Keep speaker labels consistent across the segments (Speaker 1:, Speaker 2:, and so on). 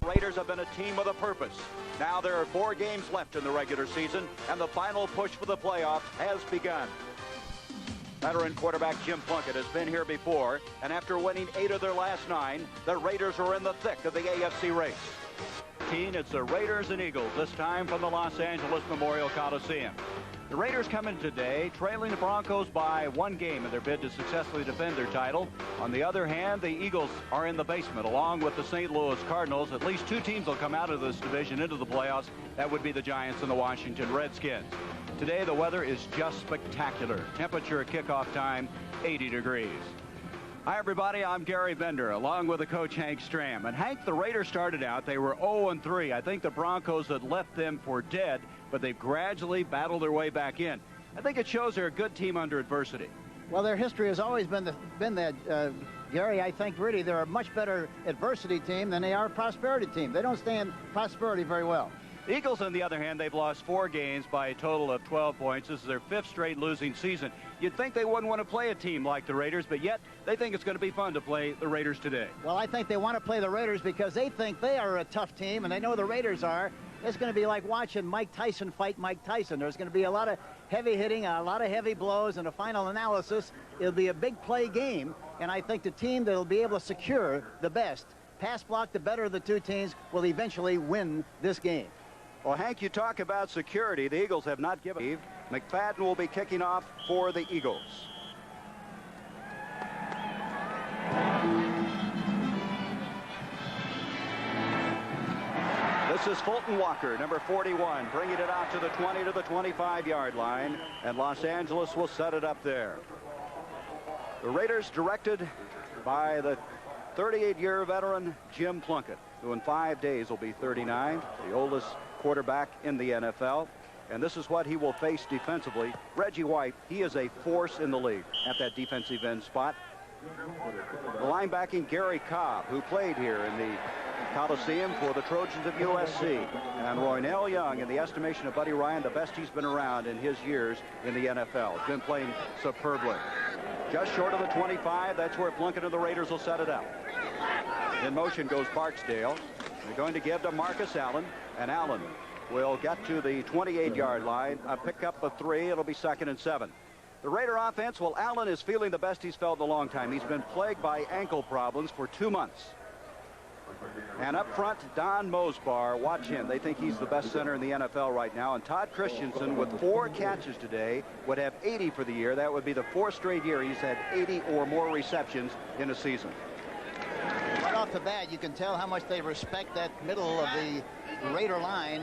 Speaker 1: Raiders have been a team with a purpose. Now there are 4 games left in the regular season, and the final push for the playoffs has begun. Veteran quarterback Jim Plunkett has been here before, and after winning 8 of their last 9, the Raiders are in the thick of the AFC race. It's the Raiders and Eagles, this time from the Los Angeles Memorial Coliseum. The Raiders come in today trailing the Broncos by 1 game in their bid to successfully defend their title. On the other hand, the Eagles are in the basement along with the St. Louis Cardinals. At least 2 teams will come out of this division into the playoffs. That would be the Giants and the Washington Redskins. Today the weather is just spectacular. Temperature at kickoff time 80 degrees. Hi everybody, I'm Gary Bender along with the coach Hank Stram. And Hank, the Raiders started out, they were 0-3. I think the Broncos had left them for dead, but they've gradually battled their way back in. I think it shows they're a good team under adversity.
Speaker 2: Well, their history has always been that, Gary. I think really they're a much better adversity team than they are a prosperity team. They don't stay in prosperity very well.
Speaker 1: The Eagles, on the other hand, they've lost 4 games by a total of 12 points. This is their 5th straight losing season. You'd think they wouldn't want to play a team like the Raiders, but yet they think it's going to be fun to play the Raiders today.
Speaker 2: Well, I think they want to play the Raiders because they think they are a tough team, and they know the Raiders are. It's going to be like watching Mike Tyson fight Mike Tyson. There's going to be a lot of heavy hitting, a lot of heavy blows, and a final analysis. It'll be a big play game, and I think the team that will be able to secure the best, pass block the better of the 2 teams, will eventually win this game.
Speaker 1: Well, Hank, you talk about security. The Eagles have not given. McFadden will be kicking off for the Eagles. This is Fulton Walker, number 41, bringing it out to the 20 to the 25-yard line, and Los Angeles will set it up there. The Raiders directed by the 38-year veteran Jim Plunkett, who in 5 days will be 39, the oldest quarterback in the NFL. And this is what he will face defensively. Reggie White, he is a force in the league at that defensive end spot. The linebacking Gary Cobb, who played here in the Coliseum for the Trojans of USC. And Roynell Young, in the estimation of Buddy Ryan, the best he's been around in his years in the NFL. Been playing superbly. Just short of the 25, that's where Plunkett and the Raiders will set it up. In motion goes Barksdale. They're going to give to Marcus Allen, and Allen will get to the 28-yard line, a pickup of 3. It'll be 2nd and 7. The Raider offense, well, Allen is feeling the best he's felt in a long time. He's been plagued by ankle problems for 2 months. And up front, Don Mosbar, watch him. They think he's the best center in the NFL right now. And Todd Christensen, with 4 catches today, would have 80 for the year. That would be the 4th straight year he's had 80 or more receptions in a season.
Speaker 2: Right off the bat, you can tell how much they respect that middle of the Raider line.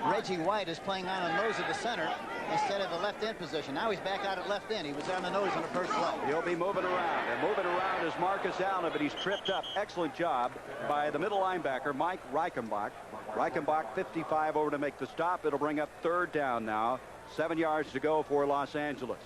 Speaker 2: Reggie White is playing on the nose of the center instead of the left end position. Now he's back out at left end. He was on the nose on the first play.
Speaker 1: He'll be moving around, and moving around is Marcus Allen, but he's tripped up. Excellent job by the middle linebacker, Mike Reichenbach. Reichenbach 55 over to make the stop. It'll bring up 3rd down now. 7 yards to go for Los Angeles.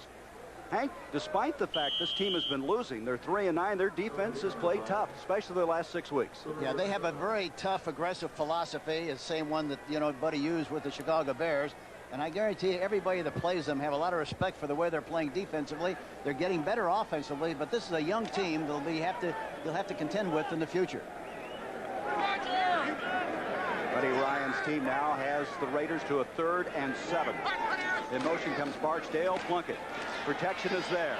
Speaker 1: Hank, despite the fact this team has been losing, they're 3-9. Their defense has played tough, especially the last 6 weeks.
Speaker 2: Yeah, they have a very tough, aggressive philosophy, the same one that, you know, Buddy used with the Chicago Bears. And I guarantee you, everybody that plays them have a lot of respect for the way they're playing defensively. They're getting better offensively, but this is a young team they'll have to contend with in the future.
Speaker 1: Buddy Ryan's team now has the Raiders to a 3rd and 7. In motion comes Barksdale. Plunkett. Protection is there.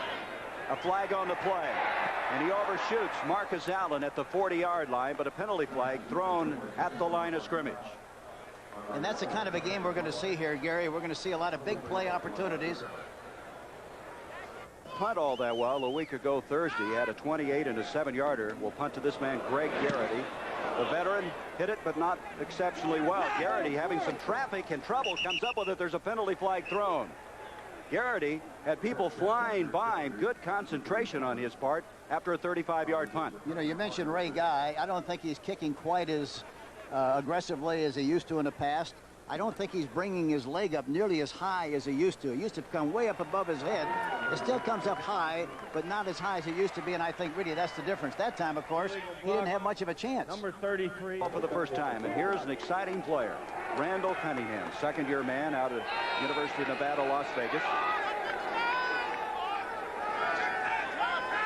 Speaker 1: A flag on the play. And he overshoots Marcus Allen at the 40-yard line, but a penalty flag thrown at the line of scrimmage.
Speaker 2: And that's the kind of a game we're going to see here, Gary. We're going to see a lot of big play opportunities.
Speaker 1: Punt all that well a week ago Thursday. He had a 28 and a 7-yarder. We'll punt to this man, Greg Garrity. The veteran hit it, but not exceptionally well. Garrity having some traffic and trouble, comes up with it. There's a penalty flag thrown. Garrity had people flying by him. Good concentration on his part after a 35-yard punt.
Speaker 2: You know, you mentioned Ray Guy. I don't think he's kicking quite as aggressively as he used to in the past. I don't think he's bringing his leg up nearly as high as he used to. He used to come way up above his head. It still comes up high, but not as high as it used to be, and I think really that's the difference. That time, of course, he didn't have much of a chance.
Speaker 3: Number 33.
Speaker 1: For the first time, and here's an exciting player. Randall Cunningham, 2nd-year man out of University of Nevada, Las Vegas.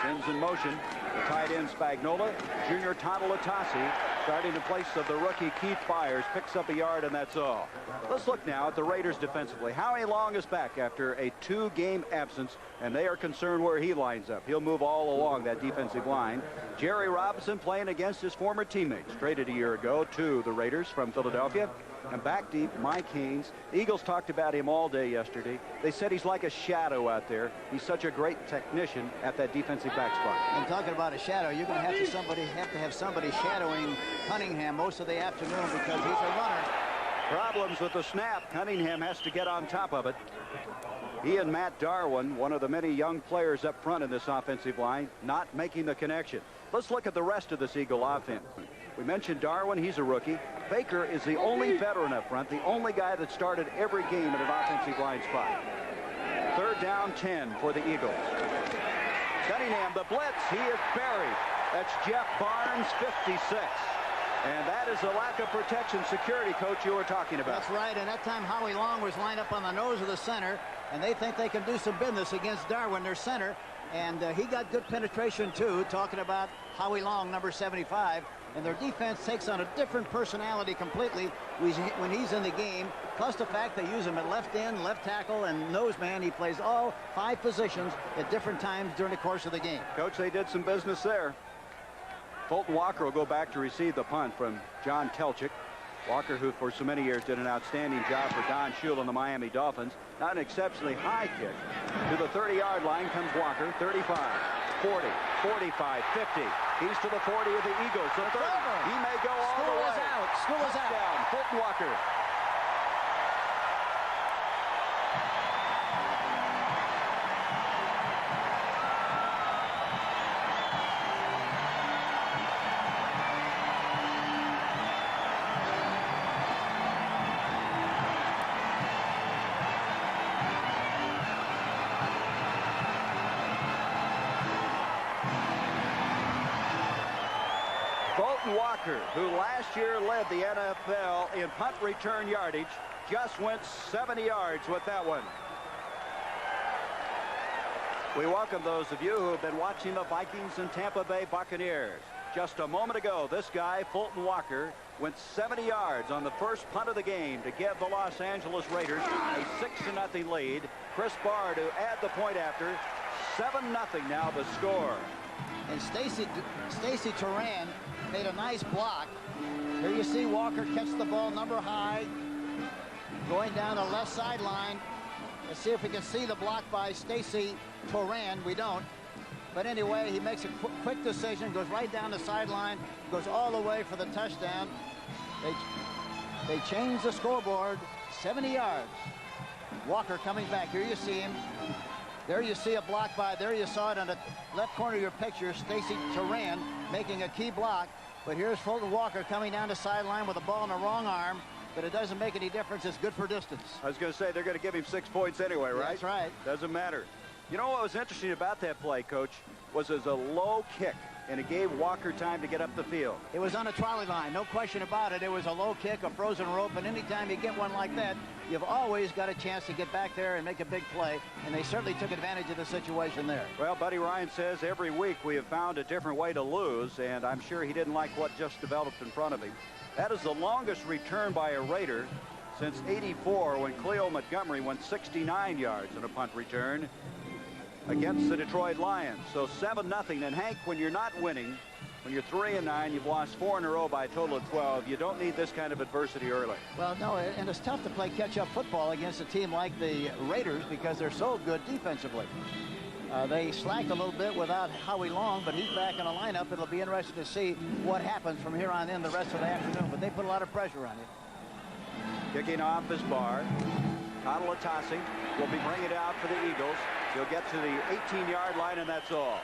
Speaker 1: Sends in motion. The tight end Spagnola, junior Toddle Atasi, starting in place of the rookie Keith Byers, picks up a yard, and that's all. Let's look now at the Raiders defensively. Howie Long is back after a 2-game absence, and they are concerned where he lines up. He'll move all along that defensive line. Jerry Robinson playing against his former teammates, traded a year ago to the Raiders from Philadelphia. And back deep, Mike Haynes. The Eagles talked about him all day yesterday. They said he's like a shadow out there. He's such a great technician at that defensive back spot.
Speaker 2: And talking about a shadow, you're going to have to have somebody shadowing Cunningham most of the afternoon because he's a runner.
Speaker 1: Problems with the snap. Cunningham has to get on top of it. He and Matt Darwin, one of the many young players up front in this offensive line, not making the connection. Let's look at the rest of this Eagle offense. We mentioned Darwin. He's a rookie. Baker is the only veteran up front, the only guy that started every game at an offensive line spot. 3rd down 10 for the Eagles. Cunningham, the blitz. He is buried. That's Jeff Barnes, 56. And that is the lack of protection security, coach, you were talking about.
Speaker 2: That's right. And that time Howie Long was lined up on the nose of the center, and they think they can do some business against Darwin, their center. And he got good penetration, too, talking about Howie Long, number 75. And their defense takes on a different personality completely when he's in the game. Plus the fact they use him at left end, left tackle, and nose man. He plays all 5 positions at different times during the course of the game.
Speaker 1: Coach, they did some business there. Fulton Walker will go back to receive the punt from John Telchik. Walker, who for so many years did an outstanding job for Don Shula and the Miami Dolphins. Not an exceptionally high kick. To the 30-yard line comes Walker. 35, 40, 45, 50. He's to the 40 of the Eagles. The 30. He may go all the way.
Speaker 2: School is out.
Speaker 1: Down. Fulton Walker. Fulton Walker, who last year led the NFL in punt return yardage, just went 70 yards with that one. We welcome those of you who have been watching the Vikings and Tampa Bay Buccaneers. Just a moment ago, this guy, Fulton Walker, went 70 yards on the first punt of the game to give the Los Angeles Raiders a 6-0 lead. Chris Bard to add the point after. 7-0 now the score.
Speaker 2: And Stacy Turan made a nice block. Here you see Walker catch the ball number high, going down the left sideline. Let's see if we can see the block by Stacy Turan. We don't. But anyway, he makes a quick decision, goes right down the sideline, goes all the way for the touchdown. They change the scoreboard, 70 yards. Walker coming back. Here you see him. There you see a block by, there you saw it on the left corner of your picture, Stacy Turan making a key block. But here's Fulton Walker coming down the sideline with the ball in the wrong arm. But it doesn't make any difference. It's good for distance.
Speaker 1: I was going to say, they're going to give him 6 points anyway, right?
Speaker 2: That's right.
Speaker 1: Doesn't matter. You know what was interesting about that play, Coach, was it was a low kick, and it gave Walker time to get up the field.
Speaker 2: It was on a trolley line, no question about it. It was a low kick, a frozen rope, and anytime you get one like that, you've always got a chance to get back there and make a big play, and they certainly took advantage of the situation there.
Speaker 1: Well, Buddy Ryan says every week we have found a different way to lose, and I'm sure he didn't like what just developed in front of him. That is the longest return by a Raider since '84, when Cleo Montgomery went 69 yards in a punt return against the Detroit Lions. So 7-0. And Hank, when you're not winning, when you're 3-9, you've lost 4 in a row by a total of 12. You don't need this kind of adversity early.
Speaker 2: Well, no, and it's tough to play catch-up football against a team like the Raiders because they're so good defensively. They slacked a little bit without Howie Long, but he's back in the lineup. It'll be interesting to see what happens from here on in the rest of the afternoon. But they put a lot of pressure on you.
Speaker 1: Kicking off is Barr. Catalatasi will be bringing it out for the Eagles. He'll get to the 18-yard line, and that's all.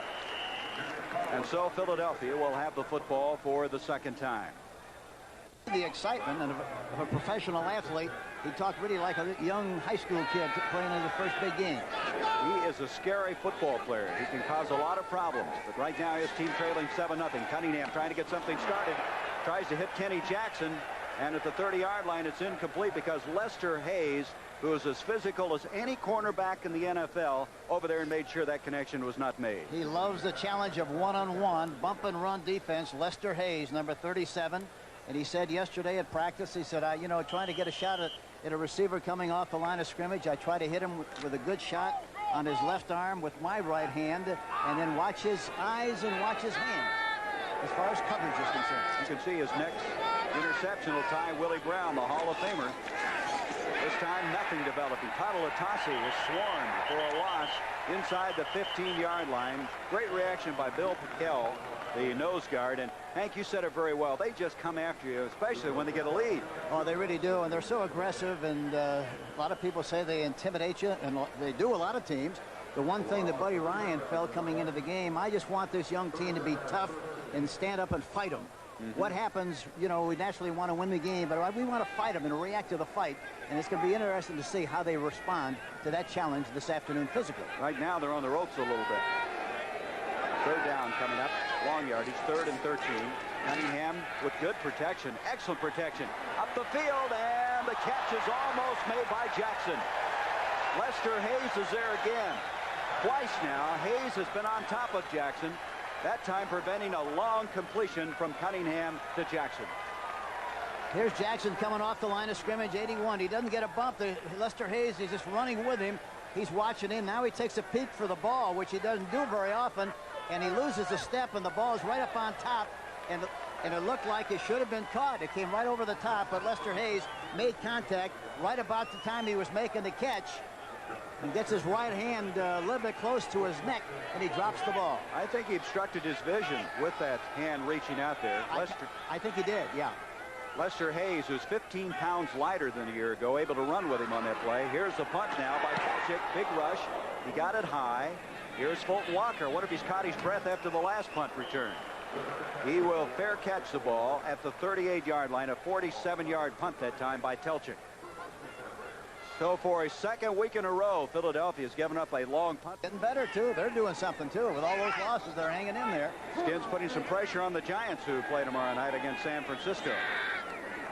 Speaker 1: And so Philadelphia will have the football for the second time.
Speaker 2: The excitement of a professional athlete. He talked really like a young high school kid playing in the first big game.
Speaker 1: He is a scary football player. He can cause a lot of problems. But right now his team trailing 7-0. Cunningham trying to get something started. Tries to hit Kenny Jackson. And at the 30-yard line, it's incomplete because Lester Hayes, who is as physical as any cornerback in the NFL, over there and made sure that connection was not made.
Speaker 2: He loves the challenge of one-on-one, bump and run defense. Lester Hayes, number 37. And he said yesterday at practice, he said, you know, trying to get a shot at a receiver coming off the line of scrimmage, I try to hit him with a good shot on his left arm with my right hand, and then watch his eyes and watch his hands as far as coverage is concerned.
Speaker 1: You can see his next interception will tie Willie Brown, the Hall of Famer. This time, nothing developing. Tatalotasi was swarmed for a loss inside the 15-yard line. Great reaction by Bill Pickell, the nose guard. And Hank, you said it very well. They just come after you, especially when they get a lead.
Speaker 2: Oh, they really do, and they're so aggressive, and a lot of people say they intimidate you, and they do a lot of teams. The one thing that Buddy Ryan felt coming into the game, I just want this young team to be tough and stand up and fight them. What happens, you know, we naturally want to win the game, but we want to fight them and react to the fight, and it's going to be interesting to see how they respond to that challenge this afternoon physically.
Speaker 1: Right now, they're on the ropes a little bit. Third down coming up, long yardage, 3rd and 13. Cunningham with good protection, excellent protection. Up the field, and the catch is almost made by Jackson. Lester Hayes is there again. Twice now, Hayes has been on top of Jackson, that time preventing a long completion from Cunningham to Jackson.
Speaker 2: Here's Jackson coming off the line of scrimmage, 81. He doesn't get a bump. Lester Hayes is just running with him. He's watching him. Now he takes a peek for the ball, which he doesn't do very often, and he loses a step, and the ball is right up on top, and it looked like it should have been caught. It came right over the top, but Lester Hayes made contact right about the time he was making the catch, and gets his right hand a little bit close to his neck, and he drops the ball.
Speaker 1: I think he obstructed his vision with that hand reaching out there.
Speaker 2: I think he did, yeah.
Speaker 1: Lester Hayes, who's 15 pounds lighter than a year ago, able to run with him on that play. Here's the punt now by Kalchik. Big rush. He got it high. Here's Fulton Walker. I wonder if he's caught his breath after the last punt return. He will fair catch the ball at the 38-yard line. A 47-yard punt that time by Telchik. So for a second week in a row, Philadelphia's given up a long punt.
Speaker 2: Getting better, too. They're doing something, too. With all those losses, they're hanging in there.
Speaker 1: Skins putting some pressure on the Giants, who play tomorrow night against San Francisco.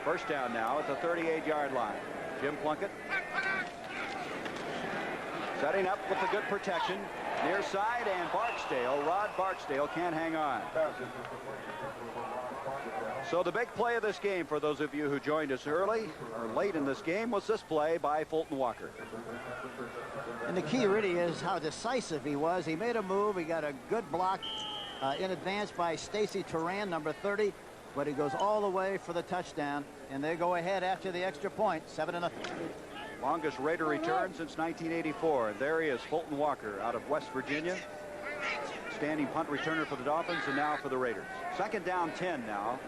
Speaker 1: First down now at the 38-yard line. Jim Plunkett setting up with the good protection. Near side, and Barksdale, Rod Barksdale, can't hang on. So the big play of this game, for those of you who joined us early or late in this game, was this play by Fulton Walker.
Speaker 2: And the key really is how decisive he was. He made a move. He got a good block in advance by Stacy Turan, number 30, but he goes all the way for the touchdown, and they go ahead after the extra point, 7-0.
Speaker 1: Longest Raider return since 1984. And there he is, Fulton Walker, out of West Virginia. Standing punt returner for the Dolphins, and now for the Raiders. Second down 10 now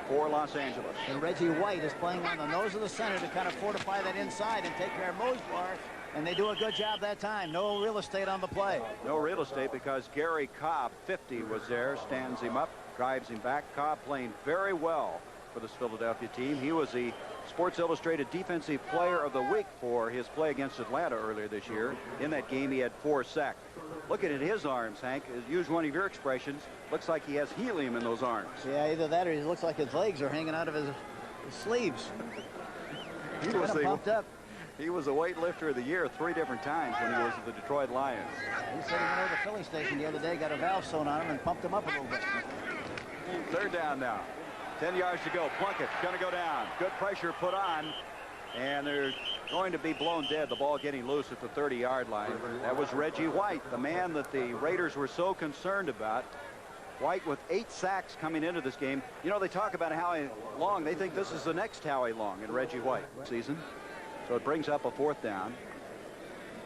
Speaker 1: for Los Angeles.
Speaker 2: And Reggie White is playing on the nose of the center to kind of fortify that inside and take care of Mosbar. And they do a good job that time. No real estate on the play.
Speaker 1: No real estate because Gary Cobb, 50, was there, stands him up, drives him back. Cobb playing very well for this Philadelphia team. He was the Sports Illustrated Defensive Player of the Week for his play against Atlanta earlier this year. In that game, he had 4 sacks. Looking at his arms, Hank, use one of your expressions, looks like he has helium in those arms.
Speaker 2: Yeah, either that or he looks like his legs are hanging out of his sleeves.
Speaker 1: He was pumped up. He was a weightlifter of the year 3 different times when he was at the Detroit Lions.
Speaker 2: He said he went over to the filling station the other day, got a valve sewn on him, and pumped him up a little bit.
Speaker 1: Third down now. 10 yards to go. Plunkett going to go down. Good pressure put on. And they're going to be blown dead. The ball getting loose at the 30-yard line. That was Reggie White, the man that the Raiders were so concerned about. White with 8 sacks coming into this game. You know, they talk about Howie Long. They think this is the next Howie Long in Reggie White season. So it brings up a 4th down.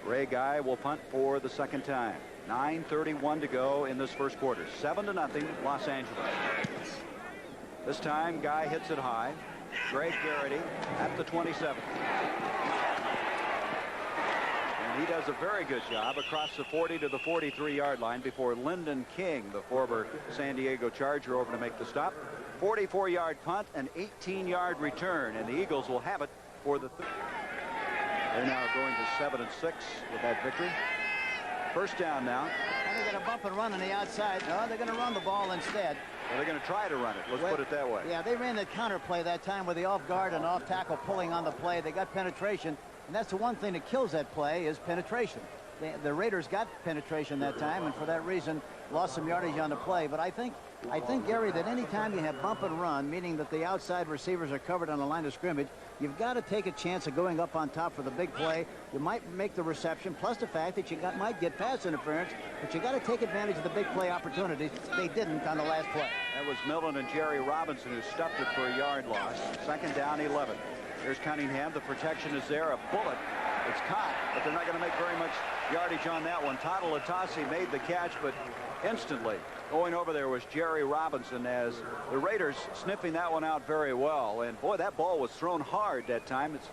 Speaker 1: Ray Guy will punt for the second time. 9:31 to go in this first quarter. 7-0 Los Angeles. This time, Guy hits it high. Greg Garrity at the 27. And he does a very good job across the 40 to the 43-yard line before Lyndon King, the former San Diego Charger, over to make the stop. 44-yard punt, an 18-yard return, and the Eagles will have it for the third. They're now going to 7-6 with that victory. First down now.
Speaker 2: And they're going to bump and run on the outside. No, they're going to run the ball instead.
Speaker 1: Well, they're going to try to run it. Let's put it that way.
Speaker 2: Yeah, they ran the counter play that time with the off guard and off tackle pulling on the play. They got penetration, and that's the one thing that kills that play is penetration. The Raiders got penetration that time, and for that reason lost some yardage on the play. But I think, Gary, that any time you have bump and run, meaning that the outside receivers are covered on the line of scrimmage, you've got to take a chance of going up on top for the big play. You might make the reception, plus the fact that you might get pass interference, but you got to take advantage of the big play opportunities. They didn't on the last play.
Speaker 1: That was Millen and Jerry Robinson who stuffed it for a yard loss. Second down, 11. Here's Cunningham. The protection is there. A bullet. It's caught, but they're not going to make very much yardage on that one. Latasi made the catch, but instantly going over there was Jerry Robinson as the Raiders sniffing that one out very well. And boy, that ball was thrown hard that time. It's,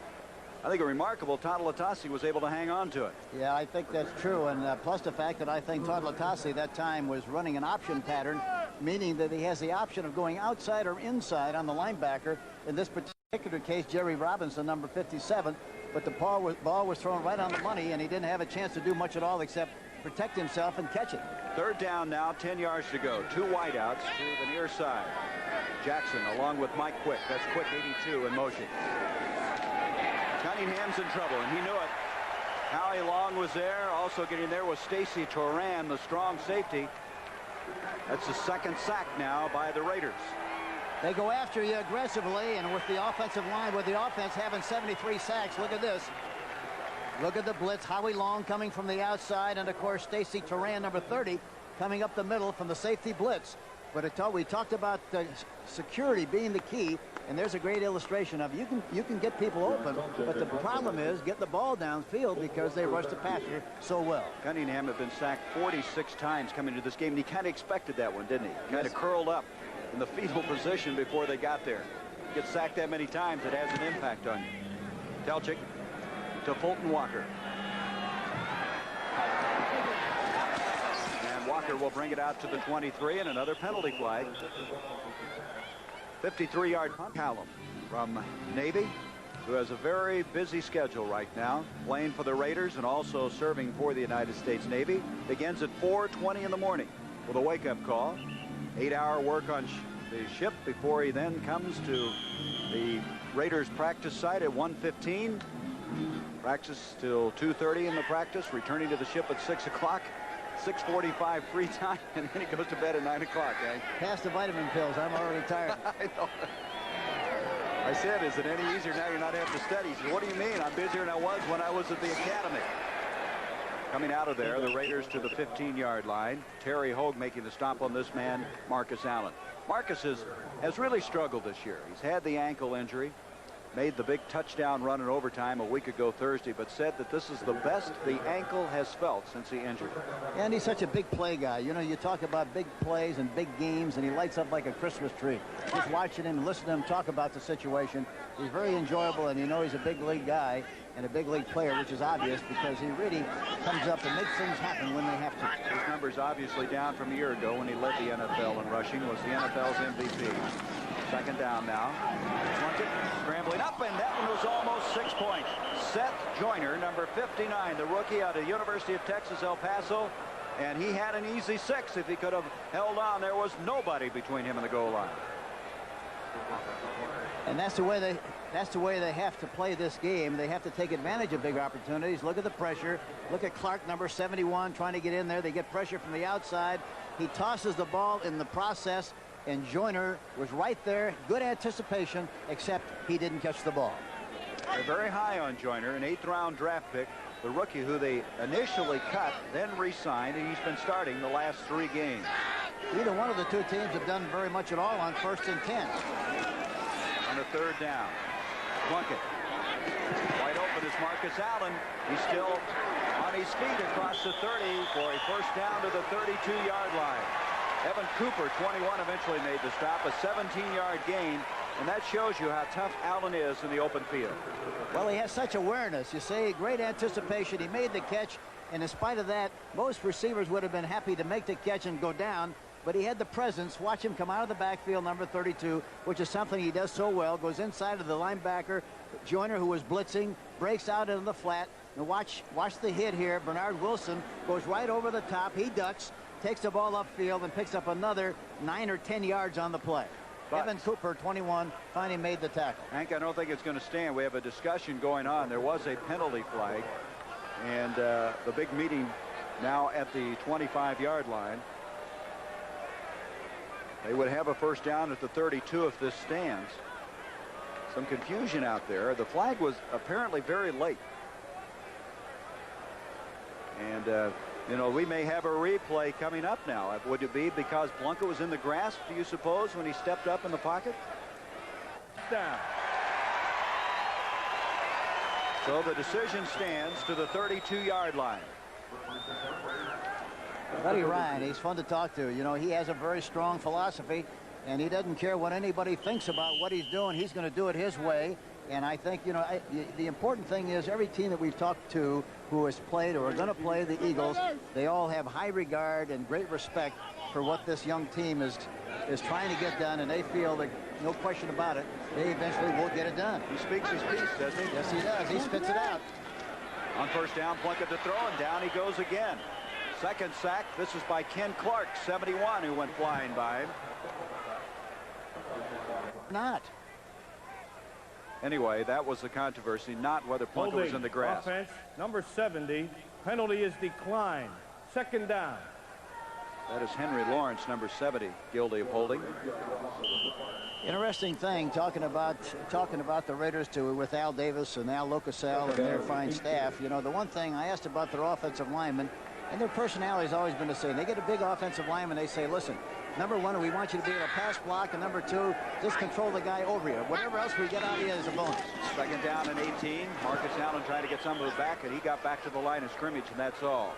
Speaker 1: I think, a remarkable Latasi was able to hang on to it.
Speaker 2: Yeah, I think that's true. And plus the fact that I think Latasi that time was running an option pattern, meaning that he has the option of going outside or inside on the linebacker. In this particular case, Jerry Robinson, number 57. But the ball was thrown right on the money, and he didn't have a chance to do much at all except protect himself and catch it.
Speaker 1: Third down now, 10 yards to go. Two wideouts to the near side. Jackson along with Mike Quick. That's Quick, 82 in motion. Cunningham's in trouble, and he knew it. Howie Long was there. Also getting there was Stacy Toran, the strong safety. That's the second sack now by the Raiders.
Speaker 2: They go after you aggressively, and with the offensive line, with the offense having 73 sacks, look at this. Look at the blitz. Howie Long coming from the outside, and of course Stacy Toran, number 30, coming up the middle from the safety blitz. But we talked about security being the key, and there's a great illustration of you can get people open, but the problem is get the ball downfield because they rush the passer so well.
Speaker 1: Cunningham had been sacked 46 times coming to this game, and he kind of expected that one, didn't he? Kind of curled up in the fetal position before they got there. You get sacked that many times, it has an impact on you. Telchik to Fulton Walker. And Walker will bring it out to the 23, and another penalty flag. 53-yard punt. Callum from Navy, who has a very busy schedule right now, playing for the Raiders and also serving for the United States Navy. Begins at 4:20 in the morning with a wake-up call. 8-hour work on the ship before he then comes to the Raiders practice site at 1:15. Practice till 2:30 in the practice, returning to the ship at 6 o'clock. 6:45 free time, and then he goes to bed at 9 o'clock. Eh?
Speaker 2: Pass the vitamin pills. I'm already tired.
Speaker 1: I know. I said, is it any easier now you're not having to study? He said, what do you mean? I'm busier than I was when I was at the academy. Coming out of there, the Raiders to the 15-yard line. Terry Hogue making the stop on this man, Marcus Allen. Marcus has really struggled this year. He's had the ankle injury, made the big touchdown run in overtime a week ago Thursday, but said that this is the best the ankle has felt since he injured.
Speaker 2: And he's such a big play guy. You know, you talk about big plays and big games, and he lights up like a Christmas tree. Just watching him and listening to him talk about the situation, he's very enjoyable, and you know he's a big league guy and a big league player, which is obvious because he really comes up and makes things happen when they have to.
Speaker 1: His numbers obviously down from a year ago when he led the NFL in rushing, was the NFL's MVP. Second down now. Plunkett scrambling up, and that one was almost 6 points. Seth Joyner, number 59, the rookie out of the University of Texas, El Paso, and he had an easy 6 if he could have held on. There was nobody between him and the goal line.
Speaker 2: And that's the way they have to play this game. They have to take advantage of big opportunities. Look at the pressure. Look at Clark, number 71, trying to get in there. They get pressure from the outside. He tosses the ball in the process, and Joyner was right there. Good anticipation, except he didn't catch the ball.
Speaker 1: They're very high on Joyner, an 8th-round draft pick, the rookie who they initially cut, then re-signed, and he's been starting the last 3 games.
Speaker 2: Neither one of the two teams have done very much at all on 1st and 10.
Speaker 1: On the 3rd down, Plunkett. Wide open is Marcus Allen. He's still on his feet across the 30 for a first down to the 32-yard line. Evan Cooper, 21, eventually made the stop, a 17-yard gain, and that shows you how tough Allen is in the open field.
Speaker 2: Well, he has such awareness. You see, great anticipation. He made the catch, and in spite of that, most receivers would have been happy to make the catch and go down, but he had the presence. Watch him come out of the backfield, number 32, which is something he does so well. Goes inside of the linebacker, Joyner, who was blitzing, breaks out into the flat. And watch the hit here. Bernard Wilson goes right over the top. He ducks. takes the ball upfield and picks up another 9 or 10 yards on the play.
Speaker 1: But
Speaker 2: Evan Cooper, 21, finally made the tackle.
Speaker 1: Hank, I don't think it's going to stand. We have a discussion going on. There was a penalty flag, and the big meeting now at the 25-yard line. They would have a first down at the 32 if this stands. Some confusion out there. The flag was apparently very late. And, you know, we may have a replay coming up now. Would it be because Blanca was in the grass, do you suppose, when he stepped up in the pocket?
Speaker 3: Down.
Speaker 1: So the decision stands to the 32-yard line.
Speaker 2: Buddy Ryan, he's fun to talk to. You know, he has a very strong philosophy, and he doesn't care what anybody thinks about what he's doing. He's going to do it his way. And I think, you know, the important thing is every team that we've talked to who has played or are going to play the Eagles, they all have high regard and great respect for what this young team is trying to get done, and they feel that, no question about it, they eventually will get it done.
Speaker 1: He speaks his piece, doesn't he?
Speaker 2: Yes, he does. He spits it out.
Speaker 1: On first down, Plunkett to throw, and down he goes again. Second sack. This is by Ken Clark, 71, who went flying by him.
Speaker 2: Not.
Speaker 1: Anyway, that was the controversy, not whether Plunkett was in the grass.
Speaker 3: Offense, number 70. Penalty is declined. Second down.
Speaker 1: That is Henry Lawrence, number 70, guilty of holding.
Speaker 2: Interesting thing, talking about the Raiders with Al Davis and Al Locasell and their fine staff. You know, the one thing I asked about their offensive linemen, and their personality has always been the same. They get a big offensive lineman, they say, listen, number one, we want you to be able to pass block, and number two, just control the guy over you. Whatever else we get out of you is a bonus.
Speaker 1: Second down and 18. Marcus Allen trying to get some of it back, and he got back to the line of scrimmage, and that's all.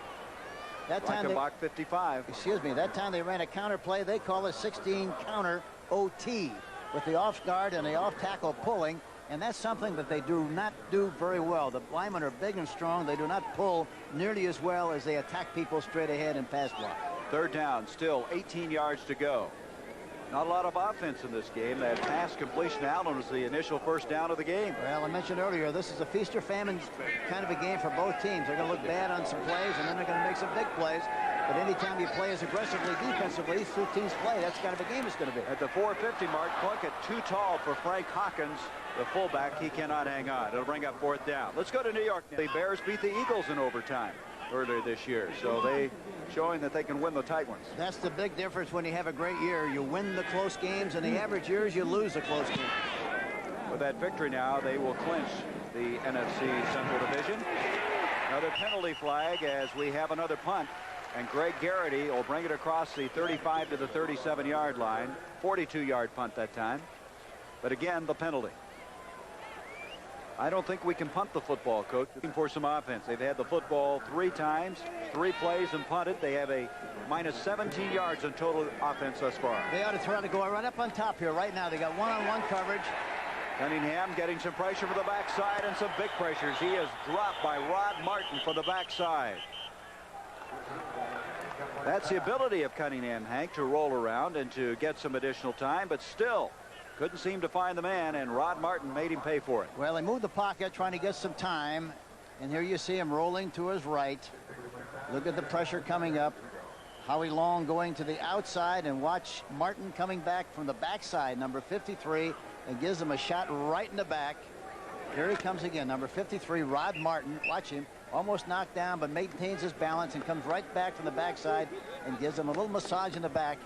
Speaker 2: That time they,
Speaker 1: block 55.
Speaker 2: excuse me, that time they ran a counter play. They call it 16 counter OT with the off guard and the off tackle pulling, and that's something that they do not do very well. The linemen are big and strong. They do not pull nearly as well as they attack people straight ahead and pass block.
Speaker 1: Third down, still 18 yards to go. Not a lot of offense in this game. That pass completion to Allen was the initial first down of the game.
Speaker 2: Well, I mentioned earlier, this is a feast or famine kind of a game for both teams. They're going to look bad on some plays, and then they're going to make some big plays. But anytime you play as aggressively defensively, these two teams play. That's kind of a game it's going to be.
Speaker 1: At the 4:50 mark, Plunkett too tall for Frank Hawkins, the fullback. He cannot hang on. It'll bring up fourth down. Let's go to New York. The Bears beat the Eagles in overtime earlier this year, so they showing that they can win the tight ones.
Speaker 2: That's the big difference when you have a great year. You win the close games, and the average years you lose the close games.
Speaker 1: With that victory now, they will clinch the NFC Central Division. Another penalty flag as we have another punt, and Greg Garrity will bring it across the 35 to the 37-yard line. 42-yard punt that time, but again the penalty. I don't think we can punt the football, Coach. Looking for some offense. They've had the football 3 times, 3 plays and punted. They have a minus 17 yards in total offense thus far.
Speaker 2: They ought to try to go right up on top here right now. They got one-on-one coverage.
Speaker 1: Cunningham getting some pressure for the backside and some big pressures. He is dropped by Rod Martin for the backside. That's the ability of Cunningham, Hank, to roll around and to get some additional time, but still couldn't seem to find the man, and Rod Martin made him pay for it.
Speaker 2: Well, they moved the pocket trying to get some time, and here you see him rolling to his right. Look at the pressure coming up. Howie Long going to the outside, and watch Martin coming back from the backside, number 53, and gives him a shot right in the back. Here he comes again, number 53, Rod Martin. Watch him, almost knocked down, but maintains his balance and comes right back from the backside and gives him a little massage in the back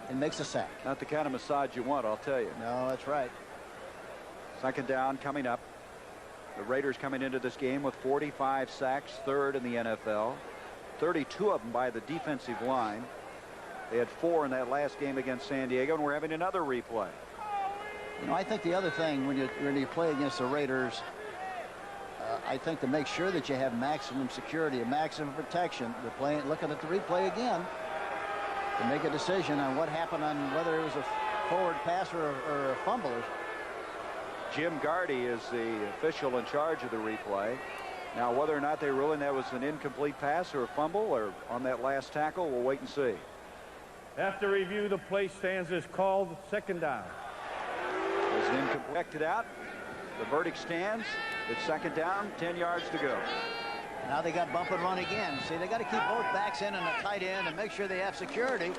Speaker 2: and makes a sack.
Speaker 1: Not the kind of massage you want, I'll tell you.
Speaker 2: No, that's right.
Speaker 1: Second down coming up. The Raiders coming into this game with 45 sacks, third in the NFL. 32 of them by the defensive line. They had 4 in that last game against San Diego, and we're having another replay.
Speaker 2: You know, I think the other thing when you play against the Raiders, I think to make sure that you have maximum security and maximum protection, looking at the replay again to make a decision on what happened, on whether it was a forward pass or a fumble.
Speaker 1: Jim Gardy is the official in charge of the replay. Now, whether or not they ruling that was an incomplete pass or a fumble or on that last tackle, we'll wait and see.
Speaker 3: After review, the play stands as called. Second down.
Speaker 1: As an incomplete out, the verdict stands. It's second down, 10 yards to go.
Speaker 2: Now they got bump and run again. See, they got to keep both backs in and a tight end and make sure they have security.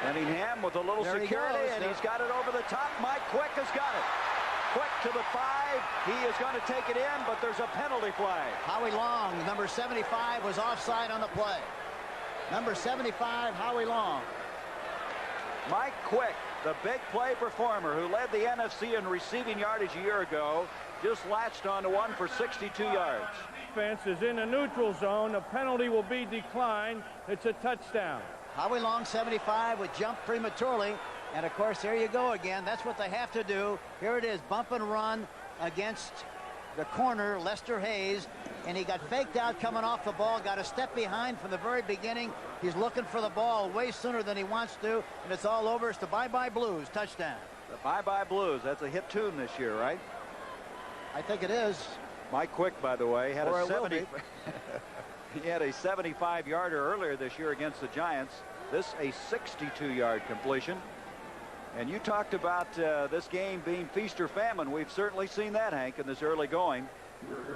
Speaker 1: Cunningham with a little
Speaker 2: There he
Speaker 1: security,
Speaker 2: goes.
Speaker 1: and he's got it over the top. Mike Quick has got it. Quick to the 5. He is going to take it in, but there's a penalty flag.
Speaker 2: Howie Long, number 75, was offside on the play. Number 75, Howie Long.
Speaker 1: Mike Quick, the big play performer who led the NFC in receiving yardage a year ago, just latched onto one for 62 yards.
Speaker 3: Defense is in the neutral zone. A penalty will be declined. It's a touchdown.
Speaker 2: Howie Long, 75, would jump prematurely. And, of course, there you go again. That's what they have to do. Here it is, bump and run against the corner, Lester Hayes. And he got faked out coming off the ball, got a step behind from the very beginning. He's looking for the ball way sooner than he wants to, and it's all over. It's the Bye-Bye Blues touchdown.
Speaker 1: The Bye-Bye Blues, that's a hit tune this year, right?
Speaker 2: I think it is.
Speaker 1: Mike Quick, by the way, had
Speaker 2: Or
Speaker 1: a
Speaker 2: it will
Speaker 1: 70. He had a 75-yarder earlier this year against the Giants. This a 62-yard completion. And you talked about this game being feast or famine. We've certainly seen that, Hank, in this early going.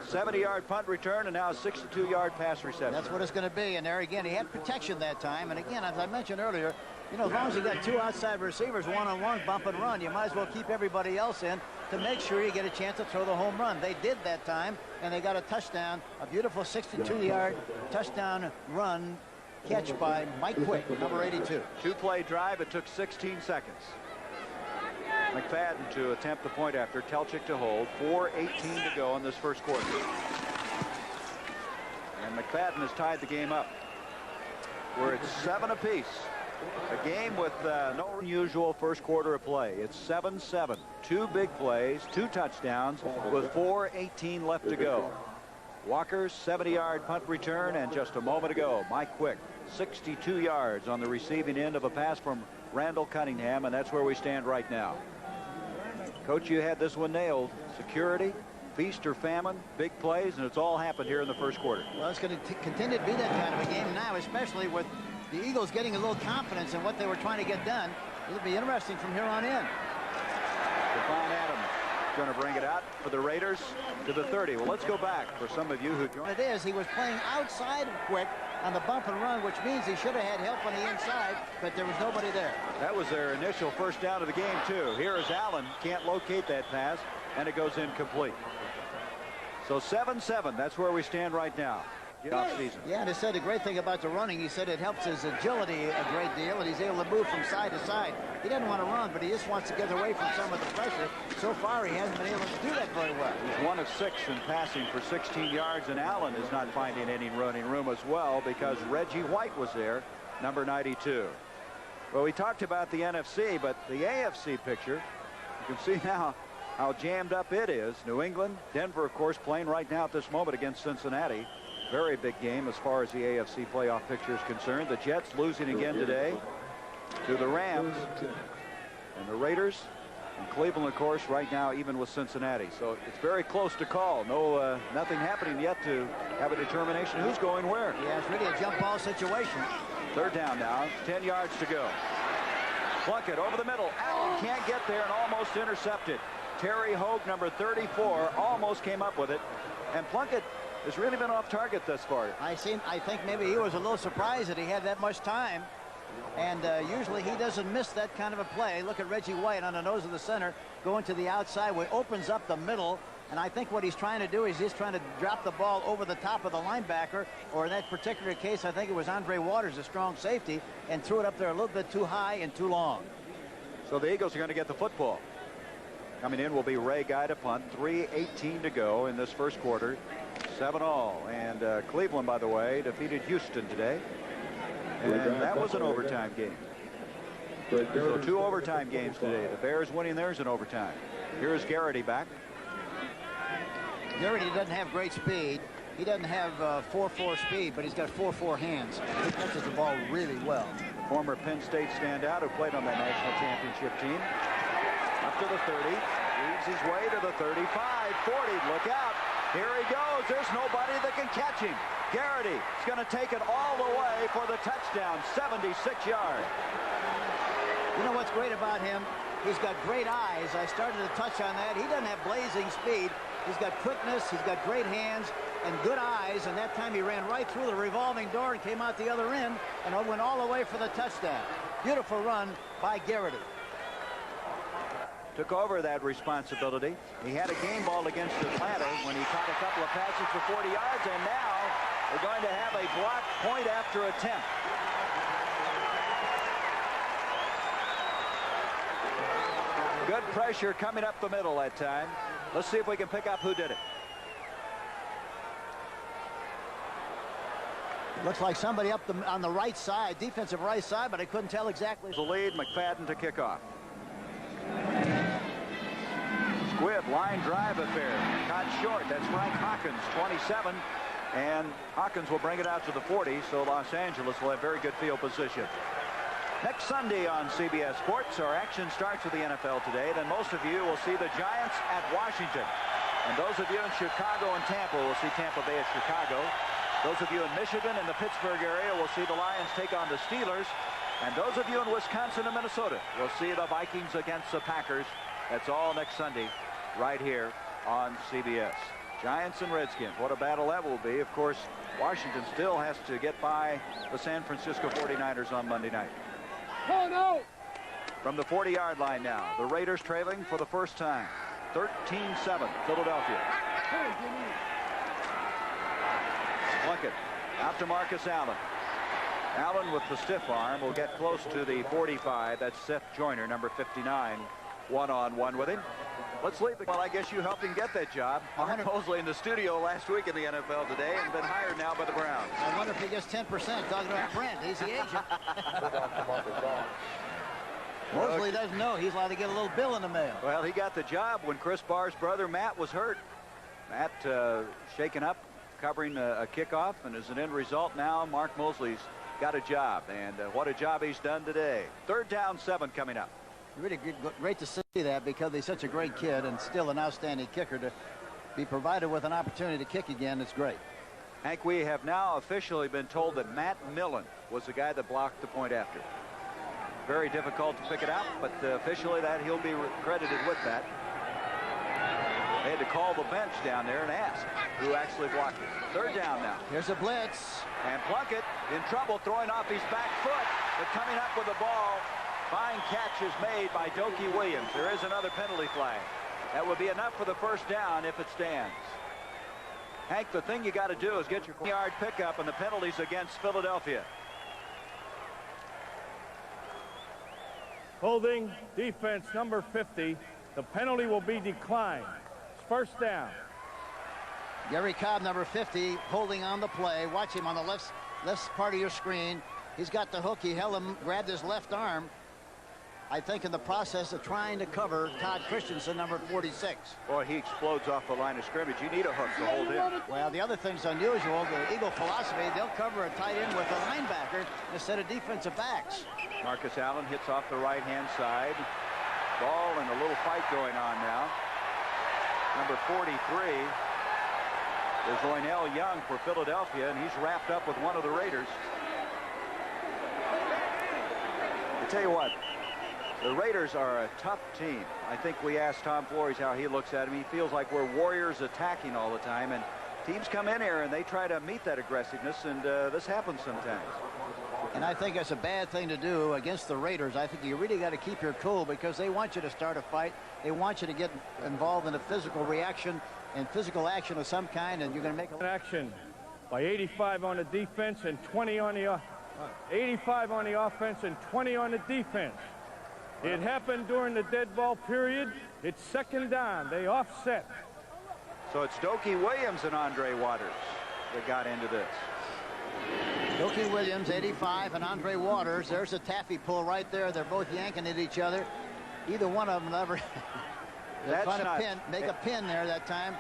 Speaker 1: 70-yard punt return and now a 62-yard pass reception.
Speaker 2: That's what it's going to be. And there again, he had protection that time. And again, as I mentioned earlier, you know, as long as you got two outside receivers, one-on-one, bump and run, you might as well keep everybody else in to make sure you get a chance to throw the home run. They did that time, and they got a touchdown, a beautiful 62-yard touchdown run catch by Mike Quick, number 82.
Speaker 1: Two-play drive. It took 16 seconds. McFadden to attempt the point after. Telchik to hold. 4:18 to go in this first quarter. And McFadden has tied the game up. We're at 7 apiece. A game with no unusual first quarter of play. It's 7-7. Two big plays, two touchdowns with 4:18 left to go. Walker's 70-yard punt return, and just a moment ago, Mike Quick, 62 yards on the receiving end of a pass from Randall Cunningham, and that's where we stand right now. Coach, you had this one nailed. Security, feast or famine, big plays, and it's all happened here in the first quarter.
Speaker 2: Well, it's going to continue to be that kind of a game now, especially with the Eagles getting a little confidence in what they were trying to get done. It'll be interesting from here on in.
Speaker 1: Devon Adams going to bring it out for the Raiders to the 30. Well, let's go back for some of you who joined.
Speaker 2: It is. He was playing outside of Quick on the bump and run, which means he should have had help on the inside, but there was nobody there.
Speaker 1: That was their initial first down of the game, too. Here is Allen. Can't locate that pass, and it goes incomplete. So 7-7. That's where we stand right now. Season.
Speaker 2: Yeah, and he said the great thing about the running, he said it helps his agility a great deal, and he's able to move from side to side. He doesn't want to run, but he just wants to get away from some of the pressure. So far, he hasn't been able to do that very well.
Speaker 1: He's 1 of 6 in passing for 16 yards, and Allen is not finding any running room as well because Reggie White was there, number 92. Well, we talked about the NFC, but the AFC picture, you can see now how jammed up it is. New England, Denver, of course, playing right now at this moment against Cincinnati. Very big game as far as the AFC playoff picture is concerned. The Jets losing again today to the Rams. And the Raiders and Cleveland, of course, right now even with Cincinnati. So it's very close to call. No, nothing happening yet to have a determination who's going where.
Speaker 2: Yeah, it's really a jump ball situation.
Speaker 1: Third down now, 10 yards to go. Plunkett over the middle. Allen can't get there and almost intercepted. Terry Hogue, number 34, almost came up with it. And Plunkett has really been off target thus far.
Speaker 2: I think maybe he was a little surprised that he had that much time. And usually he doesn't miss that kind of a play. Look at Reggie White on the nose of the center going to the outside where it opens up the middle. And I think what he's trying to do is he's trying to drop the ball over the top of the linebacker, or in that particular case, I think it was Andre Waters, a strong safety, and threw it up there a little bit too high and too long.
Speaker 1: So the Eagles are going to get the football. Coming in will be Ray Guy to punt. 3:18 to go in this first quarter. 7-all. And Cleveland, by the way, defeated Houston today. And that was an overtime game. So 2 overtime games today. The Bears winning theirs in overtime. Here's Garrity back.
Speaker 2: Garrity doesn't have great speed. He doesn't have 4.4 speed, but he's got 4.4 hands. He catches the ball really well.
Speaker 1: Former Penn State standout who played on that national championship team. Up to the 30. Leads his way to the 35. 40. Look out. Here he goes. There's nobody that can catch him. Garrity is going to take it all the way for the touchdown. 76 yards.
Speaker 2: You know what's great about him? He's got great eyes. I started to touch on that. He doesn't have blazing speed. He's got quickness. He's got great hands and good eyes. And that time he ran right through the revolving door and came out the other end and went all the way for the touchdown. Beautiful run by Garrity.
Speaker 1: Took over that responsibility. He had a game ball against Atlanta when he caught a couple of passes for 40 yards, and now we're going to have a block point after attempt. Good pressure coming up the middle that time. Let's see if we can pick up who did it.
Speaker 2: Looks like somebody up on the right side, defensive right side, but I couldn't tell exactly.
Speaker 1: The lead, McFadden to kick off. Squibb, line drive affair. Caught short. That's Frank Hawkins, 27. And Hawkins will bring it out to the 40, so Los Angeles will have very good field position. Next Sunday on CBS Sports, our action starts with the NFL today. Then most of you will see the Giants at Washington. And those of you in Chicago and Tampa will see Tampa Bay at Chicago. Those of you in Michigan and the Pittsburgh area will see the Lions take on the Steelers. And those of you in Wisconsin and Minnesota will see the Vikings against the Packers. That's all next Sunday right here on CBS. Giants and Redskins. What a battle that will be. Of course, Washington still has to get by the San Francisco 49ers on Monday night.
Speaker 4: Oh, no.
Speaker 1: From the 40-yard line now, the Raiders trailing for the first time. 13-7, Philadelphia. Plunkett out to Marcus Allen. Allen with the stiff arm will get close to the 45. That's Seth Joyner, number 59, one-on-one with him. Let's leave it. Well, I guess you helped him get that job. Mark Mosley in the studio last week in the NFL today and been hired now by the Browns.
Speaker 2: I wonder if he gets 10%. Talking about Brent, he's the agent. Mosley doesn't know. He's allowed to get a little bill in the mail.
Speaker 1: Well, he got the job when Chris Barr's brother Matt was hurt. Matt shaken up, covering a kickoff, and as an end result now, Mark Mosley's got a job, and what a job he's done today. 3rd down, 7 coming up.
Speaker 2: Really great to see that because he's such a great kid and still an outstanding kicker. To be provided with an opportunity to kick again, it's great.
Speaker 1: Hank, we have now officially been told that Matt Millen was the guy that blocked the point after. Very difficult to pick it out, but officially that he'll be credited with that. They had to call the bench down there and ask who actually blocked it. 3rd down now.
Speaker 2: Here's a blitz.
Speaker 1: And Plunkett in trouble throwing off his back foot, but coming up with the ball. Fine catch is made by Doki Williams. There is another penalty flag. That would be enough for the 1st down if it stands. Hank, the thing you got to do is get your yard pickup, and the penalties against Philadelphia.
Speaker 3: Holding defense number 50. The penalty will be declined. It's 1st down.
Speaker 2: Gary Cobb, number 50, holding on the play. Watch him on the left part of your screen. He's got the hook. He held him, grabbed his left arm. I think in the process of trying to cover Todd Christensen, number 46.
Speaker 1: Boy, he explodes off the line of scrimmage. You need a hook to hold him.
Speaker 2: Well, the other thing's unusual. The Eagle philosophy, they'll cover a tight end with a linebacker instead of defensive backs.
Speaker 1: Marcus Allen hits off the right-hand side. Ball and a little fight going on now. Number 43 is Loynell Young for Philadelphia, and he's wrapped up with one of the Raiders. I tell you what, the Raiders are a tough team. I think we asked Tom Flores how he looks at him. He feels like we're warriors attacking all the time, and teams come in here and they try to meet that aggressiveness, and this happens sometimes.
Speaker 2: And I think that's a bad thing to do against the Raiders. I think you really got to keep your cool because they want you to start a fight. They want you to get involved in a physical reaction and physical action of some kind, and you're going to make a
Speaker 3: action by 85 on the defense and 20 on the 85 on the offense and 20 on the defense. It happened during the dead ball period. It's 2nd down. They offset.
Speaker 1: So it's Doki Williams and Andre Waters that got into this.
Speaker 2: Doki Williams, 85, and Andre Waters. There's a taffy pull right there. They're both yanking at each other. Either one of them never trying to make a pin there that time.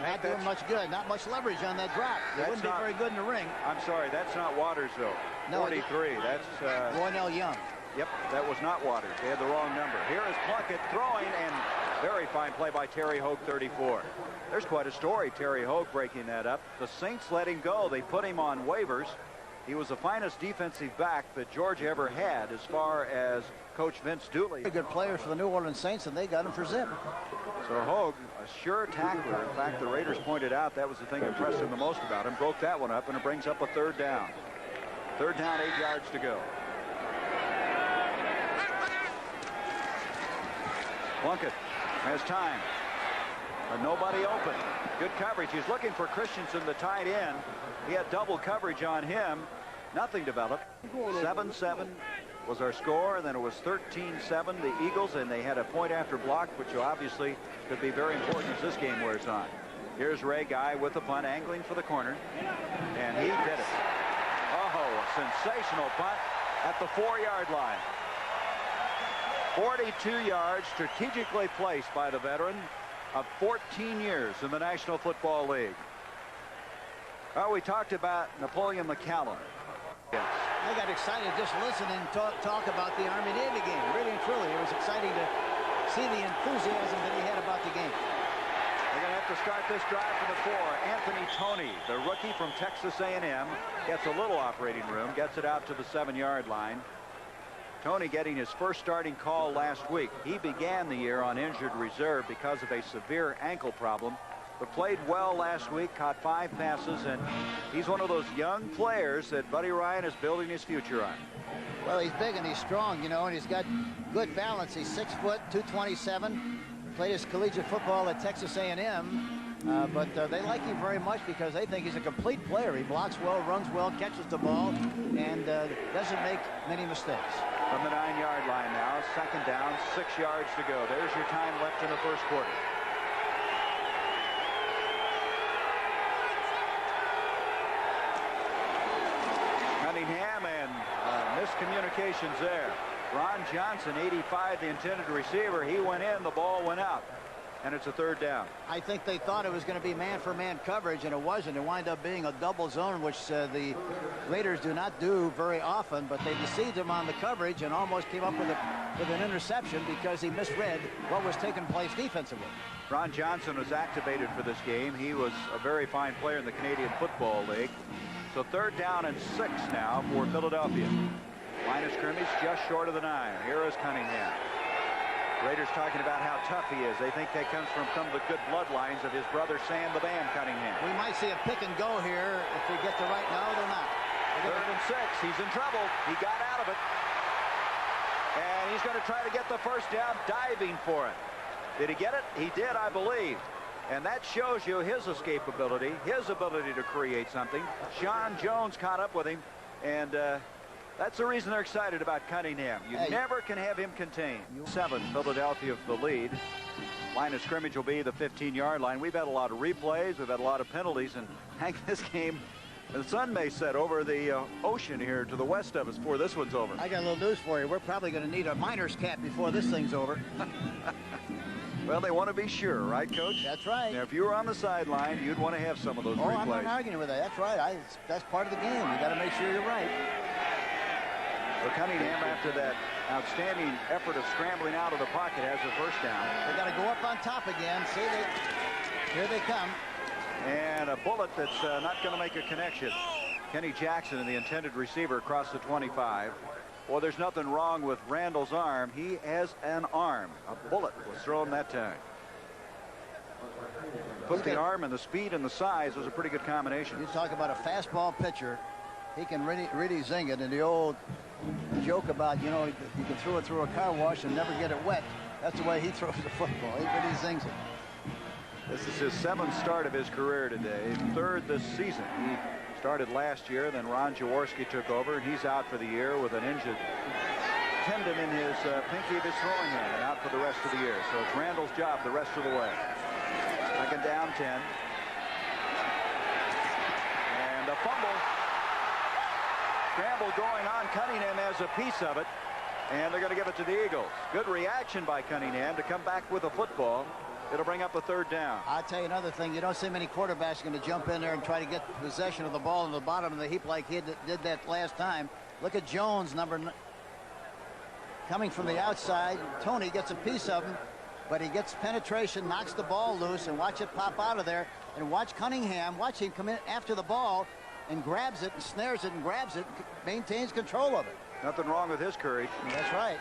Speaker 2: Not doing much good. Not much leverage on that drop. It wouldn't be very good in the ring.
Speaker 1: I'm sorry, that's not Waters, though.
Speaker 2: No,
Speaker 1: 43. That's
Speaker 2: Loynell Young.
Speaker 1: Yep, that was not Waters. They had the wrong number. Here is Plunkett throwing, and very fine play by Terry Hogue, 34. There's quite a story, Terry Hogue breaking that up. The Saints let him go. They put him on waivers, He was the finest defensive back that Georgia ever had as far as Coach Vince Dooley.
Speaker 2: Very good players for the New Orleans Saints, and they got him for zip.
Speaker 1: So Hogue, a sure tackler. In fact, the Raiders pointed out that was the thing that impressed him the most about him. Broke that one up, and it brings up a third down. Third down, 8 yards to go. Plunkett has time. But nobody open. Good coverage. He's looking for Christensen, the tight end. He had double coverage on him. Nothing developed. 7-7 was our score. And then it was 13-7, the Eagles. And they had a point after block, which obviously could be very important as this game wears on. Here's Ray Guy with the punt, angling for the corner. And he did it. Oh, a sensational punt at the 4-yard line. 42 yards, strategically placed by the veteran of 14 years in the National Football League. Well, we talked about Napoleon McCallum. Yes.
Speaker 2: I got excited just listening talk about the Army-Navy game. Really and truly, it was exciting to see the enthusiasm that he had about the game.
Speaker 1: They're going to have to start this drive from the 4. Anthony Toney, the rookie from Texas A&M, gets a little operating room, gets it out to the 7-yard line. Toney getting his first starting call last week. He began the year on injured reserve because of a severe ankle problem, but played well last week, caught 5 passes, and he's one of those young players that Buddy Ryan is building his future on.
Speaker 2: Well, he's big and he's strong, you know, and he's got good balance. He's 6 foot, 227. Played his collegiate football at Texas A&M, but they like him very much because they think he's a complete player. He blocks well, runs well, catches the ball, and doesn't make many mistakes.
Speaker 1: From the 9-yard line now, second down, 6 yards to go. There's your time left in the first quarter. Cunningham and miscommunications there. Ron Johnson, 85, the intended receiver. He went in, the ball went out, and it's a third down.
Speaker 2: I think they thought it was going to be man-for-man coverage, and it wasn't. It wound up being a double zone, which the Raiders do not do very often, but they deceived him on the coverage and almost came up with an interception because he misread what was taking place defensively.
Speaker 1: Ron Johnson was activated for this game. He was a very fine player in the Canadian Football League. So third down and 6 now for Philadelphia. Line of scrimmage just short of the 9. Here is Cunningham. Raiders talking about how tough he is. They think that comes from some of the good bloodlines of his brother Sam the Bam Cunningham.
Speaker 2: We might see a pick and go here if we get the right. No, they're not.
Speaker 1: Third and 6. He's in trouble. He got out of it. And he's going to try to get the first down, diving for it. Did he get it? He did, I believe. And that shows you his escapability, his ability to create something. Sean Jones caught up with him, and that's the reason they're excited about Cunningham. You never can have him contained. 7, Philadelphia for the lead. Line of scrimmage will be the 15-yard line. We've had a lot of replays. We've had a lot of penalties. And Hank, this game, the sun may set over the ocean here to the west of us before this one's over.
Speaker 2: I got a little news for you. We're probably going to need a miner's cap before this thing's over.
Speaker 1: Well, they want to be sure, right, Coach?
Speaker 2: That's right.
Speaker 1: Now, if you were on the sideline, you'd want to have some of those replays.
Speaker 2: I'm not arguing with that. That's right. That's part of the game. You got to make sure you're right.
Speaker 1: So Cunningham, after that outstanding effort of scrambling out of the pocket, has a first down.
Speaker 2: They got to go up on top again. See, here they come.
Speaker 1: And a bullet that's not going to make a connection. Kenny Jackson, and the intended receiver, across the 25. Well, there's nothing wrong with Randall's arm. He has an arm. A bullet was thrown that time. Put the arm and the speed and the size was a pretty good combination.
Speaker 2: You talk about a fastball pitcher. He can really zing it. And the old joke about, you know, you can throw it through a car wash and never get it wet. That's the way he throws the football. He really zings it.
Speaker 1: This is his 7th start of his career today. 3rd this season. He started last year, then Ron Jaworski took over, and he's out for the year with an injured tendon in his pinky of his throwing hand, and out for the rest of the year. So it's Randall's job the rest of the way. Second down, 10. And a fumble. Scramble going on. Cunningham has a piece of it, and they're going to give it to the Eagles. Good reaction by Cunningham to come back with a football. It'll bring up a third down.
Speaker 2: I'll tell you another thing. You don't see many quarterbacks going to jump in there and try to get possession of the ball in the bottom of the heap like he did that last time. Look at Jones, coming from the outside. Toney gets a piece of him, but he gets penetration, knocks the ball loose, and watch it pop out of there. And watch Cunningham, watch him come in after the ball. and grabs it and snares it and grabs it, maintains control of it.
Speaker 1: Nothing wrong with his courage.
Speaker 2: That's right.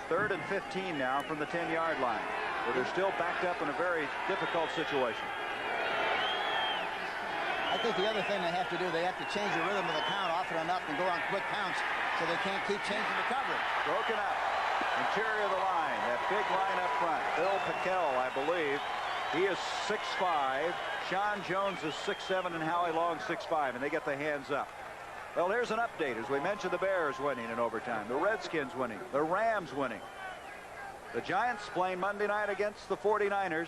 Speaker 1: 3rd and 15 now from the 10-yard line, where they're still backed up in a very difficult situation.
Speaker 2: I think the other thing they have to do, they have to change the rhythm of the count often enough and go on quick counts so they can't keep changing the coverage.
Speaker 1: Broken up. Interior of the line. That big line up front. Bill Pickell, I believe. He is 6'5". Sean Jones is 6'7", and Howie Long 6'5", and they get the hands up. Well, here's an update. As we mentioned, the Bears winning in overtime. The Redskins winning. The Rams winning. The Giants playing Monday night against the 49ers.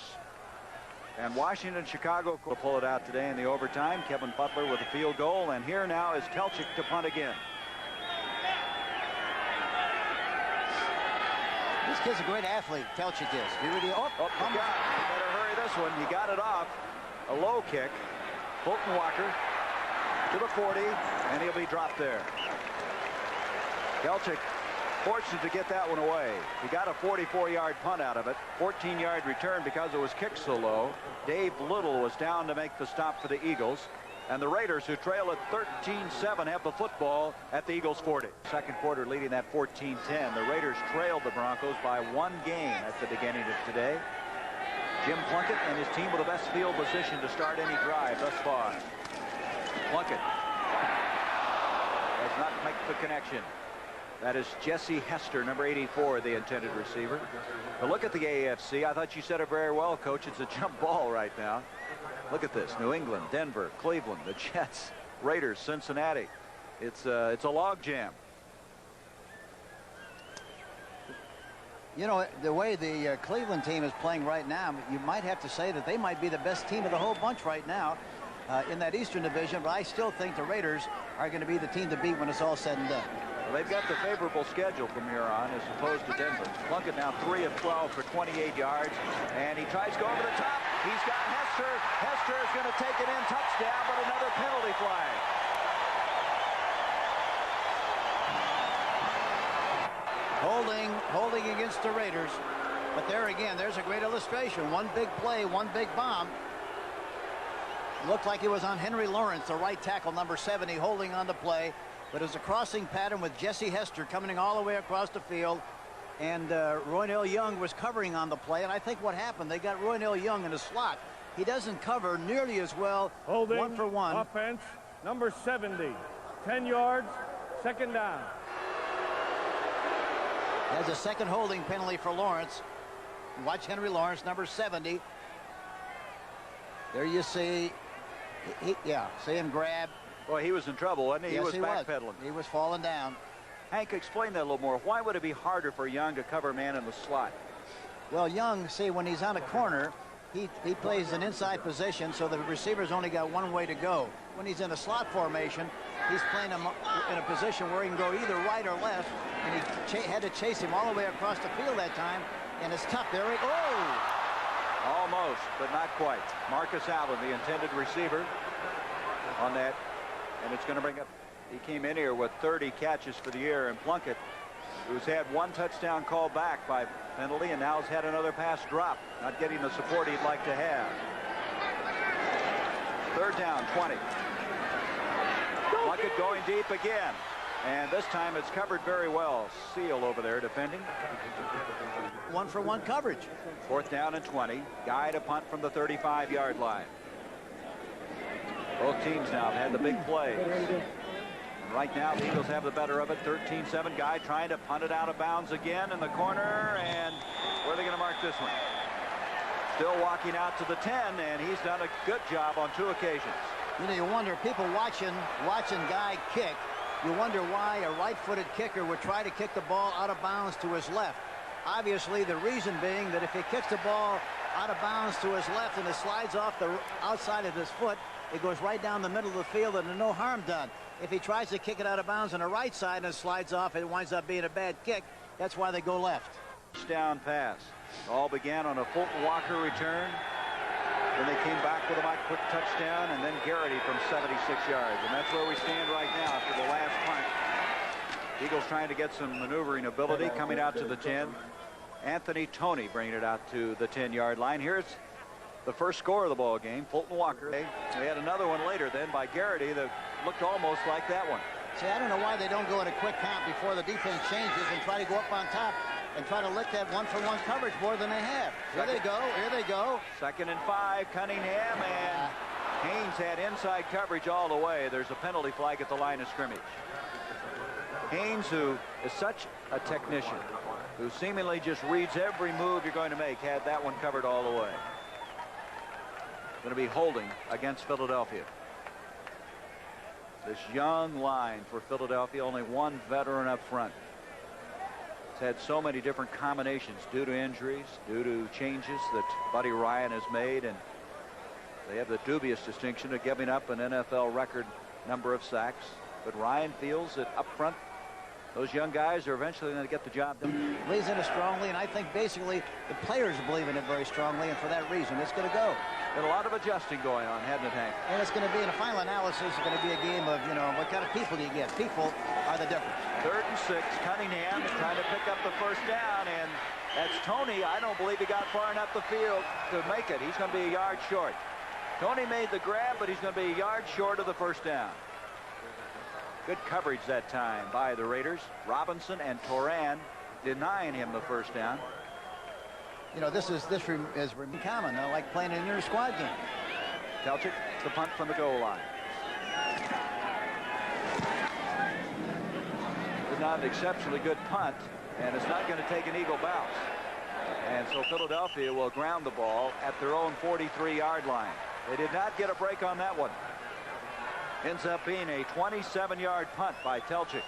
Speaker 1: And Washington and Chicago will pull it out today in the overtime. Kevin Butler with a field goal. And here now is Telchik to punt again.
Speaker 2: This kid's a great athlete, Telchik is. He really,
Speaker 1: Better hurry this one. He got it off. A low kick. Fulton Walker to the 40, and he'll be dropped there. Telchik fortunate to get that one away. He got a 44-yard punt out of it. 14-yard return because it was kicked so low. Dave Little was down to make the stop for the Eagles. And the Raiders, who trail at 13-7, have the football at the Eagles' 40. Second quarter leading that 14-10. The Raiders trailed the Broncos by 1 game at the beginning of today. Jim Plunkett and his team with the best field position to start any drive thus far. Plunkett does not make the connection. That is Jesse Hester, number 84, the intended receiver. But look at the AFC. I thought you said it very well, Coach. It's a jump ball right now. Look at this. New England, Denver, Cleveland, the Jets, Raiders, Cincinnati. It's a log jam.
Speaker 2: You know, the way the Cleveland team is playing right now, you might have to say that they might be the best team of the whole bunch right now in that Eastern Division, but I still think the Raiders are going to be the team to beat when it's all said and done.
Speaker 1: Well, they've got the favorable schedule from here on as opposed to Denver. Plunkett now 3 of 12 for 28 yards, and he tries to go over the top. He's got Hester. Hester is going to take it in, touchdown, but another penalty flag.
Speaker 2: Holding against the Raiders. But there again, there's a great illustration. One big play, one big bomb. Looked like it was on Henry Lawrence, the right tackle, number 70, holding on the play. But it was a crossing pattern with Jesse Hester coming all the way across the field. And Roynell Young was covering on the play. And I think what happened, they got Roynell Young in the slot. He doesn't cover nearly as well.
Speaker 3: Holding,
Speaker 2: 1 for 1.
Speaker 3: Offense, number 70. 10 yards, second down.
Speaker 2: There's a second holding penalty for Lawrence. Watch Henry Lawrence, number 70. There you see, see him grab.
Speaker 1: Boy, he was in trouble, wasn't he?
Speaker 2: Yes,
Speaker 1: he was backpedaling.
Speaker 2: He was falling down.
Speaker 1: Hank, explain that a little more. Why would it be harder for Young to cover a man in the slot?
Speaker 2: Well, Young, see, when he's on a corner, he plays an inside position, so the receiver's only got one way to go. When he's in a slot formation, he's playing him in a position where he can go either right or left, and he had to chase him all the way across the field that time, and it's tough. There he
Speaker 1: Almost, but not quite. Marcus Allen, the intended receiver on that, and it's going to bring up, he came in here with 30 catches for the year, and Plunkett, who's had 1 touchdown call back by penalty, and now has had another pass drop, not getting the support he'd like to have. 3rd down, 20. Plunkett going deep again, and this time it's covered very well. Seal over there defending.
Speaker 2: 1 for 1 coverage.
Speaker 1: 4th down and 20. Guy to punt from the 35-yard line. Both teams now have had the big plays. And right now, the Eagles have the better of it. 13-7. Guy trying to punt it out of bounds again in the corner. And where are they going to mark this one? Still walking out to the 10, and he's done a good job on 2 occasions.
Speaker 2: You know, you wonder, people watching Guy kick, you wonder why a right-footed kicker would try to kick the ball out of bounds to his left. Obviously, the reason being that if he kicks the ball out of bounds to his left and it slides off the outside of his foot, it goes right down the middle of the field and there's no harm done. If he tries to kick it out of bounds on the right side and it slides off, it winds up being a bad kick. That's why they go left.
Speaker 1: Down pass. All began on a Fulton Walker return. Then they came back with a quick touchdown, and then Garrity from 76 yards. And that's where we stand right now after the last punt. Eagles trying to get some maneuvering ability coming out to the 10. Anthony Toney bringing it out to the 10-yard line. Here's the first score of the ball game. Fulton Walker. They had another one later then by Garrity. The looked almost like that one.
Speaker 2: See, I don't know why they don't go in a quick count before the defense changes and try to go up on top and try to lick that one-for-one coverage more than they have. Here they go. Here they go.
Speaker 1: 2nd and 5. Cunningham, and Haynes had inside coverage all the way. There's a penalty flag at the line of scrimmage. Haynes, who is such a technician, who seemingly just reads every move you're going to make, had that one covered all the way. Going to be holding against Philadelphia. This young line for Philadelphia, only one veteran up front. It's had so many different combinations due to injuries, due to changes that Buddy Ryan has made, and they have the dubious distinction of giving up an NFL record number of sacks. But Ryan feels that up front, those young guys are eventually going to get the job done.
Speaker 2: Believes in it strongly, and I think basically the players believe in it very strongly, and for that reason, it's going to go.
Speaker 1: Been a lot of adjusting going on, hasn't it, Hank?
Speaker 2: And it's going to be, in a final analysis, it's going to be a game of, you know, what kind of people do you get? People are the difference.
Speaker 1: 3rd and 6. Cunningham trying to pick up the first down, and that's Tony. I don't believe he got far enough the field to make it. He's going to be a yard short. Tony made the grab, but he's going to be a yard short of the first down. Good coverage that time by the Raiders. Robinson and Toran denying him the first down.
Speaker 2: You know, this is common, like playing an inter-squad game.
Speaker 1: Telchik, the punt from the goal line. It's not an exceptionally good punt, and it's not going to take an Eagle bounce. And so Philadelphia will ground the ball at their own 43-yard line. They did not get a break on that one. Ends up being a 27-yard punt by Telchik.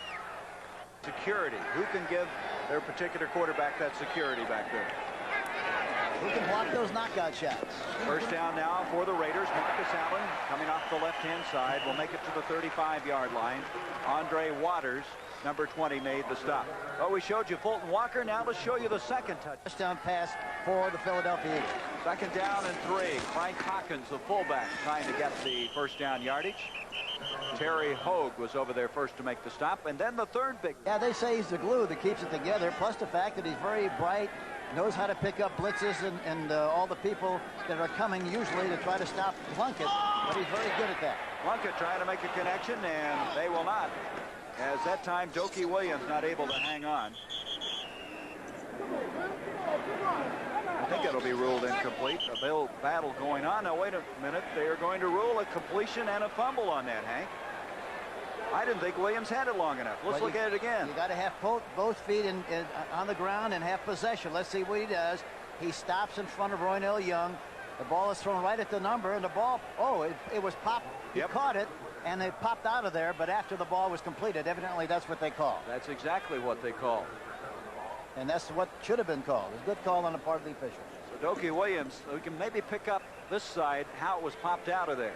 Speaker 1: Security. Who can give their particular quarterback that security back there?
Speaker 2: Who can block those knockout shots?
Speaker 1: First down now for the Raiders. Marcus Allen coming off the left-hand side will make it to the 35-yard line. Andre Waters, number 20, made the stop. Well, we showed you Fulton Walker. Now let's show you the second
Speaker 2: touchdown pass for the Philadelphia Eagles.
Speaker 1: 2nd down and 3. Frank Hawkins, the fullback, trying to get the first down yardage. Terry Hogue was over there first to make the stop, and then the third big.
Speaker 2: Yeah, they say he's the glue that keeps it together, plus the fact that he's very bright, knows how to pick up blitzes and all the people that are coming usually to try to stop Plunkett, but he's very good at that.
Speaker 1: Plunkett trying to make a connection, and they will not, as that time Dokie Williams not able to hang on. I think it'll be ruled incomplete. A battle going on. Now wait a minute, they are going to rule a completion and a fumble on that, Hank. I didn't think Williams had it long enough. Let's look at it again.
Speaker 2: You got to have both feet on the ground and have possession. Let's see what he does. He stops in front of Roynell Young. The ball is thrown right at the number, and the ball, it was popped. He caught it, and it popped out of there, but after the ball was completed, evidently that's what they call.
Speaker 1: That's exactly what they call.
Speaker 2: And that's what should have been called. A good call on the part of the officials.
Speaker 1: So Dokie Williams, we can maybe pick up this side, how it was popped out of there.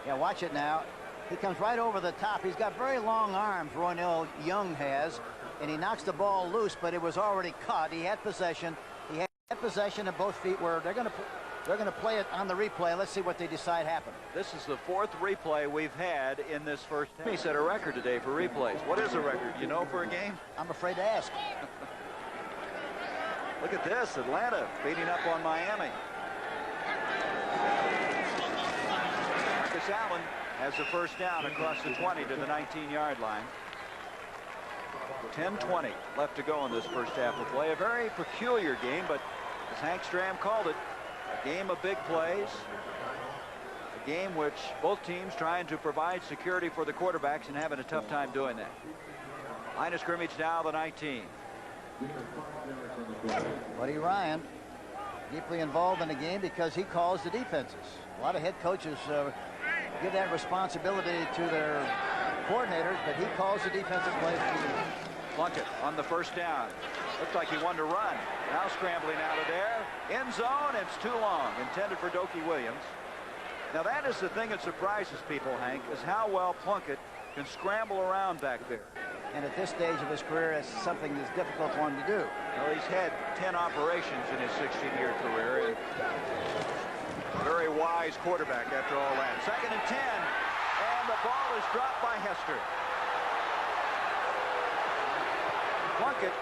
Speaker 2: Yeah, watch it now. He comes right over the top. He's got very long arms, Roynell Young has, and he knocks the ball loose, but it was already caught. He had possession. He had possession, and both feet were. They're going to play it on the replay. Let's see what they decide happened.
Speaker 1: This is the 4th replay we've had in this first half. He set a record today for replays. What is a record, you know, for a game?
Speaker 2: I'm afraid to ask.
Speaker 1: Look at this, Atlanta beating up on Miami. Marcus Allen has the first down across the 20 to the 19-yard line. 10:20 left to go in this first half of play. A very peculiar game, but as Hank Stram called it, a game of big plays. A game which both teams trying to provide security for the quarterbacks and having a tough time doing that. Line of scrimmage now, the 19.
Speaker 2: Buddy Ryan deeply involved in the game because he calls the defenses. A lot of head coaches give that responsibility to their coordinators, but he calls the defensive plays.
Speaker 1: Plunkett on the first down. Looked like he wanted to run. Now scrambling out of there. End zone. It's too long. Intended for Dokie Williams. Now that is the thing that surprises people, Hank, is how well Plunkett can scramble around back there.
Speaker 2: And at this stage of his career, it's something that's difficult for him to do.
Speaker 1: Well, he's had 10 operations in his 16-year career. And very wise quarterback after all that. 2nd and 10. And the ball is dropped by Hester. Plunkett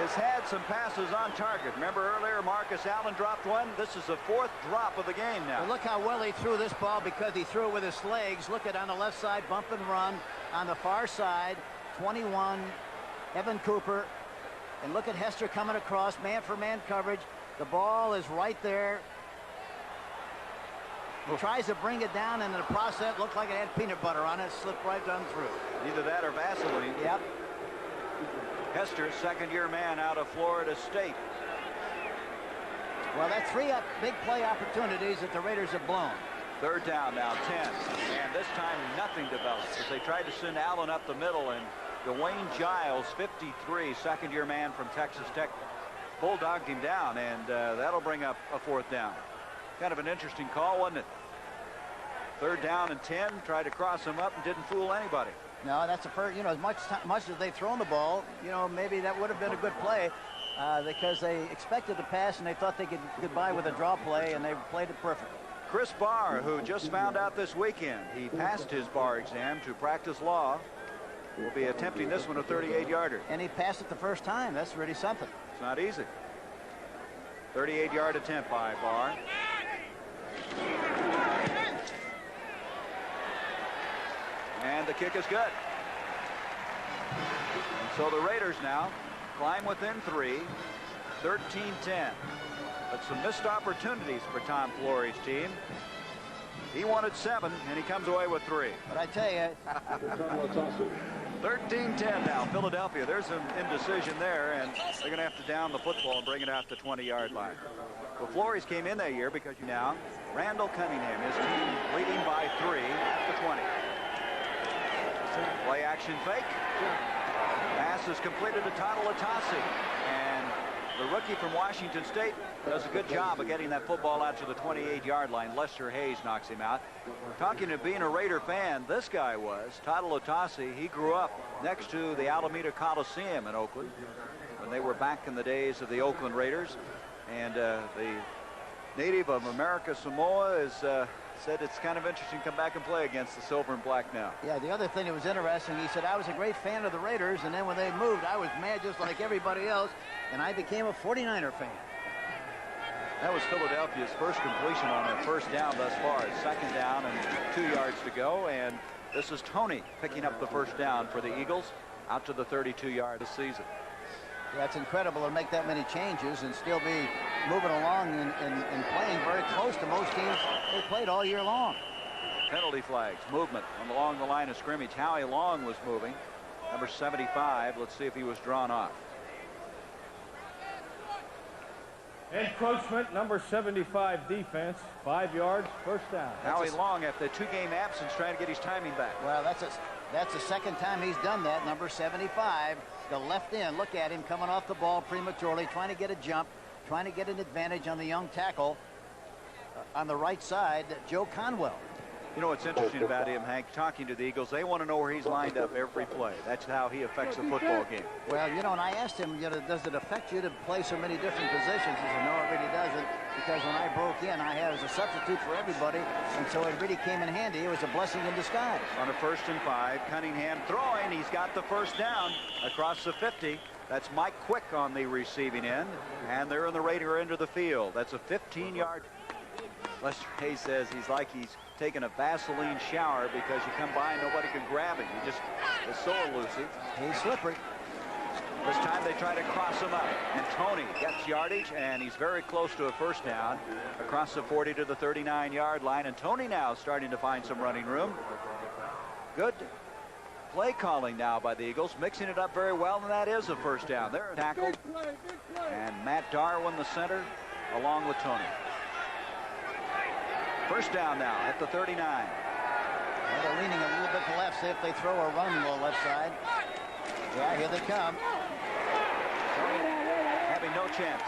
Speaker 1: has had some passes on target. Remember earlier Marcus Allen dropped one? This is the 4th drop of the game now.
Speaker 2: But look how well he threw this ball because he threw it with his legs. Look at on the left side, bump and run. On the far side, 21, Evan Cooper. And look at Hester coming across, man-for-man coverage. The ball is right there. He tries to bring it down, and in the process, looked like it had peanut butter on it, slipped right down through.
Speaker 1: Either that or Vaseline.
Speaker 2: Yep.
Speaker 1: Hester, second-year man out of Florida State.
Speaker 2: Well, that's 3 big play opportunities that the Raiders have blown.
Speaker 1: 3rd down now, 10. And this time, nothing develops as they tried to send Allen up the middle, and Dwayne Giles, 53, second-year man from Texas Tech, bulldogged him down, and that'll bring up a 4th down. Kind of an interesting call, wasn't it? 3rd down and 10, tried to cross him up and didn't fool anybody.
Speaker 2: No, that's the first, you know, as much as they've thrown the ball, you know, maybe that would have been a good play because they expected to pass and they thought they could get by with a draw play, and they played it perfectly.
Speaker 1: Chris Barr, who just found out this weekend he passed his bar exam to practice law, will be attempting this one, a 38-yarder.
Speaker 2: And he passed it the first time. That's really something.
Speaker 1: It's not easy. 38-yard attempt by Barr. And the kick is good. And so the Raiders now climb within 3, 13-10. But some missed opportunities for Tom Flory's team. He wanted 7, and he comes away with 3.
Speaker 2: But I tell you,
Speaker 1: 13-10 now, Philadelphia. There's some indecision there, and they're going to have to down the football and bring it out the 20-yard line. Well, Flores came in that year because now Randall Cunningham, his team leading by 3 at the 20. Play action fake. Pass is completed to Untitled Chapter. And the rookie from Washington State does a good job of getting that football out to the 28-yard line. Lester Hayes knocks him out. Talking to being a Raider fan, this guy was Untitled Chapter. He grew up next to the Alameda Coliseum in Oakland when they were back in the days of the Oakland Raiders. And the native of America Samoa is said it's kind of interesting to come back and play against the silver and black now.
Speaker 2: Yeah, the other thing that was interesting, he said, I was a great fan of the Raiders, and then when they moved, I was mad just like everybody else, and I became a 49er fan.
Speaker 1: That was Philadelphia's first completion on their 1st down thus far. It's 2nd down and 2 yards to go, and this is Tony picking up the 1st down for the Eagles out to the 32-yard this season.
Speaker 2: Yeah, it's incredible to make that many changes and still be moving along and playing very close to most teams they played all year long.
Speaker 1: Penalty flags, movement along the line of scrimmage. Howie Long was moving. Number 75. Let's see if he was drawn off.
Speaker 3: Encroachment, number 75 defense, 5 yards, 1st down.
Speaker 1: Howie Long, after the 2-game absence, trying to get his timing back.
Speaker 2: Well, that's the 2nd time he's done that. Number 75, the left end. Look at him coming off the ball prematurely, trying to get a jump, trying to get an advantage on the young tackle on the right side, Joe Conwell.
Speaker 1: You know what's interesting about him, Hank, talking to the Eagles, they want to know where he's lined up every play. That's how he affects the football game.
Speaker 2: Well, you know, and I asked him, you know, does it affect you to play so many different positions? He said, no, it really doesn't, because when I broke in, I had as a substitute for everybody, and so it really came in handy. It was a blessing in disguise.
Speaker 1: On a 1st and 5, Cunningham throwing. He's got the 1st down across the 50. That's Mike Quick on the receiving end, and they're in the Raider end of the field. That's a 15-yard. Lester Hayes says he's like he's taking a Vaseline shower because you come by and nobody can grab him. He just is so elusive.
Speaker 2: He's slippery.
Speaker 1: This time they try to cross him up, and Tony gets yardage, and he's very close to a 1st down across the 40 to the 39-yard line. And Tony now starting to find some running room. Good play calling now by the Eagles, mixing it up very well, and that is a 1st down. They're tackled, and Matt Darwin, the center, along with Tony. 1st down now at the 39.
Speaker 2: Well, they're leaning a little bit to left. See if they throw or run on the left side. Yeah, here they come.
Speaker 1: Having no chance.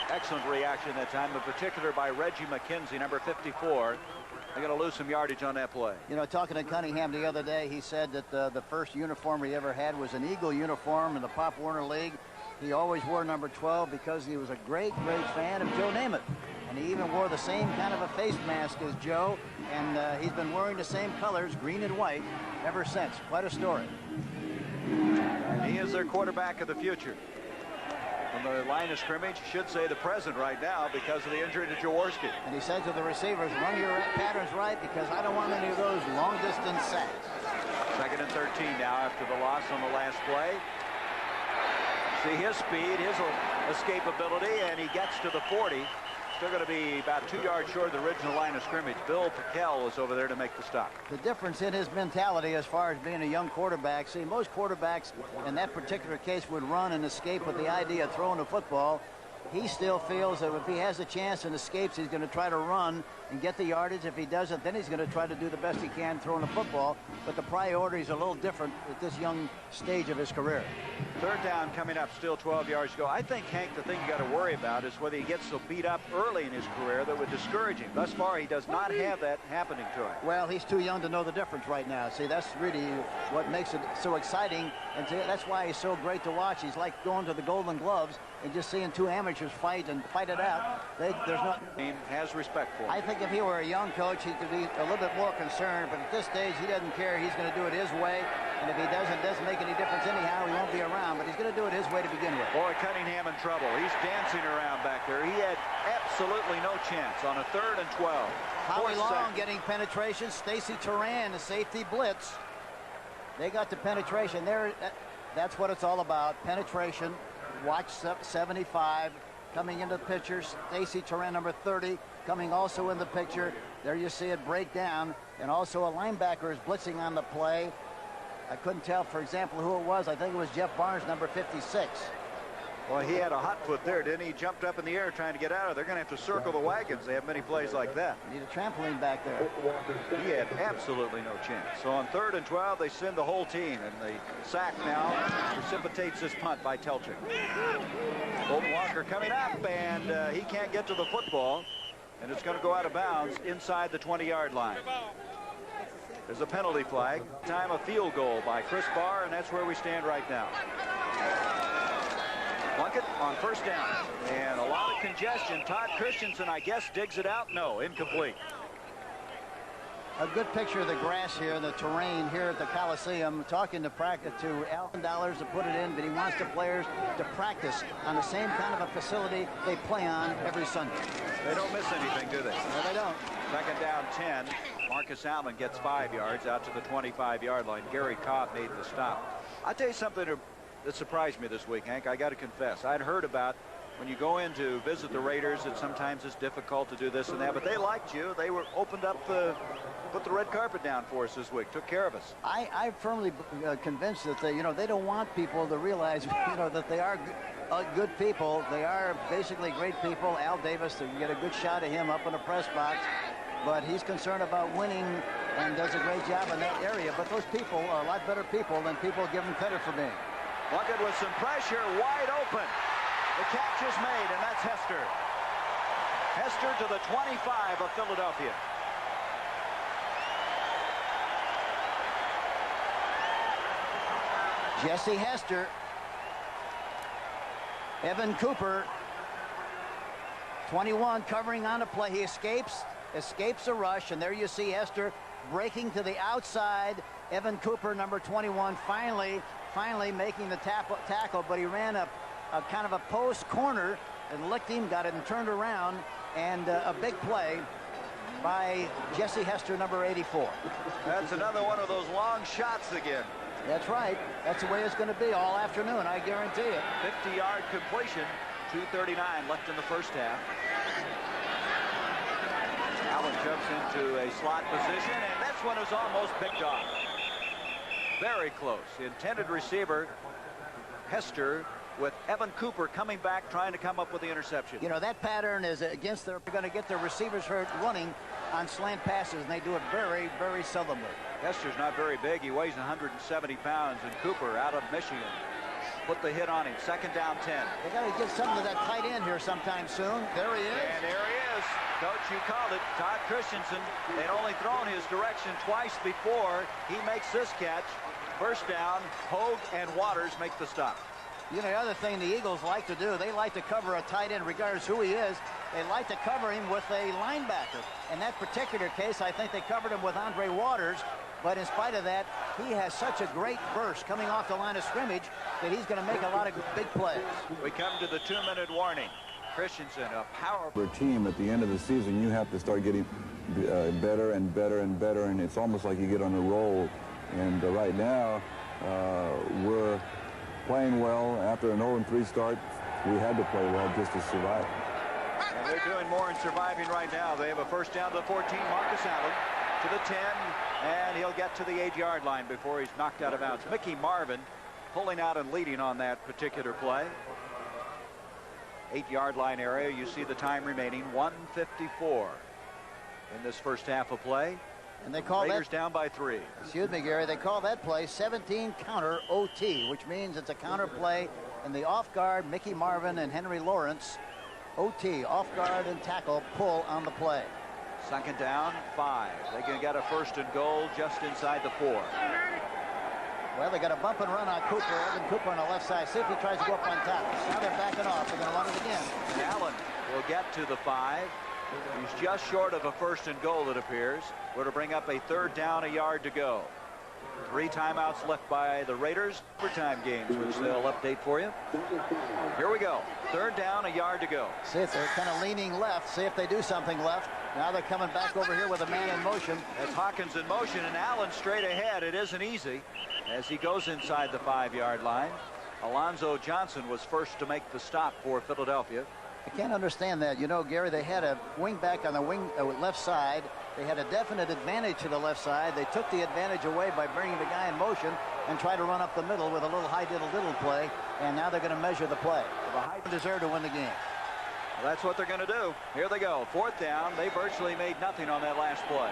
Speaker 1: Excellent reaction that time, in particular by Reggie McKenzie, number 54. They're going to lose some yardage on that play.
Speaker 2: You know, talking to Cunningham the other day, he said that the first uniform he ever had was an Eagle uniform in the Pop Warner League. He always wore number 12 because he was a great, great fan of Joe Namath. And he even wore the same kind of a face mask as Joe, and he's been wearing the same colors, green and white, ever since. Quite a story.
Speaker 1: He is their quarterback of the future. on the line of scrimmage. Should say the present right now because of the injury to Jaworski.
Speaker 2: And he said to the receivers, run your patterns right because I don't want any of those long-distance sacks.
Speaker 1: 2nd and 13 now after the loss on the last play. See his speed, his escapability, and he gets to the 40. Still going to be about 2 yards short of the original line of scrimmage. Bill Pickell was over there to make the stop.
Speaker 2: The difference in his mentality as far as being a young quarterback, see, most quarterbacks in that particular case would run and escape with the idea of throwing the football. He still feels that if he has a chance and escapes, he's going to try to run and get the yardage. If he doesn't, then he's going to try to do the best he can throwing the football. But the priorities are a little different at this young stage of his career.
Speaker 1: 3rd down coming up, still 12 yards to go. I think, Hank, the thing you got to worry about is whether he gets so beat up early in his career that would discourage him. Thus far, he does not have that happening to him.
Speaker 2: Well, he's too young to know the difference right now. See, that's really what makes it so exciting. And that's why he's so great to watch. He's like going to the Golden Gloves and just seeing 2 amateurs fight it out. There's not.
Speaker 1: Team has respect for him.
Speaker 2: I think if he were a young coach, he could be a little bit more concerned. But at this stage, he doesn't care. He's going to do it his way. And if he doesn't make any difference anyhow, he won't be around. But he's going to do it his way to begin with.
Speaker 1: Boy, Cunningham in trouble. He's dancing around back there. He had absolutely no chance on a 3rd and 12.
Speaker 2: Howie Long getting penetration. Stacy Turan, the safety blitz. They got the penetration there. That's what it's all about. Penetration. Watch 75 coming into the picture. Stacy Turan, number 30, coming also in the picture. There you see it break down. And also a linebacker is blitzing on the play. I couldn't tell, for example, who it was. I think it was Jeff Barnes, number 56.
Speaker 1: Well, he had a hot foot there, didn't he? He jumped up in the air trying to get out of. They're going to have to circle the wagons. They have many plays like that.
Speaker 2: Need a trampoline back there.
Speaker 1: He had absolutely no chance. So on 3rd and 12, they send the whole team, and the sack now precipitates this punt by Telchik. Bolton Walker coming up, and he can't get to the football, and it's going to go out of bounds inside the 20-yard line. There's a penalty flag. Time a field goal by Chris Barr, and that's where we stand right now. Plunkett on 1st down, and a lot of congestion. Todd Christensen, I guess, digs it out. No, incomplete.
Speaker 2: A good picture of the grass here, the terrain here at the Coliseum. Talking to Alvin Dollars to put it in, but he wants the players to practice on the same kind of a facility they play on every Sunday.
Speaker 1: They don't miss anything, do they?
Speaker 2: No, they don't.
Speaker 1: 2nd down 10. Marcus Allen gets 5 yards out to the 25-yard line. Gary Cobb made the stop. I'll tell you something that surprised me this week, Hank. I got to confess. I'd heard about when you go in to visit the Raiders that sometimes it's difficult to do this and that, but they liked you. They were opened up put the red carpet down for us this week, took care of us.
Speaker 2: I firmly convinced that they don't want people to realize that they are good people. They are basically great people. Al Davis, to get a good shot of him up in the press box, but he's concerned about winning and does a great job in that area. But those people are a lot better people than people give them credit for being.
Speaker 1: Plunkett with some pressure, wide open. The catch is made, and that's Hester. Hester to the 25 of Philadelphia.
Speaker 2: Jesse Hester. Evan Cooper, 21, covering on a play. He escapes a rush, and there you see Hester breaking to the outside. Evan Cooper, number 21, finally making the tackle, but he ran a kind of a post corner and licked him, got it and turned around, and a big play by Jesse Hester, number 84.
Speaker 1: That's another one of those long shots again.
Speaker 2: That's right. That's the way it's going to be all afternoon, I guarantee it.
Speaker 1: 50-yard completion, 2:39 left in the first half. Allen jumps into a slot position, and this one is almost picked off. Very close. The intended receiver, Hester, with Evan Cooper coming back, trying to come up with the interception.
Speaker 2: That pattern is against they're going to get their receivers hurt running on slant passes, and they do it very, very seldomly.
Speaker 1: Hester's not very big. He weighs 170 pounds, and Cooper out of Michigan put the hit on him. 2nd down 10.
Speaker 2: They got to get some of that tight end here sometime soon. There he is.
Speaker 1: And there he is. Coach, you called it. Todd Christensen. They'd only thrown his direction twice before. He makes this catch. 1st down. Hogue and Waters make the stop.
Speaker 2: The other thing the Eagles like to do, they like to cover a tight end regardless who he is. They like to cover him with a linebacker. In that particular case, I think they covered him with Andre Waters. But in spite of that, he has such a great burst coming off the line of scrimmage that he's going to make a lot of big plays.
Speaker 1: We come to the 2-minute warning. Christensen, a powerful
Speaker 4: team at the end of the season, you have to start getting better and better and better, and it's almost like you get on a roll. And right now, we're playing well. After an 0-3 start, we had to play well just to survive.
Speaker 1: And they're doing more in surviving right now. They have a first down to the 14. Marcus Allen to the 10, and he'll get to the 8-yard line before he's knocked out of bounds. Mickey Marvin pulling out and leading on that particular play. 8-yard line area. You see the time remaining, 1:54 in this first half of play.
Speaker 2: And they call
Speaker 1: Raiders
Speaker 2: that,
Speaker 1: down by 3.
Speaker 2: excuse me, Gary, they call that play 17 counter OT, which means it's a counter play, and the off guard, Mickey Marvin and Henry Lawrence, OT, off guard and tackle, pull on the play.
Speaker 1: Second down, 5. They can get a first and goal just inside the 4.
Speaker 2: Well, they got a bump and run on Cooper, Evan Cooper on the left side. See if he tries to go up on top. Now they're backing off. They're going to run it again.
Speaker 1: And Allen will get to the 5. He's just short of a first and goal, it appears. We're to bring up a third down, a yard to go. 3 timeouts left by the Raiders. Overtime games, which they'll update for you. Here we go. Third down, a yard to go.
Speaker 2: See if they're kind of leaning left. See if they do something left. Now they're coming back over here with a man in motion.
Speaker 1: That's Hawkins in motion, and Allen straight ahead. It isn't easy as he goes inside the 5-yard line. Alonzo Johnson was first to make the stop for Philadelphia.
Speaker 2: I can't understand that. You know, Gary, they had a wing back on the left side. They had a definite advantage to the left side. They took the advantage away by bringing the guy in motion and tried to run up the middle with a little high diddle play, and now they're going to measure the play. The high deserve to win the game.
Speaker 1: Well, that's what they're going to do. Here they go. Fourth down. They virtually made nothing on that last play.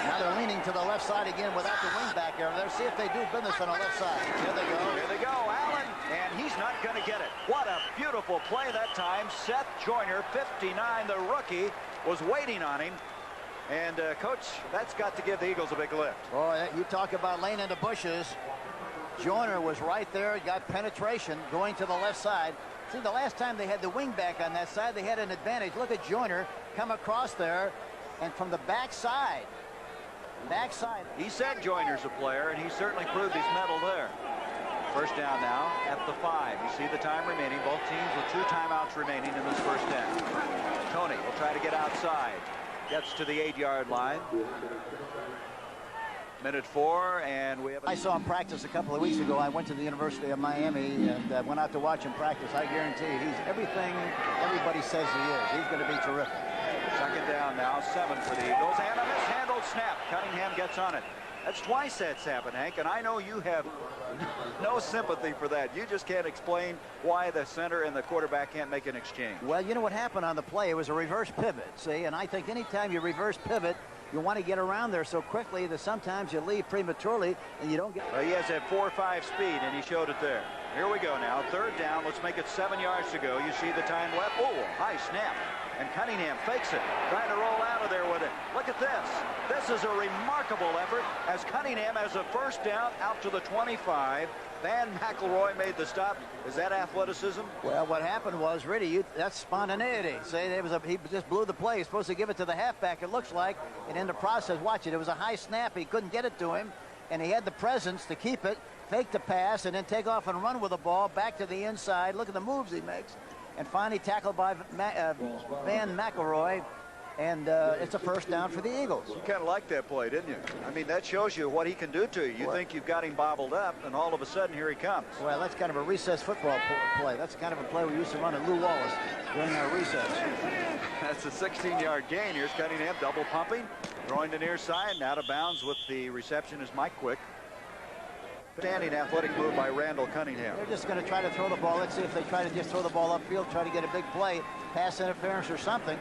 Speaker 2: Now they're leaning to the left side again without the wing back there. Let's see if they do business on the left side. Here they go.
Speaker 1: Here they go. Allen, and he's not going to get it. What a beautiful play that time. Seth Joyner, 59, the rookie, was waiting on him. And, Coach, that's got to give the Eagles a big lift.
Speaker 2: Boy, you talk about laying into bushes. Joyner was right there, got penetration going to the left side. See, the last time they had the wing back on that side, they had an advantage. Look at Joyner come across there, and from the backside.
Speaker 1: He said Joyner's a player, and he certainly proved his mettle there. First down now at the 5. You see the time remaining. Both teams with 2 timeouts remaining in this first down. Tony will try to get outside. Gets to the 8-yard line. Minute 4, and we have.
Speaker 2: I saw him practice a couple of weeks ago. I went to the University of Miami and went out to watch him practice. I guarantee you, he's everything everybody says he is. He's going to be terrific.
Speaker 1: Second down now, 7 for the Eagles, and a mishandled snap. Cunningham gets on it. That's twice that's happened, Hank, and I know you have no sympathy for that. You just can't explain why the center and the quarterback can't make an exchange.
Speaker 2: Well, you know what happened on the play? It was a reverse pivot, see, and I think anytime you reverse pivot, you want to get around there so quickly that sometimes you leave prematurely and you don't get.
Speaker 1: Well, he has that 4.5 speed, and he showed it there. Here we go now. Third down. Let's make it 7 yards to go. You see the time left. Oh, high snap. And Cunningham fakes it, trying to roll out of there with it. Look at this. This is a remarkable effort as Cunningham has a first down out to the 25. Van McElroy made the stop. Is that athleticism?
Speaker 2: Well, what happened was, really, that's spontaneity. See, he just blew the play. He's supposed to give it to the halfback, it looks like. And in the process, watch it. It was a high snap. He couldn't get it to him. And he had the presence to keep it, fake the pass, and then take off and run with the ball back to the inside. Look at the moves he makes. And finally tackled by Van McElroy, and it's a first down for the Eagles.
Speaker 1: You kind of liked that play, didn't you? I mean, that shows you what he can do to you. You think you've got him bobbled up, and all of a sudden, here he comes.
Speaker 2: Well, that's kind of a recess football play. That's kind of a play we used to run at Lou Wallace during our recess.
Speaker 1: That's a 16-yard gain. Here's Cunningham double pumping, throwing to near side, and out of bounds with the reception is Mike Quick. Standing athletic move by Randall Cunningham.
Speaker 2: They're just going to try to throw the ball. Let's see if they try to just throw the ball upfield, try to get a big play, pass interference or something.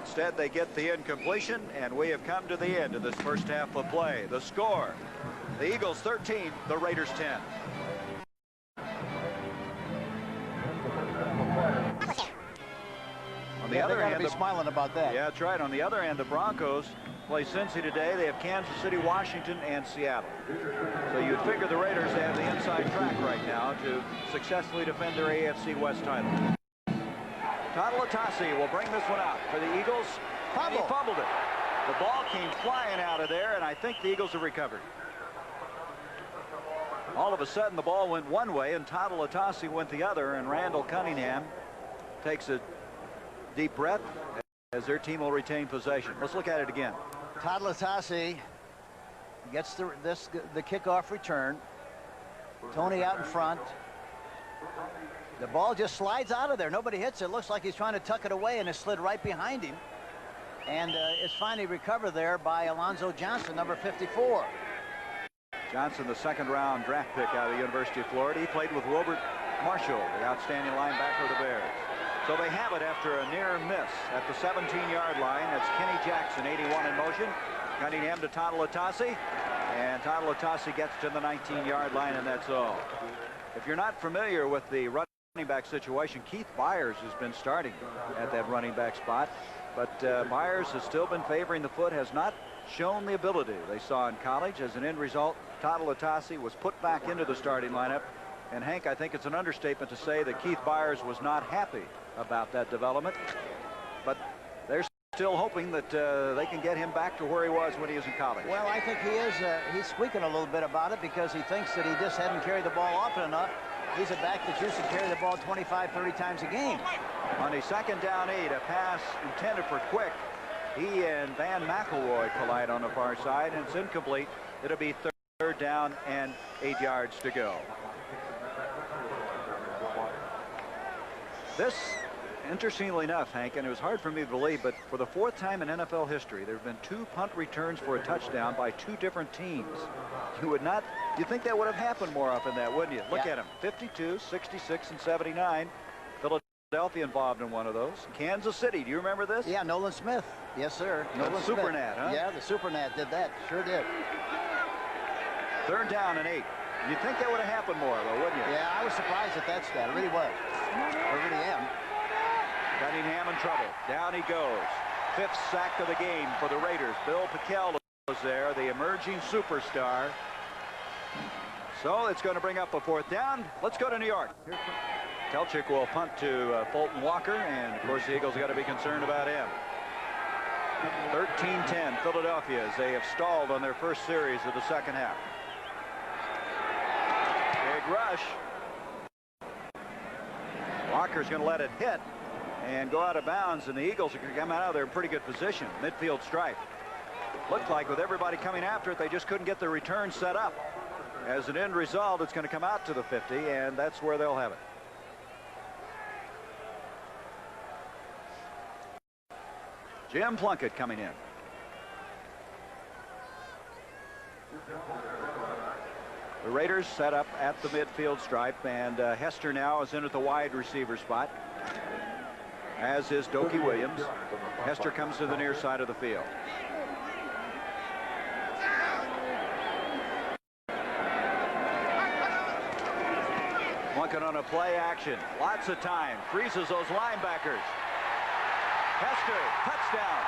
Speaker 1: Instead, they get the incompletion, and we have come to the end of this first half of play. The score, the Eagles 13, the Raiders 10. On the other hand,
Speaker 2: they're smiling about that.
Speaker 1: Yeah, that's right. On the other hand, the Broncos play Cincy today. They have Kansas City, Washington, and Seattle. So you'd figure the Raiders have the inside track right now to successfully defend their AFC West title. Todd Latasi will bring this one out for the Eagles. He fumbled it. The ball came flying out of there, and I think the Eagles have recovered. All of a sudden, the ball went one way, and Todd went the other, and Randall Cunningham takes a deep breath as their team will retain possession. Let's look at it again.
Speaker 2: Todd Latasi gets the kickoff return. Tony out in front. The ball just slides out of there. Nobody hits it. Looks like he's trying to tuck it away, and it slid right behind him. And it's finally recovered there by Alonzo Johnson, number 54.
Speaker 1: Johnson, the second-round draft pick out of the University of Florida. He played with Wilbert Marshall, the outstanding linebacker of the Bears. So they have it after a near miss at the 17-yard line. That's Kenny Jackson, 81 in motion. Cunningham to Todd Latasi. And Todd Latasi gets to the 19-yard line, and that's all. If you're not familiar with the running back situation, Keith Byers has been starting at that running back spot. But Byers has still been favoring the foot, has not shown the ability they saw in college. As an end result, Todd Latasi was put back into the starting lineup. And Hank, I think it's an understatement to say that Keith Byers was not happy about that development. But they're still hoping that they can get him back to where he was when he was in college.
Speaker 2: Well, I think he is. He's squeaking a little bit about it because he thinks that he just hadn't carried the ball often enough. He's a back that used to carry the ball 25, 30 times a game.
Speaker 1: On a 2nd down 8, a pass intended for Quick. He and Van McElroy collide on the far side, and it's incomplete. It'll be 3rd down and 8 yards to go. This, interestingly enough, Hank, and it was hard for me to believe, but for the 4th time in NFL history, there have been 2 punt returns for a touchdown by 2 different teams. You'd think that would have happened more often than that, wouldn't you? Look at them, 52, 66, and 79. Philadelphia involved in one of those. Kansas City, do you remember this?
Speaker 2: Yeah, Nolan Smith. Yes, sir. Nolan Smith.
Speaker 1: Supernat, huh?
Speaker 2: Yeah, the Supernat did that. Sure did.
Speaker 1: 3rd down and 8. You'd think that would have happened more, though, wouldn't you?
Speaker 2: Yeah, I was surprised at that stat. I really was. I really am.
Speaker 1: Cunningham in trouble. Down he goes. 5th sack of the game for the Raiders. Bill Pickel was there, the emerging superstar. So it's going to bring up a 4th down. Let's go to New York. Telchik will punt to Fulton Walker, and of course the Eagles have got to be concerned about him. 13-10 Philadelphia as they have stalled on their first series of the 2nd half. Big rush. Walker's going to let it hit and go out of bounds, and the Eagles are going to come out of there in pretty good position. Midfield stripe. Looked like with everybody coming after it, they just couldn't get the return set up. As an end result, it's going to come out to the 50, and that's where they'll have it. Jim Plunkett coming in. The Raiders set up at the midfield stripe, and Hester now is in at the wide receiver spot, as is Dokie Williams. Hester comes to the near side of the field. Plunkett on a play action. Lots of time. Freezes those linebackers. Hester, touchdown.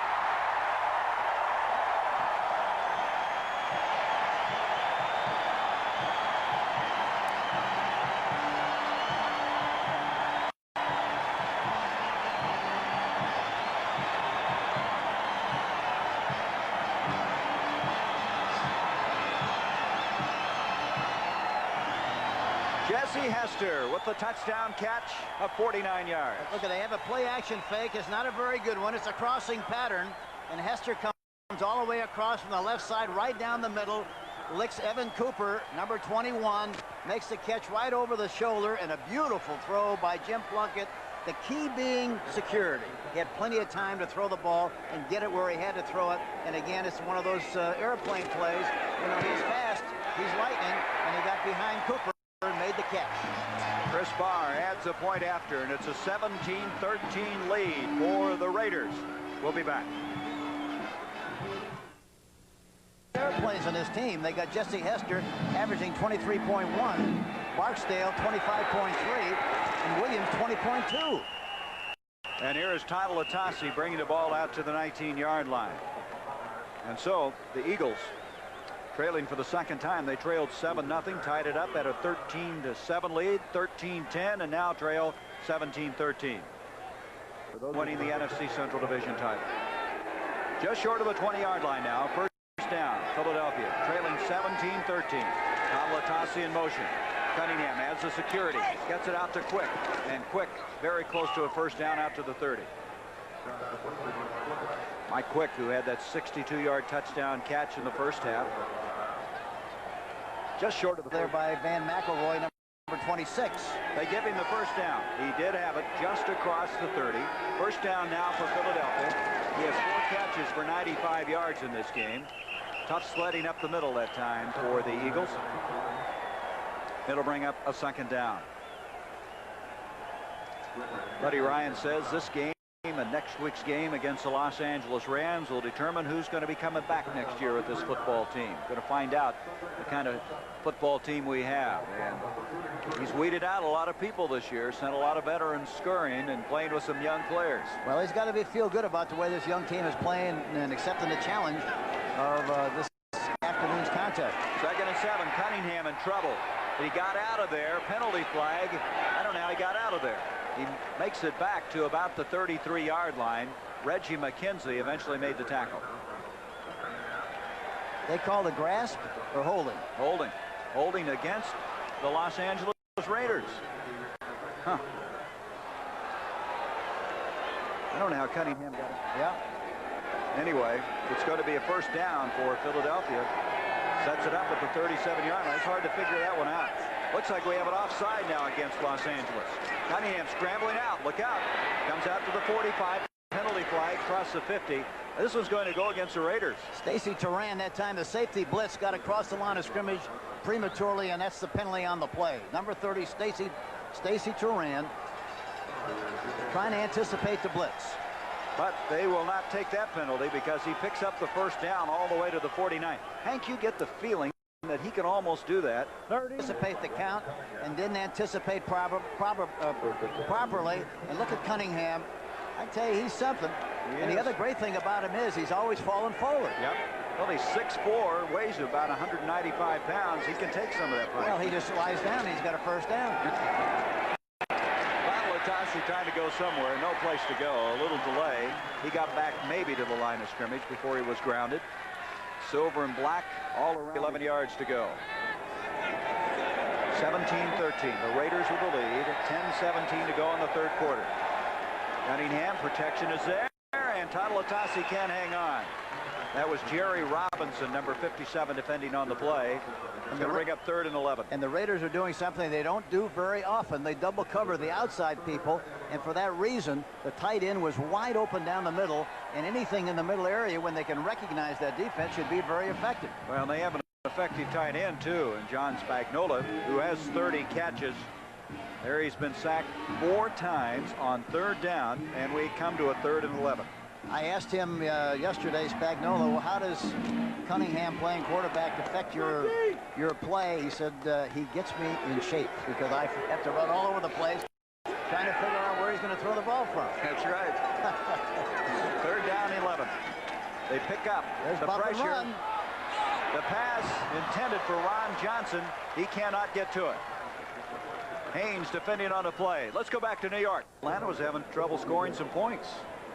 Speaker 1: Hester with the touchdown catch of 49 yards.
Speaker 2: Look, they have a play action fake. It's not a very good one. It's a crossing pattern, and Hester comes all the way across from the left side right down the middle, licks Evan Cooper, number 21, makes the catch right over the shoulder, and a beautiful throw by Jim Plunkett. The key being security. He had plenty of time to throw the ball and get it where he had to throw it. And again, it's one of those airplane plays. You know, he's fast, he's lightning, and he got behind Cooper and made the catch.
Speaker 1: Chris Barr adds a point after, and it's a 17-13 lead for the Raiders. We'll be back.
Speaker 2: Airplanes on this team. They got Jesse Hester averaging 23.1, Barksdale 25.3, and Williams 20.2.
Speaker 1: And here is Tyler Latasi bringing the ball out to the 19-yard line. And so the Eagles, trailing for the second time, they trailed 7-0, tied it up at a 13-7 lead, 13-10, and now trail 17-13. For those winning the NFC Central Division title. Just short of the 20-yard line now. First down, Philadelphia, trailing 17-13. Talatasi in motion. Cunningham adds the security, gets it out to Quick, and Quick very close to a first down out to the 30. Mike Quick, who had that 62-yard touchdown catch in the first half. Just short of the
Speaker 2: there by Van McElroy, number 26.
Speaker 1: They give him the first down. He did have it just across the 30. First down now for Philadelphia. He has 4 catches for 95 yards in this game. Tough sledding up the middle that time for the Eagles. It'll bring up a second down. Buddy Ryan says this game and next week's game against the Los Angeles Rams will determine who's going to be coming back next year with this football team. Going to find out the kind of football team we have. And he's weeded out a lot of people this year, sent a lot of veterans scurrying and playing with some young players.
Speaker 2: Well, he's got to feel good about the way this young team is playing and accepting the challenge of this afternoon's contest.
Speaker 1: 2nd and 7. Cunningham in trouble. He got out of there. Penalty flag. I don't know how he got out of there. He makes it back to about the 33-yard line. Reggie McKenzie eventually made the tackle.
Speaker 2: They call the grasp or holding?
Speaker 1: Holding. Holding against the Los Angeles Raiders. Huh. I don't know how Cunningham got it.
Speaker 2: Yeah.
Speaker 1: Anyway, it's going to be a first down for Philadelphia. Sets it up at the 37-yard line. It's hard to figure that one out. Looks like we have an offside now against Los Angeles. Cunningham scrambling out. Look out. Comes out to the 45. Penalty flag across the 50. This one's going to go against the Raiders.
Speaker 2: Stacy Turan, that time the safety blitz, got across the line of scrimmage prematurely, and that's the penalty on the play. Number 30, Stacy Turan, trying to anticipate the blitz.
Speaker 1: But they will not take that penalty because he picks up the first down all the way to the 49. Hank, you get the feeling that he can almost do that.
Speaker 2: Anticipate the count and didn't anticipate properly. And look at Cunningham. I tell you, he's something. And the other great thing about him is he's always falling forward.
Speaker 1: Yep. Well, he's 6'4", weighs about 195 pounds. He can take some of that punch.
Speaker 2: Well, he just lies down. He's got a first down.
Speaker 1: Talatasi trying to go somewhere. No place to go. A little delay. He got back maybe to the line of scrimmage before he was grounded. Silver and black all around. 11 yards to go. 17-13. The Raiders with the lead. 10-17 to go in the third quarter. Cunningham, protection is there, and Talatasi can't hang on. That was Jerry Robinson, number 57, defending on the play. It's going to bring up 3rd and 11.
Speaker 2: And the Raiders are doing something they don't do very often. They double cover the outside people, and for that reason, the tight end was wide open down the middle, and anything in the middle area, when they can recognize that defense, should be very effective.
Speaker 1: Well, they have an effective tight end, too, and John Spagnola, who has 30 catches. There he's been sacked 4 times on 3rd down, and we come to a 3rd and 11.
Speaker 2: I asked him yesterday, Spagnola, well, how does Cunningham playing quarterback affect your play? He said he gets me in shape because I have to run all over the place trying to figure out where he's going to throw the ball from.
Speaker 1: That's right. 3rd down, 11. They pick up the pressure. The pass intended for Ron Johnson. He cannot get to it. Haynes defending on the play. Let's go back to New York. Atlanta was having trouble scoring some points.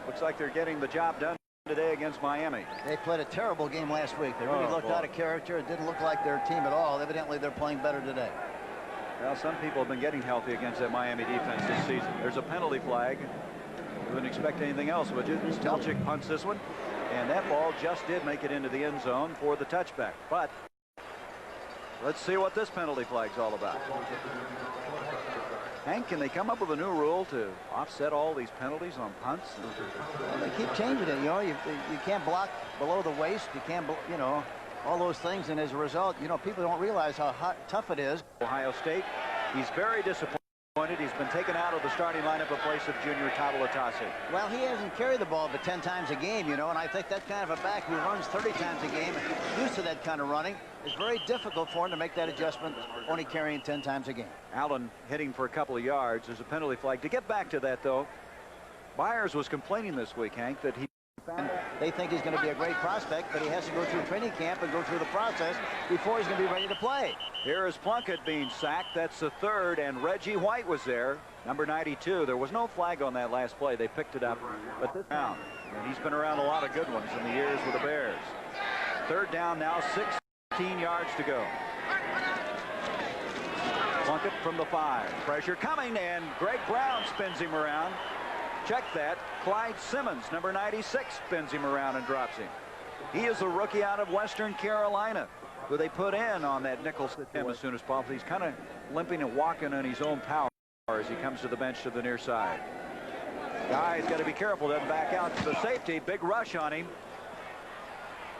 Speaker 1: Looks like they're getting the job done today against Miami.
Speaker 2: They played a terrible game last week. They really looked out of character. It didn't look like their team at all. Evidently, they're playing better today.
Speaker 1: Well, some people have been getting healthy against that Miami defense this season. There's a penalty flag. You wouldn't expect anything else, would you? Stelchik punts this one, and that ball just did make it into the end zone for the touchback. But let's see what this penalty flag's all about. Hank, can they come up with a new rule to offset all these penalties on punts?
Speaker 2: Well, they keep changing it. You know, you can't block below the waist. You can't, you know, all those things. And as a result, you know, people don't realize how tough it is.
Speaker 1: Ohio State, he's very disappointed. He's been taken out of the starting lineup in place of junior Talatasi.
Speaker 2: Well, he hasn't carried the ball but 10 times a game, you know, and I think that kind of a back who runs 30 times a game, used to that kind of running, it's very difficult for him to make that adjustment, only carrying 10 times a game.
Speaker 1: Allen hitting for a couple of yards. There's a penalty flag. To get back to that, though, Byers was complaining this week, Hank, that he
Speaker 2: And they think he's going to be a great prospect, but he has to go through training camp and go through the process before he's going to be ready to play.
Speaker 1: Here is Plunkett being sacked. That's the third, and Reggie White was there, number 92. There was no flag on that last play. They picked it up, but this down. And he's been around a lot of good ones in the years with the Bears. Third down now, 16 yards to go. Plunkett from the 5. Pressure coming, and Greg Brown spins him around. Check that. Clyde Simmons, number 96, spins him around and drops him. He is a rookie out of Western Carolina, who they put in on that nickel him as soon as possible. He's kind of limping and walking on his own power as he comes to the bench to the near side. Guy's got to be careful, doesn't back out to the safety. Big rush on him.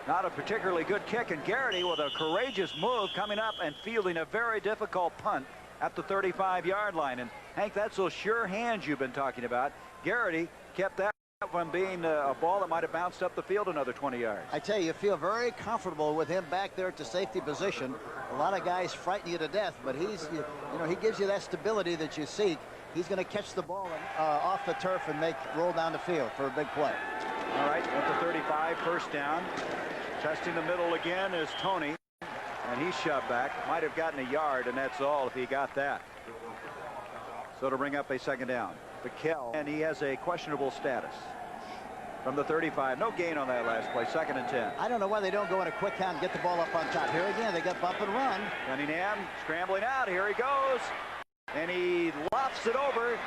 Speaker 1: Not a particularly good kick, and Garrity with a courageous move coming up and fielding a very difficult punt at the 35-yard line. And Hank, that's those sure hands you've been talking about. Garrity kept that from being a ball that might have bounced up the field another 20 yards.
Speaker 2: I tell you feel very comfortable with him back there at the safety position. A lot of guys frighten you to death, but he's, you know, he gives you that stability that you seek. He's going to catch the ball off the turf and roll down the field for a big play.
Speaker 1: All right, at the 35, first down. Testing the middle again is Tony, and he's shoved back. Might have gotten a yard, and that's all if he got that. So to bring up a second down. Bikel, and he has a questionable status from the 35. No gain on that last play. 2nd and 10.
Speaker 2: I don't know why they don't go in a quick count and get the ball up on top. Here again, they got bump and run.
Speaker 1: Cunningham scrambling out. Here he goes. And he lofts it over.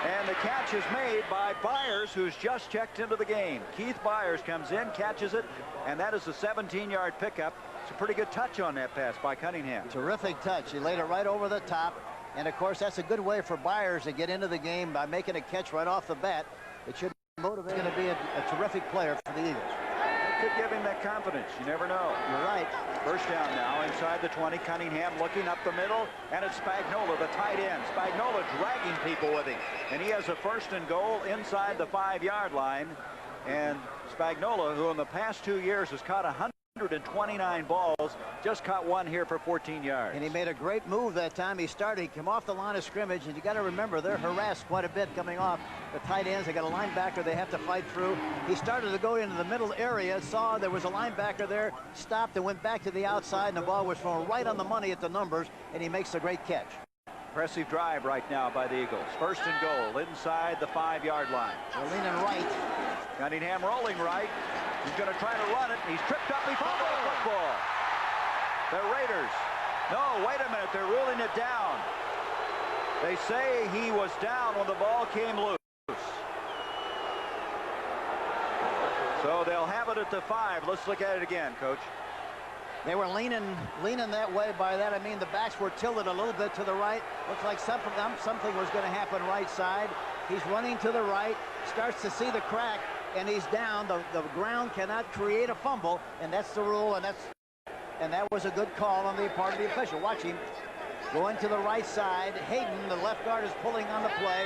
Speaker 1: And the catch is made by Byers, who's just checked into the game. Keith Byers comes in, catches it, and that is a 17-yard pickup. It's a pretty good touch on that pass by Cunningham.
Speaker 2: Terrific touch. He laid it right over the top. And, of course, that's a good way for Byers to get into the game by making a catch right off the bat. It should motivate him to be a terrific player for the Eagles.
Speaker 1: That could give him that confidence. You never know.
Speaker 2: You're right.
Speaker 1: First down now inside the 20. Cunningham looking up the middle, and it's Spagnola, the tight end. Spagnola dragging people with him. And he has a 1st and goal inside the 5-yard line. And Spagnola, who in the past 2 years has caught 129 balls, just caught one here for 14 yards.
Speaker 2: And he made a great move that time. He came off the line of scrimmage, and you got to remember they're harassed quite a bit coming off the tight ends. They got a linebacker they have to fight through. He started to go into the middle area, saw there was a linebacker there, stopped and went back to the outside, and the ball was thrown right on the money at the numbers, and he makes a great catch.
Speaker 1: Impressive drive right now by the Eagles. 1st and goal inside the 5-yard line.
Speaker 2: They're leaning right.
Speaker 1: Cunningham rolling right. He's going to try to run it. He's tripped up. He fumbled the football. The Raiders. No, wait a minute. They're ruling it down. They say he was down when the ball came loose. So they'll have it at the 5. Let's look at it again, Coach.
Speaker 2: They were leaning that way. By that I mean the backs were tilted a little bit to the right. Looks like something was going to happen right side. He's running to the right, starts to see the crack, and he's down. The ground cannot create a fumble, and that's the rule, and that was a good call on the part of the official. Watch him going to the right side. Hayden, the left guard, is pulling on the play.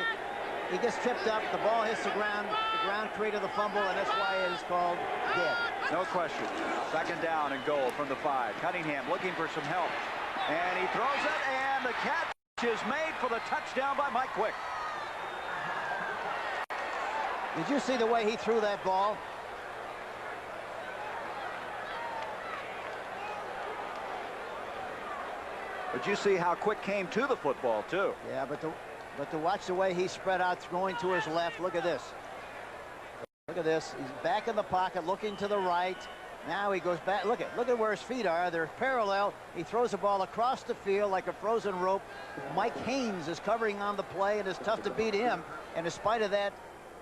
Speaker 2: He gets tripped up. The ball hits the ground. The ground created the fumble, and that's why it is called dead.
Speaker 1: No question. 2nd down and goal from the 5. Cunningham looking for some help. And he throws it, and the catch is made for the touchdown by Mike Quick.
Speaker 2: Did you see the way he threw that ball?
Speaker 1: But you see how Quick came to the football, too.
Speaker 2: Yeah, but to watch the way he spread out going to his left, look at this. Look at this. He's back in the pocket looking to the right. Now he goes back. Look at where his feet are. They're parallel. He throws the ball across the field like a frozen rope. Mike Haynes is covering on the play, and it's tough to beat him. And in spite of that,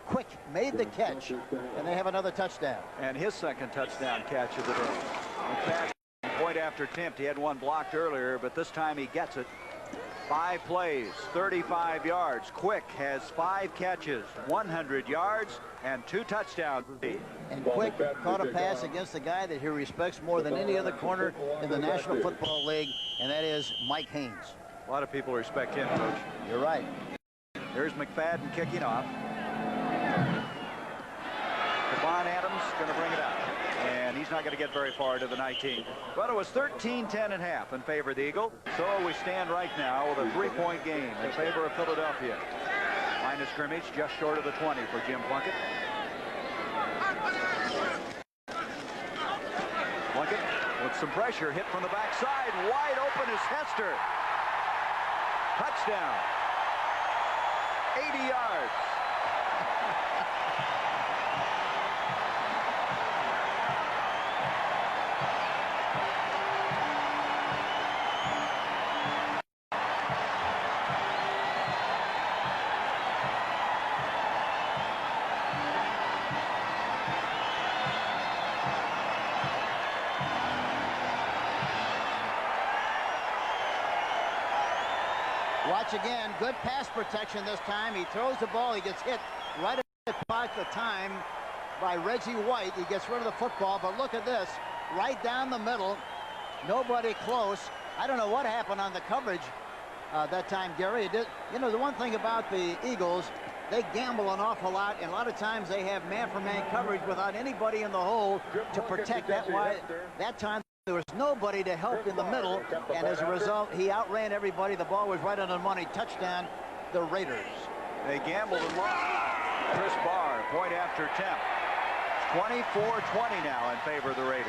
Speaker 2: Quick made the catch, and they have another touchdown.
Speaker 1: And his 2nd touchdown catch of the day. In fact, point after attempt, he had one blocked earlier, but this time he gets it. 5 plays, 35 yards. Quick has 5 catches, 100 yards, and 2 touchdowns.
Speaker 2: And Quick caught a pass against the guy that he respects more than any other corner in the National Football League, and that is Mike Haynes.
Speaker 1: A lot of people respect him, Coach.
Speaker 2: You're right.
Speaker 1: There's McFadden kicking off. Devon Adams going to bring it out. And he's not going to get very far to the 19. But it was 13-10 and half in favor of the Eagles. So we stand right now with a 3-point game in favor of Philadelphia. Line of scrimmage just short of the 20 for Jim Plunkett. Plunkett with some pressure, hit from the backside. Wide open is Hester. Touchdown. 80 yards.
Speaker 2: Watch again, good pass protection this time. He throws the ball, he gets hit right at the time by Reggie White. He gets rid of the football, but look at this, right down the middle, nobody close. I don't know what happened on the coverage that time, Gary. You know, the one thing about the Eagles, they gamble an awful lot, and a lot of times they have man-for-man coverage without anybody in the hole to protect that. Why that time there was nobody to help in the middle, and as a result, he outran everybody. The ball was right on the money. Touchdown, the Raiders.
Speaker 1: They gambled and lost. Chris Barr, point after attempt. 24-20 now in favor of the Raiders.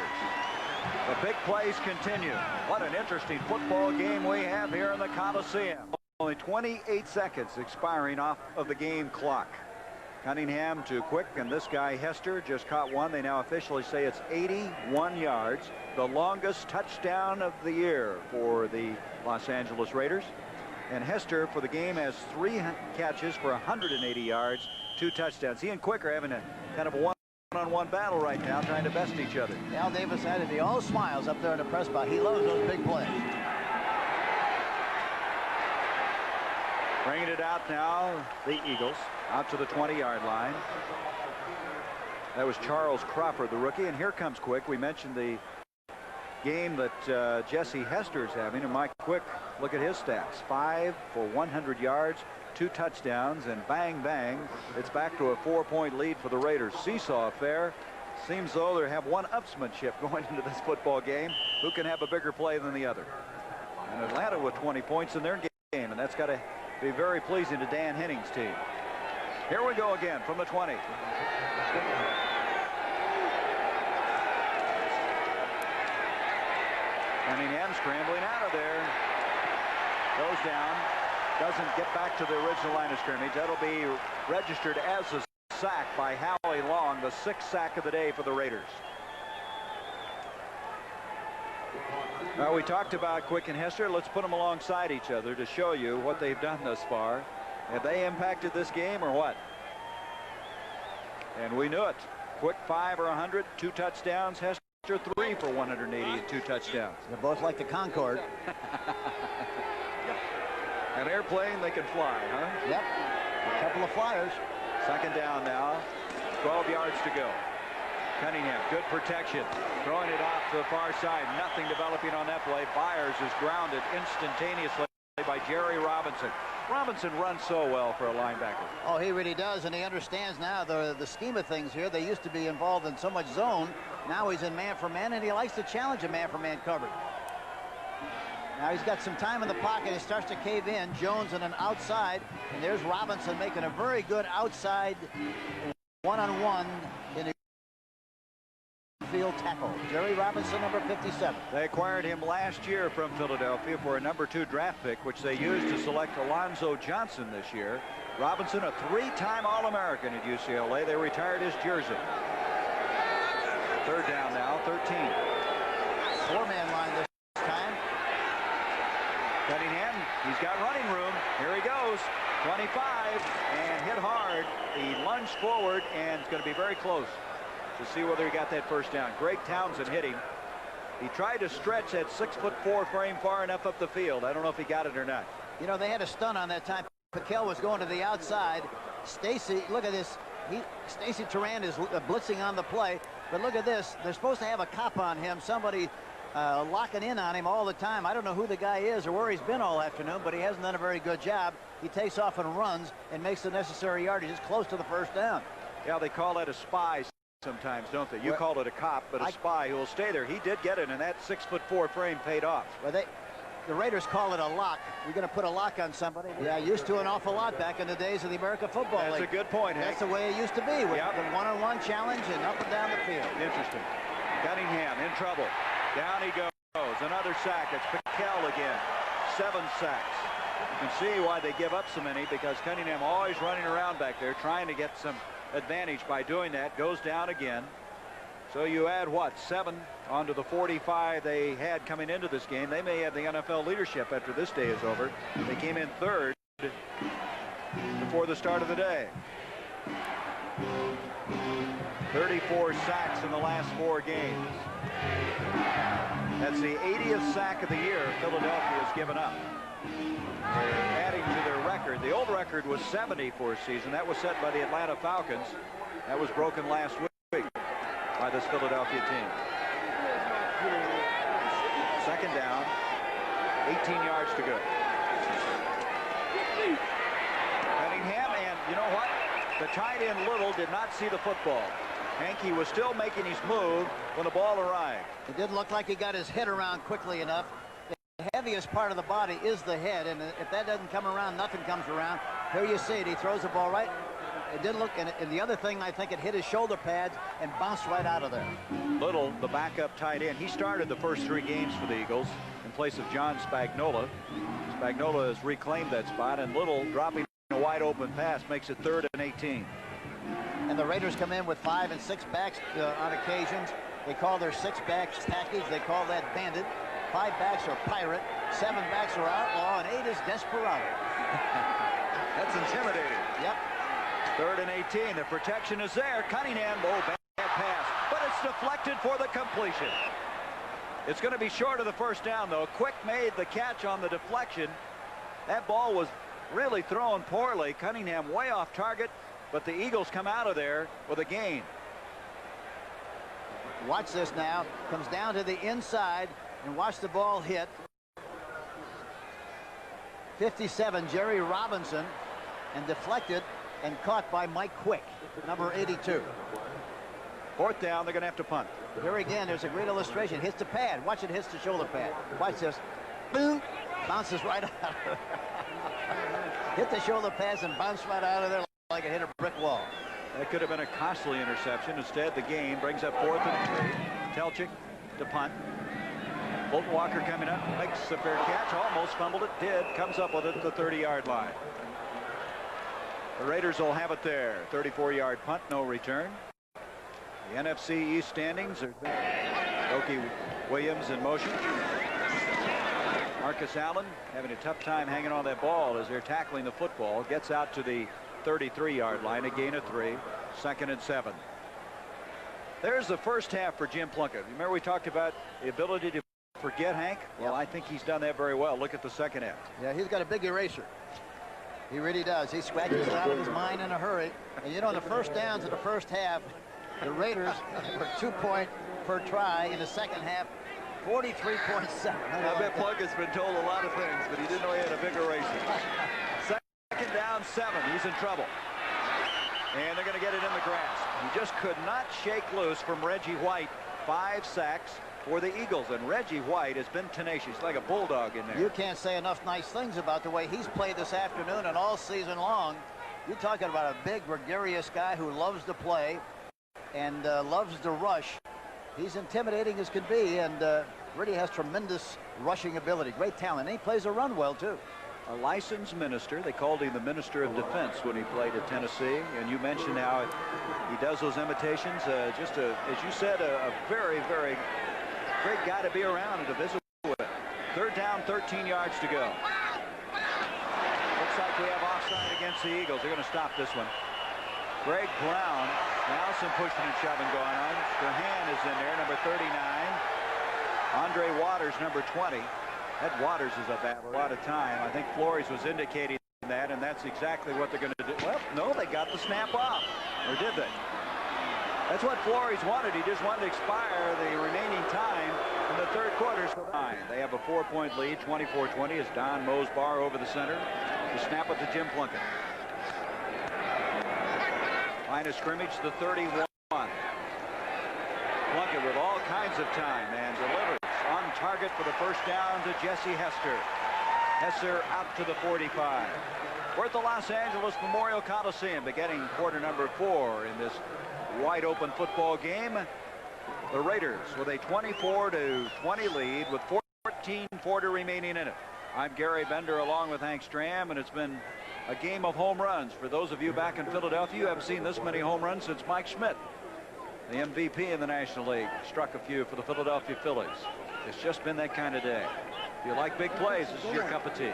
Speaker 1: The big plays continue. What an interesting football game we have here in the Coliseum. Only 28 seconds expiring off of the game clock. Cunningham to Quick, and this guy Hester just caught one. They now officially say it's 81 yards, the longest touchdown of the year for the Los Angeles Raiders. And Hester for the game has 3 catches for 180 yards, 2 touchdowns. He and Quick are having a kind of a one-on-one battle right now, trying to best each other.
Speaker 2: Al Davis had to be all smiles up there in the press box. He loves those big plays.
Speaker 1: Bringing it out now, the Eagles, out to the 20-yard line. That was Charles Crawford, the rookie, and here comes Quick. We mentioned the game that Jesse Hester's having, and Mike Quick, look at his stats. 5 for 100 yards, 2 touchdowns, and bang, bang, it's back to a 4-point lead for the Raiders. Seesaw affair. Seems though they have one-upsmanship going into this football game. Who can have a bigger play than the other? And Atlanta with 20 points in their game, and that's got to be very pleasing to Dan Henning's team. Here we go again from the 20. Cunningham scrambling out of there. Goes down. Doesn't get back to the original line of scrimmage. That'll be registered as a sack by Howie Long, the 6th sack of the day for the Raiders. Well, we talked about Quick and Hester. Let's put them alongside each other to show you what they've done thus far. Have they impacted this game or what? And we knew it. Quick 5 for 100, 2 touchdowns. Hester 3 for 180 and 2 touchdowns.
Speaker 2: They're both like the Concorde.
Speaker 1: An airplane, they can fly, huh?
Speaker 2: Yep. A couple of flyers.
Speaker 1: 2nd down now. 12 yards to go. Cunningham, good protection. Throwing it off to the far side. Nothing developing on that play. Byers is grounded instantaneously by Jerry Robinson. Robinson runs so well for a linebacker.
Speaker 2: Oh, he really does, and he understands now the scheme of things here. They used to be involved in so much zone. Now he's in man-for-man, and he likes to challenge a man-for-man coverage. Now he's got some time in the pocket. He starts to cave in. Jones in an outside, and there's Robinson making a very good outside one-on-one in the field tackle. Jerry Robinson, number 57.
Speaker 1: They acquired him last year from Philadelphia for a number 2 draft pick, which they used to select Alonzo Johnson this year. Robinson, a 3-time All-American at UCLA. They retired his jersey. 3rd down now, 13.
Speaker 2: 4-man line this time.
Speaker 1: Cunningham, he's got running room. Here he goes. 25 and hit hard. He lunged forward and it's going to be very close to see whether he got that first down. Greg Townsend hitting. He tried to stretch that 6'4" frame far enough up the field. I don't know if he got it or not.
Speaker 2: You know, they had a stunt on that time. Piquel was going to the outside. Stacy, look at this. Stacy Turan is blitzing on the play. But look at this. They're supposed to have a cop on him. Somebody locking in on him all the time. I don't know who the guy is or where he's been all afternoon, but he hasn't done a very good job. He takes off and runs and makes the necessary yardage. It's close to the first down.
Speaker 1: Yeah, they call that a spy sometimes, don't they? You call it a cop, but a spy who will stay there. He did get it, and that 6'4" frame paid off.
Speaker 2: Well, the Raiders call it a lock. We're going to put a lock on somebody. Yeah, used to an awful lot back in the days of the American Football League.
Speaker 1: That's a good point, Hank.
Speaker 2: That's the way it used to be, with the one-on-one challenge and up and down the field.
Speaker 1: Interesting. Cunningham in trouble. Down he goes. Another sack. It's Pickell again. 7 sacks. You can see why they give up so many, because Cunningham always running around back there trying to get some advantage by doing that. Goes down again. So you add, what, 7 onto the 45 they had coming into this game. They may have the NFL leadership after this day is over. They came in 3rd before the start of the day. 34 sacks in the last 4 games. That's the 80th sack of the year Philadelphia has given up. They're adding to their record. The old record was 70 for a season. That was set by the Atlanta Falcons. That was broken last week by this Philadelphia team. 2nd down, 18 yards to go. Cunningham, and you know what? The tight end Little did not see the football. Hanky was still making his move when the ball arrived.
Speaker 2: It didn't look like he got his head around quickly enough. The heaviest part of the body is the head, and if that doesn't come around, nothing comes around. Here you see it. He throws the ball right. It didn't look, and the other thing, I think it hit his shoulder pads and bounced right out of there.
Speaker 1: Little, the backup tight end, he started the first 3 games for the Eagles in place of John Spagnuolo. Spagnuolo has reclaimed that spot, and Little dropping a wide open pass makes it 3rd and 18.
Speaker 2: And the Raiders come in with 5 and 6 backs on occasions. They call their 6 backs package. They call that bandit. 5 backs are pirate. 7 backs are outlaw, and 8 is desperado.
Speaker 1: That's intimidating.
Speaker 2: Yep.
Speaker 1: 3rd and 18. The protection is there. Cunningham, bad pass, but it's deflected for the completion. It's going to be short of the 1st down, though. Quick made the catch on the deflection. That ball was really thrown poorly. Cunningham way off target, but the Eagles come out of there with a gain.
Speaker 2: Watch this now. Comes down to the inside, and watch the ball hit. 57, Jerry Robinson, and deflected and caught by Mike Quick, number 82.
Speaker 1: 4th down, they're going to have to punt.
Speaker 2: Here again, there's a great illustration. Hits the pad. Watch it hits the shoulder pad. Watch this. Boom. Bounces right out of there. Hit the shoulder pads and bounce right out of there like it hit a brick wall.
Speaker 1: That could have been a costly interception. Instead, the gain brings up 4th and 3. Telchik to punt. Bolton Walker coming up, makes the fair catch. Almost fumbled it. Did. Comes up with it at the 30-yard line. The Raiders will have it there. 34-yard punt, no return. The NFC East standings are Okie Williams in motion. Marcus Allen having a tough time hanging on that ball as they're tackling the football. Gets out to the 33-yard line, a gain of 3. 2nd and 7. There's the first half for Jim Plunkett. Remember we talked about the ability to forget, Hank? Well, I think he's done that very well. Look at the second half.
Speaker 2: Yeah, he's got a big eraser. He really does. He scratches it out of his mind in a hurry. And you know, in the first downs of the first half, the Raiders were 2-point per try. In the second half, 43.7.
Speaker 1: I bet Plunkett's been told a lot of things, but he didn't know he had a big eraser. 2nd down, 7. He's in trouble. And they're going to get it in the grass. He just could not shake loose from Reggie White. 5 sacks for the Eagles, and Reggie White has been tenacious, like a bulldog in there.
Speaker 2: You can't say enough nice things about the way he's played this afternoon and all season long. You're talking about a big, gregarious guy who loves to play and loves to rush. He's intimidating as can be, and really has tremendous rushing ability. Great talent, and he plays a run well, too.
Speaker 1: A licensed minister. They called him the Minister of Defense when he played at Tennessee. And you mentioned how he does those imitations. As you said, a very, very great guy to be around and to visit with. 3rd down, 13 yards to go. Looks like we have offside against the Eagles. They're going to stop this one. Greg Brown. Now some pushing and shoving going on. Strahan is in there, number 39. Andre Waters, number 20. That Waters is a lot of time. I think Flores was indicating that, and that's exactly what they're going to do. Well, no, they got the snap off. Or did they? That's what Flores wanted. He just wanted to expire the remaining time in the 3rd quarter. They have a 4-point lead, 24-20, as Don mows bar over the center. The snap it to Jim Plunkett. Line of scrimmage, the 31. Plunkett with all kinds of time and delivers on target for the first down to Jesse Hester. Hester out to the 45. We're at the Los Angeles Memorial Coliseum, beginning quarter number 4 in this wide open football game. The Raiders with a 24-20 lead with 14:40 remaining in it. I'm Gary Bender along with Hank Stram, and it's been a game of home runs. For those of you back in Philadelphia, you haven't seen this many home runs since Mike Schmidt, the MVP in the National League, struck a few for the Philadelphia Phillies. It's just been that kind of day. If you like big plays, this is your cup of tea.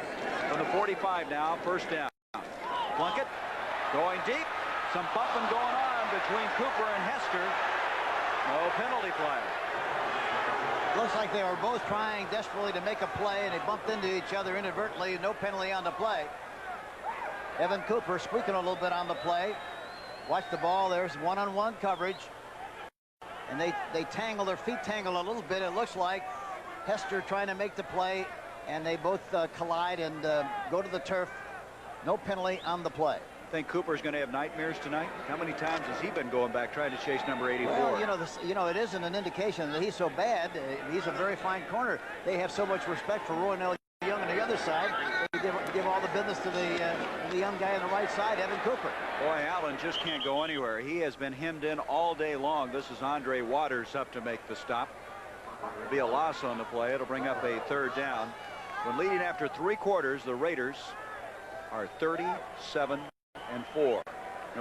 Speaker 1: From the 45 now, first down. Plunkett going deep. Some bumping going on between Cooper and Hester. No penalty flag.
Speaker 2: Looks like they were both trying desperately to make a play, and they bumped into each other inadvertently. No penalty on the play. Evan Cooper squeaking a little bit on the play. Watch the ball. There's one-on-one coverage. And they tangle, their feet tangle a little bit. It looks like Hester trying to make the play, and they both collide and go to the turf. No penalty on the play.
Speaker 1: Think Cooper's going to have nightmares tonight? How many times has he been going back trying to chase number 84?
Speaker 2: Well, it isn't an indication that he's so bad. He's a very fine corner. They have so much respect for Roy Nelly Young on the other side. They give all the business to the young guy on the right side, Evan Cooper.
Speaker 1: Boy, Allen just can't go anywhere. He has been hemmed in all day long. This is Andre Waters up to make the stop. It'll be a loss on the play. It'll bring up a third down. When leading after 3 quarters, the Raiders are 37-4.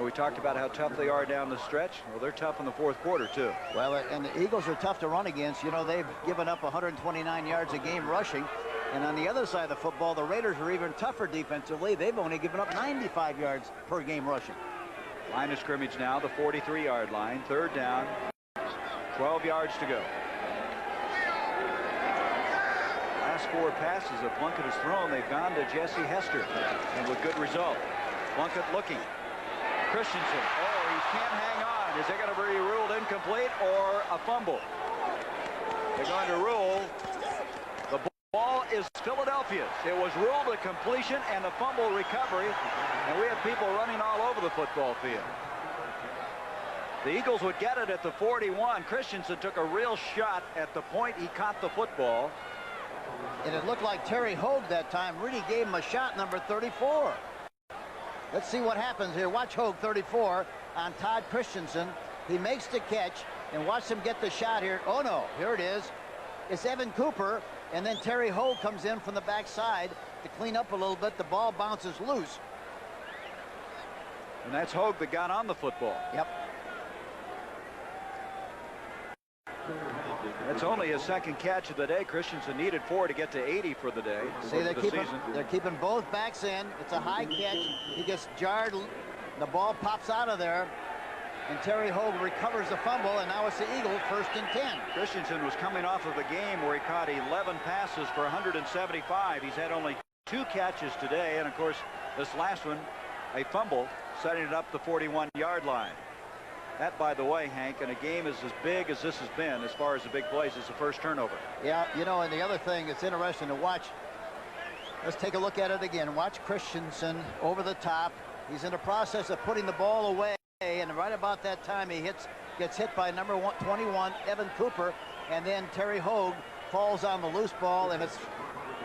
Speaker 1: We talked about how tough they are down the stretch. Well, they're tough in the 4th quarter, too.
Speaker 2: Well, and the Eagles are tough to run against. They've given up 129 yards a game rushing. And on the other side of the football, the Raiders are even tougher defensively. They've only given up 95 yards per game rushing.
Speaker 1: Line of scrimmage now, the 43-yard line. Third down, 12 yards to go. Last 4 passes that Plunkett has thrown, they've gone to Jesse Hester, and with good result. Plunkett looking. Christensen, he can't hang on. Is it going to be ruled incomplete or a fumble? They're going to rule the ball is Philadelphia's. It was ruled a completion and a fumble recovery, and we have people running all over the football field. The Eagles would get it at the 41. Christensen took a real shot at the point he caught the football.
Speaker 2: And it looked like Terry Hogue that time really gave him a shot, number 34. Let's see what happens here. Watch Hogue, 34, on Todd Christensen. He makes the catch, and watch him get the shot here. Oh, no, here it is. It's Evan Cooper, and then Terry Hogue comes in from the backside to clean up a little bit. The ball bounces loose.
Speaker 1: And that's Hogue that got on the football.
Speaker 2: Yep.
Speaker 1: That's only his 2nd catch of the day. Christensen needed 4 to get to 80 for the day.
Speaker 2: See, they're keeping both backs in. It's a high catch. He gets jarred. The ball pops out of there. And Terry Hogue recovers the fumble, and now it's the Eagles, 1st and 10.
Speaker 1: Christensen was coming off of a game where he caught 11 passes for 175. He's had only 2 catches today, and of course, this last one, a fumble, setting it up the 41-yard line. That, by the way, Hank, in a game as big as this has been, as far as the big plays, is the first turnover.
Speaker 2: Yeah, and the other thing that's interesting to watch, let's take a look at it again. Watch Christensen over the top. He's in the process of putting the ball away, and right about that time he gets hit by number 21, Evan Cooper, and then Terry Hogue falls on the loose ball, and it's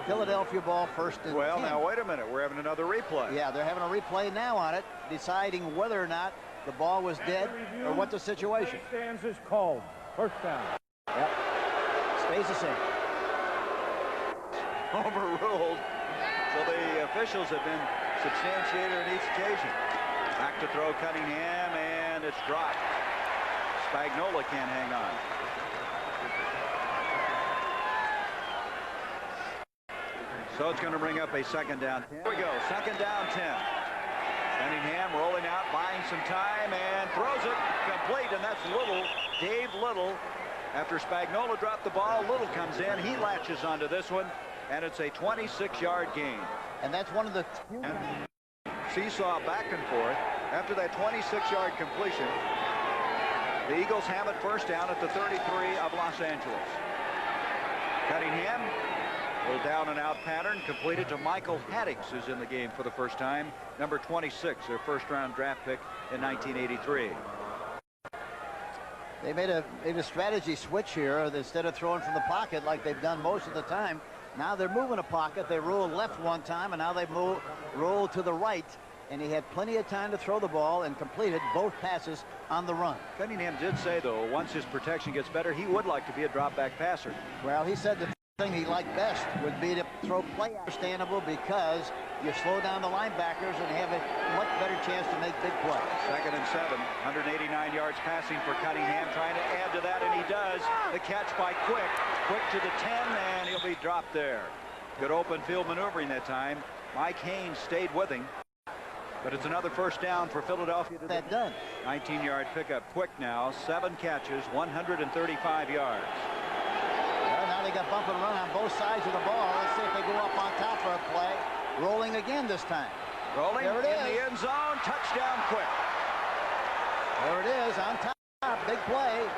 Speaker 2: Philadelphia ball, 1st and 10.
Speaker 1: Well, now, wait a minute. We're having another replay.
Speaker 2: Yeah, they're having a replay now on it, deciding whether or not the ball was dead or what the situation.
Speaker 3: Stands is called. First down.
Speaker 2: Yep. Stays the same.
Speaker 1: Overruled. So the officials have been substantiated on each occasion. Back to throw Cunningham, and it's dropped. Spagnola can't hang on. So it's going to bring up a 2nd down. Here we go. 2nd down, 10. Cunningham rolling out, buying some time, and throws it complete, and that's Little, Dave Little. After Spagnola dropped the ball, Little comes in. He latches onto this one, and it's a 26-yard gain.
Speaker 2: And that's one of the
Speaker 1: seesaw back and forth. After that 26-yard completion, the Eagles have it first down at the 33 of Los Angeles. Cunningham, a little down and out pattern, completed to Michael Haddix, who's in the game for the first time. Number 26, their 1st-round draft pick in 1983.
Speaker 2: They made a strategy switch here. Instead of throwing from the pocket like they've done most of the time, now they're moving a pocket. They rolled left one time, and now they roll to the right. And he had plenty of time to throw the ball and completed both passes on the run.
Speaker 1: Cunningham did say, though, once his protection gets better, he would like to be a drop-back passer.
Speaker 2: Well, he said the thing he liked best would be to throw play understandable because you slow down the linebackers and have a much better chance to make big plays.
Speaker 1: 2nd and 7, 189 yards passing for Cunningham, trying to add to that, and he does. The catch by Quick. Quick to the 10, and he'll be dropped there. Good open field maneuvering that time. Mike Haynes stayed with him. But it's another first down for Philadelphia.
Speaker 2: That done.
Speaker 1: 19-yard pickup. Quick now, 7 catches, 135 yards.
Speaker 2: Well, now they got bump and run on both sides of the ball. Let's see if they go up on top for a play. Rolling again this time.
Speaker 1: Rolling
Speaker 2: there it
Speaker 1: in
Speaker 2: is.
Speaker 1: The end zone. Touchdown, Quick.
Speaker 2: There it is on top. Big play.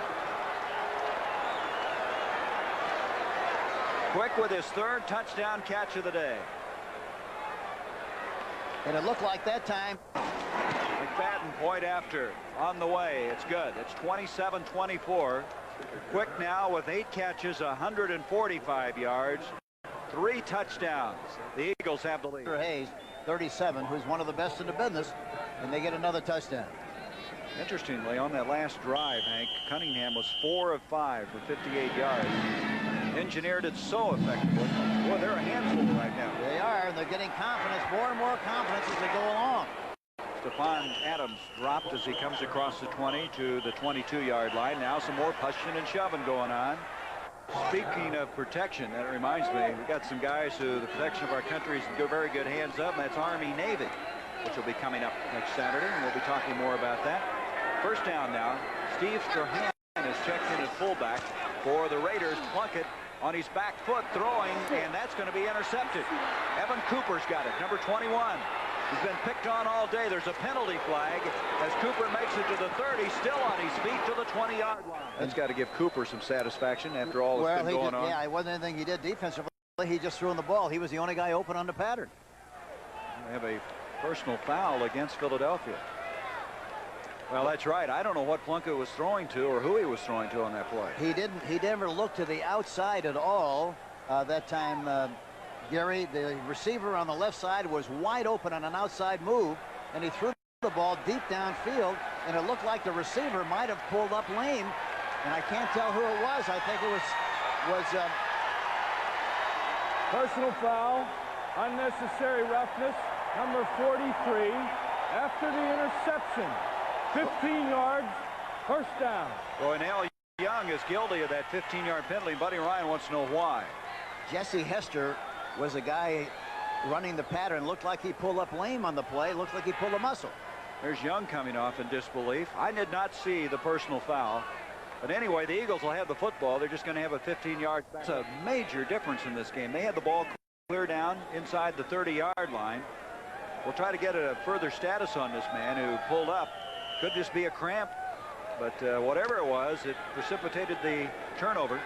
Speaker 1: Quick with his 3rd touchdown catch of the day.
Speaker 2: And it looked like that time.
Speaker 1: McFadden point after. On the way. It's good. It's 27-24. Quick now with 8 catches, 145 yards, 3 touchdowns. The Eagles have the lead.
Speaker 2: Hayes, 37, who's one of the best in the business, and they get another touchdown.
Speaker 1: Interestingly, on that last drive, Hank, Cunningham was 4 of 5 for 58 yards. Engineered it so effectively. Boy, they're a handful right now.
Speaker 2: They are, and they're getting confidence, more and more confidence as they go along.
Speaker 1: Stephon Adams dropped as he comes across the 20 to the 22-yard line. Now some more pushing and shoving going on. Speaking of protection, that reminds me, we got some guys who the protection of our country is in very good hands of, and that's Army-Navy, which will be coming up next Saturday, and we'll be talking more about that. First down now. Steve Strahan is checked in at fullback for the Raiders. Plunkett on his back foot throwing, and that's going to be intercepted. Evan Cooper's got it, number 21. He's been picked on all day. There's a penalty flag as Cooper makes it to the 30, still on his feet to the 20-yard line. That's got to give Cooper some satisfaction after all that's been going on.
Speaker 2: Yeah, it wasn't anything he did defensively. He just threw in the ball. He was the only guy open on the pattern.
Speaker 1: We have a personal foul against Philadelphia. Well, that's right. I don't know what Plunkett was throwing to or who he was throwing to on that play.
Speaker 2: He never looked to the outside at all that time. Gary, the receiver on the left side, was wide open on an outside move, and he threw the ball deep downfield, and it looked like the receiver might have pulled up lame, and I can't tell who it was. I think it was
Speaker 3: Personal foul, unnecessary roughness, number 43, after the interception. 15 yards, first down.
Speaker 1: Boy, Nell Young is guilty of that 15-yard penalty. Buddy Ryan wants to know why.
Speaker 2: Jesse Hester was a guy running the pattern. Looked like he pulled up lame on the play. Looked like he pulled a muscle.
Speaker 1: There's Young coming off in disbelief. I did not see the personal foul. But anyway, the Eagles will have the football. They're just going to have a 15-yard. That's a major difference in this game. They had the ball clear down inside the 30-yard line. We'll try to get a further status on this man who pulled up. Could just be a cramp, but whatever it was, it precipitated the turnover.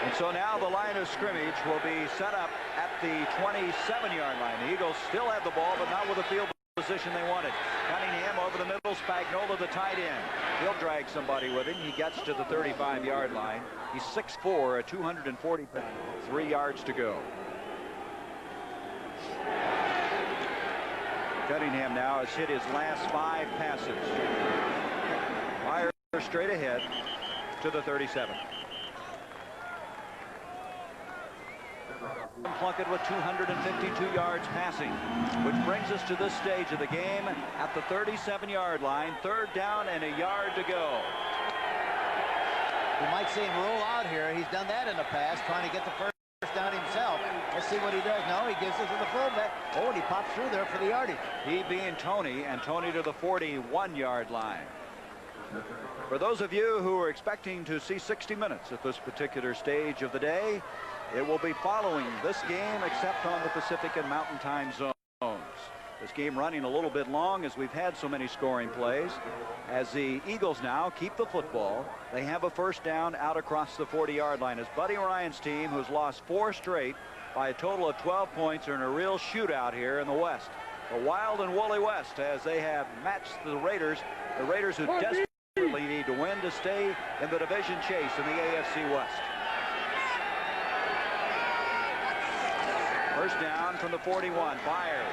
Speaker 1: And so now the line of scrimmage will be set up at the 27-yard line. The Eagles still have the ball, but not with the field position they wanted. Cunningham over the middle, Spagnola the tight end. He'll drag somebody with him. He gets to the 35-yard line. He's 6'4", 240 pounds, 3 yards to go. Cunningham now has hit his last 5 passes. Fire straight ahead to the 37. Plunkett with 252 yards passing, which brings us to this stage of the game at the 37-yard line. 3rd down and a yard to go.
Speaker 2: You might see him roll out here. He's done that in the past, trying to get the first down himself. Let's see what he does. No, he gives it to the fullback. Oh, and he pops through there for the yardage.
Speaker 1: He being Tony, and Tony to the 41-yard line. For those of you who are expecting to see 60 minutes at this particular stage of the day, it will be following this game except on the Pacific and Mountain Time zones. This game running a little bit long as we've had so many scoring plays. As the Eagles now keep the football, they have a first down out across the 40-yard line as Buddy Ryan's team, who's lost 4 straight by a total of 12 points, are in a real shootout here in the West. The Wild and Woolly West, as they have matched the Raiders who desperately desperately need to win to stay in the division chase in the AFC West. First down from the 41. Byers,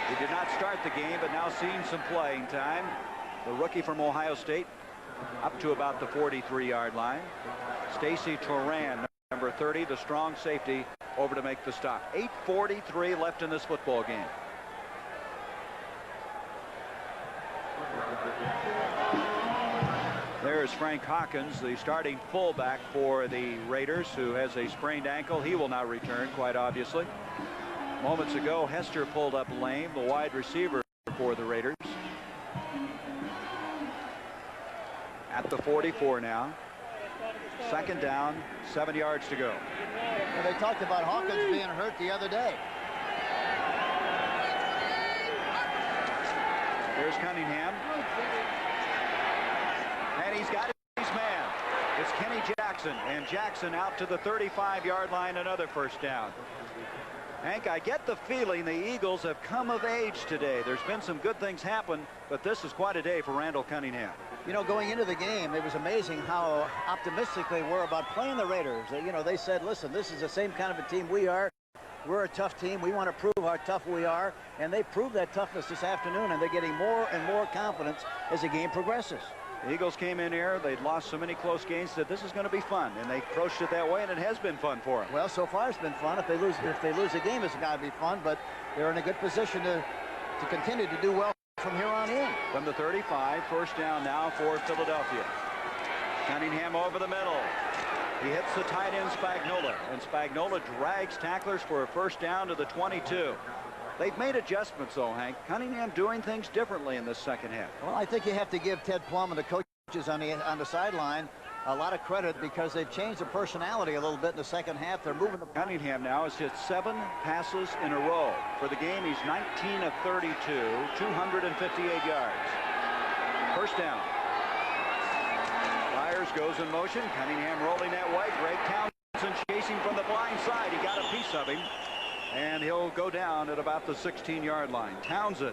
Speaker 1: who did not start the game but now seeing some playing time. The rookie from Ohio State, up to about the 43-yard line. Stacy Turan, number 30, the strong safety, over to make the stop. 8:43 left in this football game. There's Frank Hawkins, the starting fullback for the Raiders, who has a sprained ankle. He will not return, quite obviously. Moments ago, Hester pulled up lame, the wide receiver for the Raiders. At the 44 now. Second down, 7 yards to go.
Speaker 2: Well, they talked about Hawkins being hurt the other day.
Speaker 1: Here's Cunningham. And he's got his man. It's Kenny Jackson. And Jackson out to the 35-yard line, another first down. Hank, I get the feeling the Eagles have come of age today. There's been some good things happen, but this is quite a day for Randall Cunningham.
Speaker 2: You know, going into the game, it was amazing how optimistic they were about playing the Raiders. You know, they said, listen, this is the same kind of a team we are. We're a tough team. We want to prove how tough we are. And they proved that toughness this afternoon, and they're getting more and more confidence as the game progresses.
Speaker 1: The Eagles came in here. They'd lost so many close games that this is going to be fun, and they approached it that way, and it has been fun for them.
Speaker 2: Well, so far it's been fun. If they lose the game, it's got to be fun. But they're in a good position to continue to do well from here on in.
Speaker 1: From the 35, first down now for Philadelphia. Cunningham over the middle. He hits the tight end Spagnola, and Spagnola drags tacklers for a first down to the 22. They've made adjustments, though, Hank. Cunningham doing things differently in this second half.
Speaker 2: Well, I think you have to give Ted Plum and the coaches on the sideline a lot of credit because they've changed the personality a little bit in the second half. They're moving the...
Speaker 1: Cunningham now has hit 7 passes in a row. For the game, he's 19 of 32, 258 yards. First down. Byers goes in motion. Cunningham rolling that way. Greg Townsend chasing from the blind side. He got a piece of him. And he'll go down at about the 16-yard line. Townsend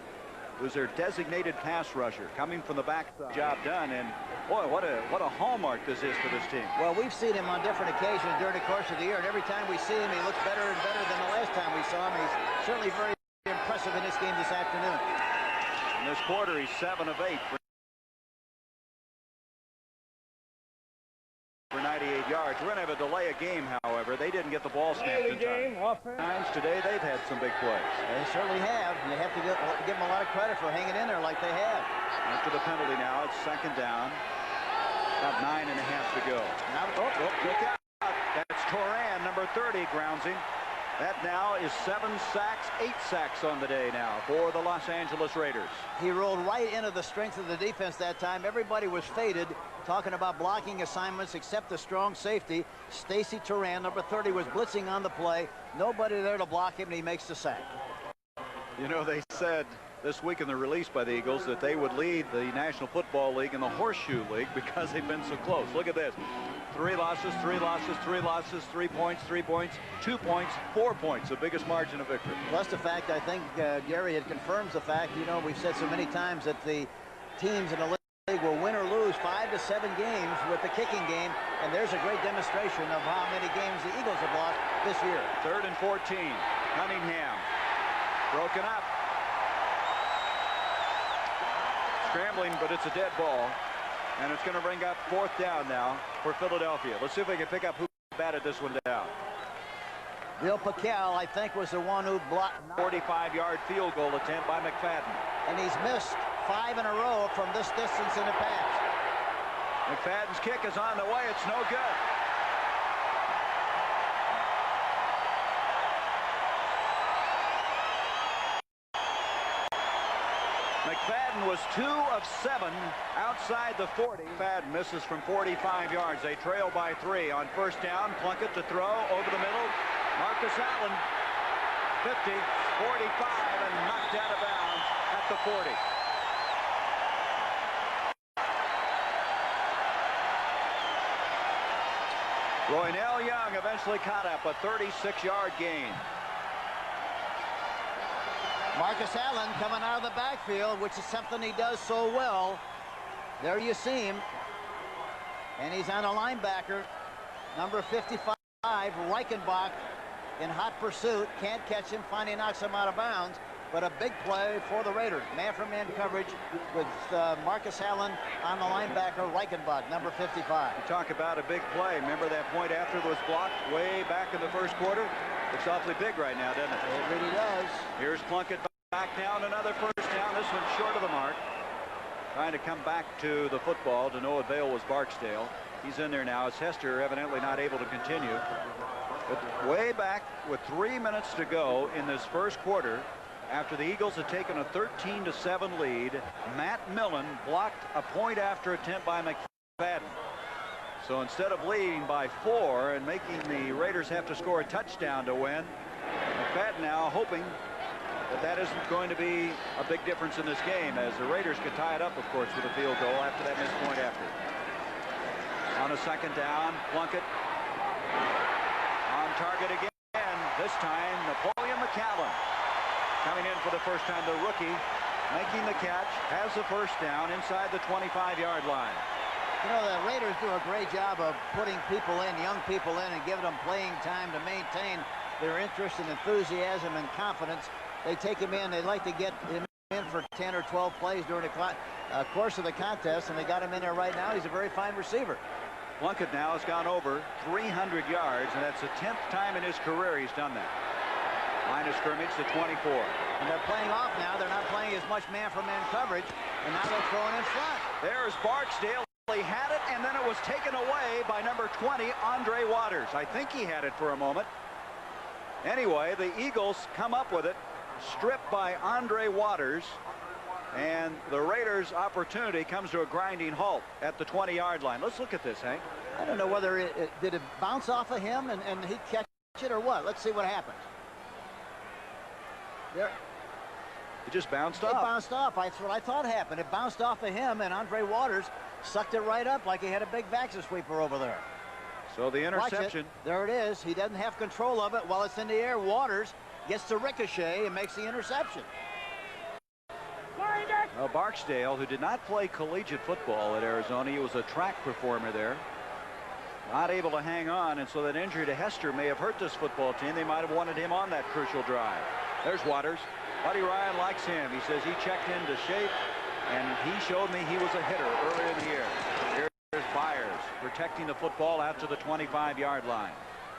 Speaker 1: was their designated pass rusher, coming from the back. Job done, and boy, what a hallmark this is for this team.
Speaker 2: Well, we've seen him on different occasions during the course of the year, and every time we see him, he looks better and better than the last time we saw him. He's certainly very impressive in this game this afternoon.
Speaker 1: In this quarter, he's 7 of 8 for 98 yards. We're going to have a delay of game, however. They didn't get the ball snapped in time. Times today, they've had some big plays.
Speaker 2: They certainly have. You have to give them a lot of credit for hanging in there like they have.
Speaker 1: After the penalty now, it's second down. About 9.5 to go. Now, look out. That's Turan, number 30, grounds him. That now is 7 sacks, 8 sacks on the day now for the Los Angeles Raiders.
Speaker 2: He rolled right into the strength of the defense that time. Everybody was faded, talking about blocking assignments except the strong safety. Stacy Turan, number 30, was blitzing on the play. Nobody there to block him, and he makes the sack.
Speaker 1: You know, they said this week in the release by the Eagles that they would lead the National Football League and the Horseshoe League because they've been so close. Look at this. 3 losses, 3 losses, 3 losses, 3 points, 3 points, 2 points, 4 points, the biggest margin of victory.
Speaker 2: Plus the fact, I think Gary had confirms the fact, you know, we've said so many times that the teams in the league will win or lose 5 to 7 games with the kicking game, and there's a great demonstration of how many games the Eagles have lost this year. 3rd and 14. Cunningham broken up. Scrambling, but it's a dead ball. And it's going to bring up 4th down now for Philadelphia. Let's see if we can pick up who batted this one down. Bill Pacquiao, I think, was the one who blocked 45-yard field goal attempt by McFadden. And he's missed 5 in a row from this distance in the past. McFadden's kick is on the way. It's no good. McFadden was 2 of 7 outside the 40. McFadden misses from 45 yards. They trail by 3 on first down. Plunkett to throw over the middle. Marcus Allen, 50, 45, and knocked out of bounds at the 40. Roynell Young eventually caught up, a 36-yard gain. Marcus Allen coming out of the backfield, which is something he does so well. There you see him. And he's on a linebacker, number 55, Reichenbach, in hot pursuit. Can't catch him. Finally knocks him out of bounds. But a big play for the Raiders. Man-for-man coverage with Marcus Allen on the linebacker, Reichenbach, number 55.
Speaker 1: You talk about a big play. Remember that point after it was blocked way back in the first quarter? Looks awfully big right now, doesn't it?
Speaker 2: It really does.
Speaker 1: Here's Plunkett back down, another first down. This one's short of the mark. Trying to come back to the football. To no avail was Barksdale. He's in there now. It's Hester evidently not able to continue. But way back with 3 minutes to go in this first quarter, after the Eagles had taken a 13-7 lead, Matt Millen blocked a point-after attempt by McFadden. So instead of leading by 4 and making the Raiders have to score a touchdown to win, McFadden now hoping that that isn't going to be a big difference in this game, as the Raiders could tie it up, of course, with a field goal after that missed point after. On a second down, Plunkett on target again. This time, Napoleon McCallum coming in for the first time. The rookie making the catch, has the first down inside the 25-yard line.
Speaker 2: You know, the Raiders do a great job of putting people in, young people in, and giving them playing time to maintain their interest and enthusiasm and confidence. They take him in. They like to get him in for 10 or 12 plays during the course of the contest, and they got him in there right now. He's a very fine receiver.
Speaker 1: Plunkett now has gone over 300 yards, and that's the 10th time in his career he's done that. Line of scrimmage to 24.
Speaker 2: And they're playing off now. They're not playing as much man-for-man coverage, and now they're throwing in front.
Speaker 1: There's Barksdale. He had it, and then it was taken away by number 20, Andre Waters. I think he had it for a moment. Anyway, the Eagles come up with it, stripped by Andre Waters, and the Raiders' opportunity comes to a grinding halt at the 20-yard line. Let's look at this, Hank.
Speaker 2: I don't know whether did it bounce off of him and he catch it or what. Let's see what happens. There.
Speaker 1: It just bounced off.
Speaker 2: It bounced off. That's what I thought happened. It bounced off of him, and Andre Waters sucked it right up like he had a big vacuum sweeper over there.
Speaker 1: So the interception.
Speaker 2: There it is. He doesn't have control of it while it's in the air. Waters gets the ricochet and makes the interception.
Speaker 1: Well, Barksdale, who did not play collegiate football at Arizona, he was a track performer there. Not able to hang on, and so that injury to Hester may have hurt this football team. They might have wanted him on that crucial drive. There's Waters. Buddy Ryan likes him. He says he checked into shape, and he showed me he was a hitter early in the year. Here's Byers protecting the football out to the 25-yard line.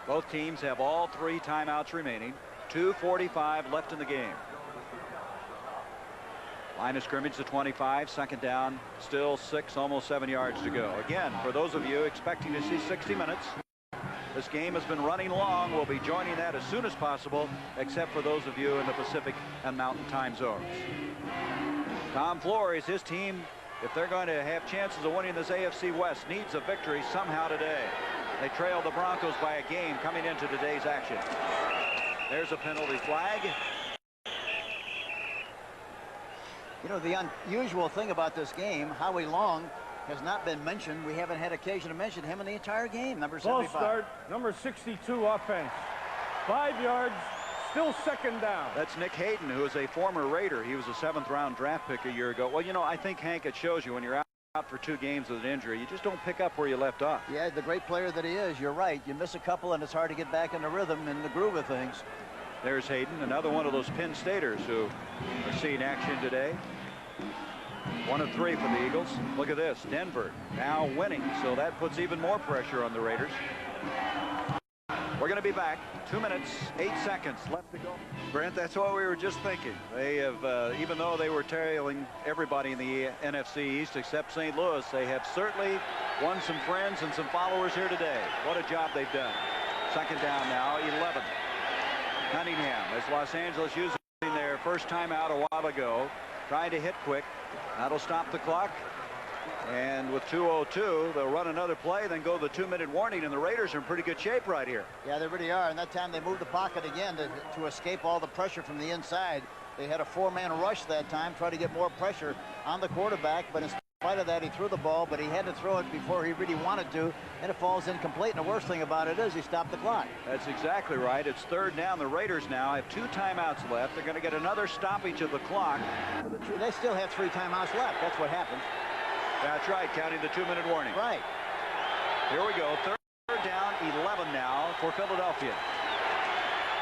Speaker 1: Both teams have all 3 timeouts remaining. 2:45 left in the game. Line of scrimmage to 25, second down, still 6, almost 7 yards to go. Again, for those of you expecting to see 60 minutes, this game has been running long. We'll be joining that as soon as possible, except for those of you in the Pacific and Mountain time zones. Tom Flores, his team, if they're going to have chances of winning this AFC West, needs a victory somehow today. They trailed the Broncos by a game coming into today's action. There's a penalty flag.
Speaker 2: You know, the unusual thing about this game, Howie Long has not been mentioned. We haven't had occasion to mention him in the entire game. Number 75.
Speaker 3: False start, number 62 offense. 5 yards, still second down.
Speaker 1: That's Nick Hayden, who is a former Raider. He was a 7th-round draft pick a year ago. Well, you know, I think, Hank, it shows you when you're out for 2 games with an injury, you just don't pick up where you left off.
Speaker 2: Yeah, the great player that he is, you're right. You miss a couple, and it's hard to get back in the rhythm and the groove of things.
Speaker 1: There's Hayden, another one of those Penn Staters who are seeing action today. 1 of 3 for the Eagles. Look at this. Denver now winning, so that puts even more pressure on the Raiders. We're going to be back. 2 minutes, 8 seconds left to go. Brent, that's what we were just thinking. They have, even though they were trailing everybody in the NFC East except St. Louis, they have certainly won some friends and some followers here today. What a job they've done. Second down now, 11. Cunningham, as Los Angeles using their first timeout a while ago, trying to hit quick. That'll stop the clock. And with 2:02, they'll run another play, then go the 2-minute warning, and the Raiders are in pretty good shape right here.
Speaker 2: Yeah, they really are. And that time they moved the pocket again to escape all the pressure from the inside. They had a 4-man rush that time, try to get more pressure on the quarterback, but in spite of that, he threw the ball, but he had to throw it before he really wanted to, and it falls incomplete. And the worst thing about it is he stopped the clock.
Speaker 1: That's exactly right. It's third down. The Raiders now have 2 timeouts left. They're going to get another stoppage of the clock.
Speaker 2: They still have 3 timeouts left. That's what happens.
Speaker 1: That's right, counting the 2-minute warning.
Speaker 2: Right.
Speaker 1: Here we go. Third down, 11 now for Philadelphia.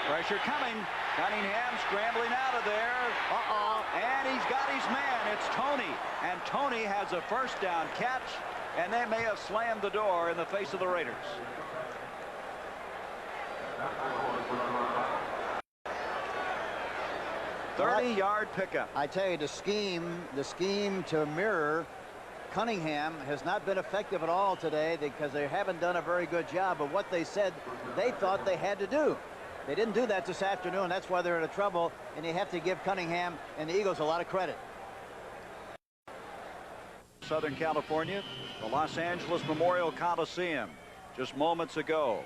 Speaker 1: Pressure coming. Cunningham scrambling out of there. And he's got his man. It's Tony. And Tony has a first down catch. And they may have slammed the door in the face of the Raiders. Well, 30-yard pickup.
Speaker 2: I tell you, the scheme to mirror Cunningham has not been effective at all today because they haven't done a very good job of what they said they thought they had to do. They didn't do that this afternoon. That's why they're in trouble, and you have to give Cunningham and the Eagles a lot of credit.
Speaker 1: Southern California, the Los Angeles Memorial Coliseum. Just moments ago,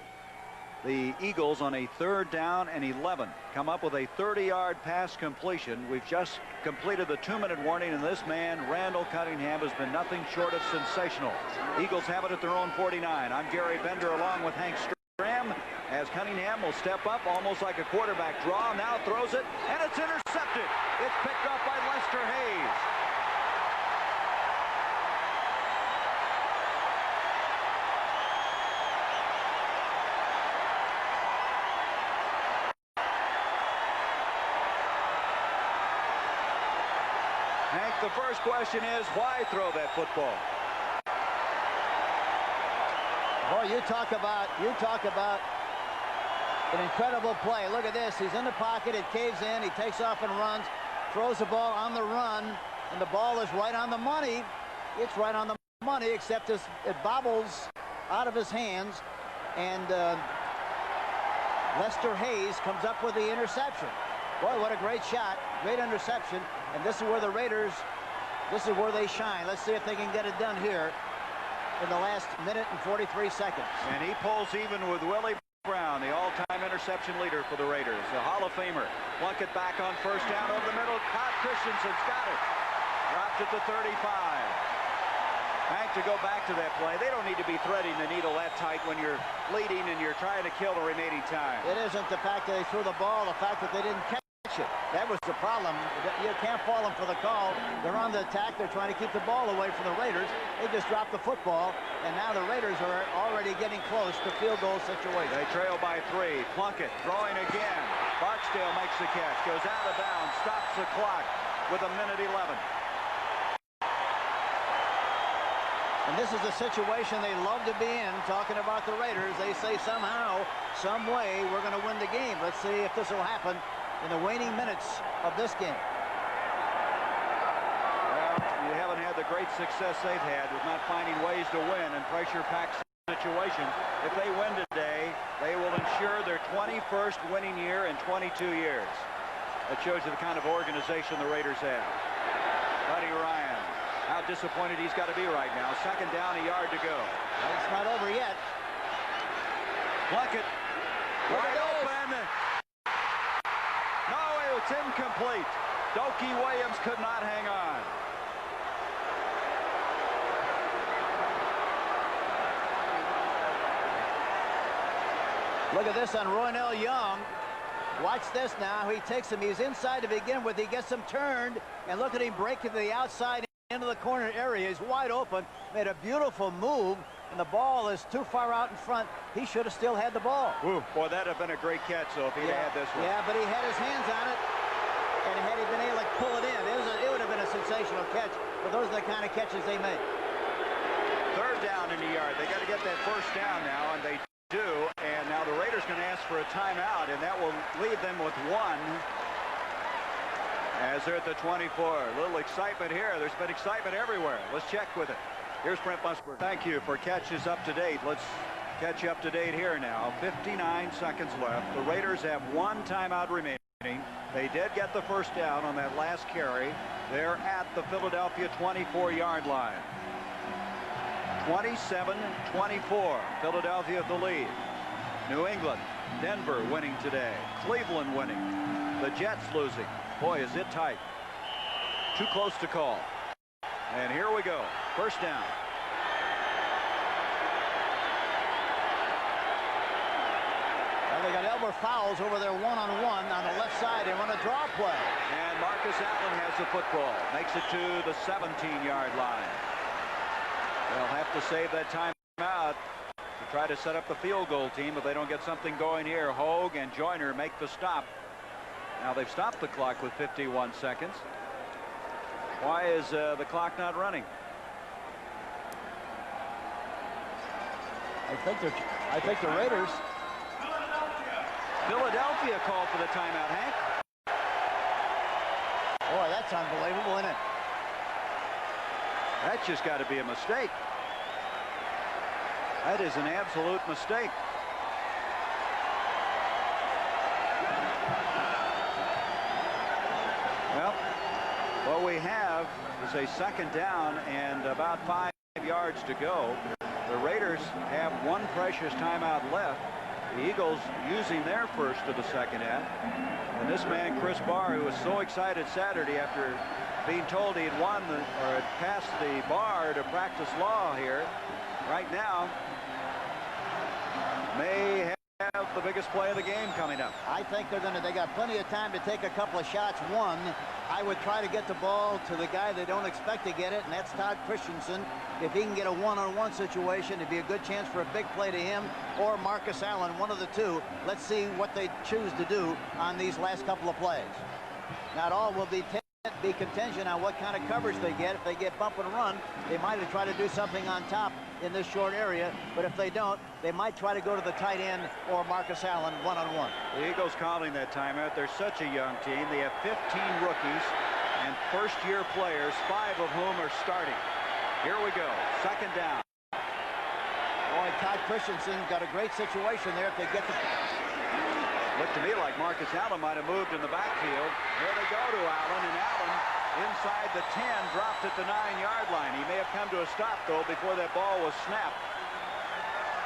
Speaker 1: the Eagles on a 3rd down and 11 come up with a 30-yard pass completion. We've just completed the 2-minute warning, and this man, Randall Cunningham, has been nothing short of sensational. Eagles have it at their own 49. I'm Gary Bender along with Hank Stram, as Cunningham will step up almost like a quarterback draw. Now throws it, and it's intercepted. It's picked up by Lester Hayes. Hank, the first question is, why throw that football?
Speaker 2: Boy, you talk about an incredible play. Look at this. He's in the pocket. It caves in. He takes off and runs, throws the ball on the run, and the ball is right on the money. It's right on the money, except it bobbles out of his hands, and Lester Hayes comes up with the interception. Boy, what a great shot. Great interception. And this is where the Raiders, this is where they shine. Let's see if they can get it done here in the last minute and 43 seconds.
Speaker 1: And he pulls even with Willie Brown, the all-time interception leader for the Raiders. The Hall of Famer. Plunkett back on first down over the middle. Todd Christensen's got it. Dropped it to 35. Hank, to go back to that play, they don't need to be threading the needle that tight when you're leading and you're trying to kill the remaining time.
Speaker 2: It isn't the fact that they threw the ball, the fact that they didn't catch it. That was the problem. You can't fault them for the call. They're on the attack. They're trying to keep the ball away from the Raiders. They just dropped the football, and now the Raiders are already getting close to field goal situation.
Speaker 1: They trail by 3. Plunkett throwing again. Barksdale makes the catch, goes out of bounds, stops the clock with a minute 11.
Speaker 2: And this is the situation they love to be in, talking about the Raiders. They say somehow, some way, we're going to win the game. Let's see if this will happen in the waning minutes of this game.
Speaker 1: Well, you haven't had the great success they've had with not finding ways to win in pressure-packed situations. If they win today, they will ensure their 21st winning year in 22 years. That shows you the kind of organization the Raiders have. Buddy Ryan, how disappointed he's got to be right now. 2nd down, a yard to go.
Speaker 2: Well, it's not over yet.
Speaker 1: Plunkett, wide open. No, it's incomplete. Dokie Williams could not hang on.
Speaker 2: Look at this on Roynell Young. Watch this now. He takes him. He's inside to begin with. He gets him turned, and look at him break to the outside into the corner area. He's wide open. Made a beautiful move, and the ball is too far out in front. He should have still had the ball.
Speaker 1: Ooh, boy, that'd have been a great catch, though, if he'd had this one.
Speaker 2: Yeah, but he had his hands on it, and had he been able to pull it in, it would have been a sensational catch. But those are the kind of catches they make.
Speaker 1: 3rd down in the yard. They got to get that first down now, and they do. And now the Raiders going to ask for a timeout, and that will leave them with 1 as they're at the 24. A little excitement here. There's been excitement everywhere. Let's check with it. Here's Brent Musburger. Thank you for catches up to date. Let's catch you up to date here now. 59 seconds left. The Raiders have 1 timeout remaining. They did get the first down on that last carry. They're at the Philadelphia 24-yard line. 27-24. Philadelphia the lead. New England, Denver winning today. Cleveland winning. The Jets losing. Boy, is it tight. Too close to call. And here we go. First down.
Speaker 2: Well, they got elbow fouls over there one-on-one on the left side. They run a draw play.
Speaker 1: And Marcus Allen has the football. Makes it to the 17-yard line. They'll have to save that timeout. try to set up the field goal team if they don't get something going here. Hogue and Joyner make the stop. Now they've stopped the clock with 51 seconds. Why is the clock not running?
Speaker 2: I think the Raiders.
Speaker 1: Philadelphia called for the timeout, Hank.
Speaker 2: Boy, that's unbelievable, isn't it?
Speaker 1: That's just got to be a mistake. That is an absolute mistake. Well, what we have is a second down and about 5 yards to go. The Raiders have one precious timeout left. The Eagles using their first of the second half. And this man, Chris Barr, who was so excited Saturday after being told he had won or had passed the bar to practice law here, right now may have the biggest play of the game coming up.
Speaker 2: I think they got plenty of time to take a couple of shots. One, I would try to get the ball to the guy they don't expect to get it, and that's Todd Christensen. If he can get a one-on-one situation, it'd be a good chance for a big play to him or Marcus Allen, one of the two. Let's see what they choose to do on these last couple of plays. Not all will be contingent on what kind of coverage they get. If they get bump and run, they might have tried to do something on top in this short area, but if they don't, they might try to go to the tight end or Marcus Allen one-on-one.
Speaker 1: The Eagles calling that timeout. They're such a young team. They have 15 rookies and first-year players, 5 of whom are starting. Here we go. Second down.
Speaker 2: Boy, Todd Christensen got a great situation there if they get the...
Speaker 1: Looked to me like Marcus Allen might have moved in the backfield. Here they go to Allen, and Allen inside the 10, dropped at the 9-yard line. He may have come to a stop, though, before that ball was snapped.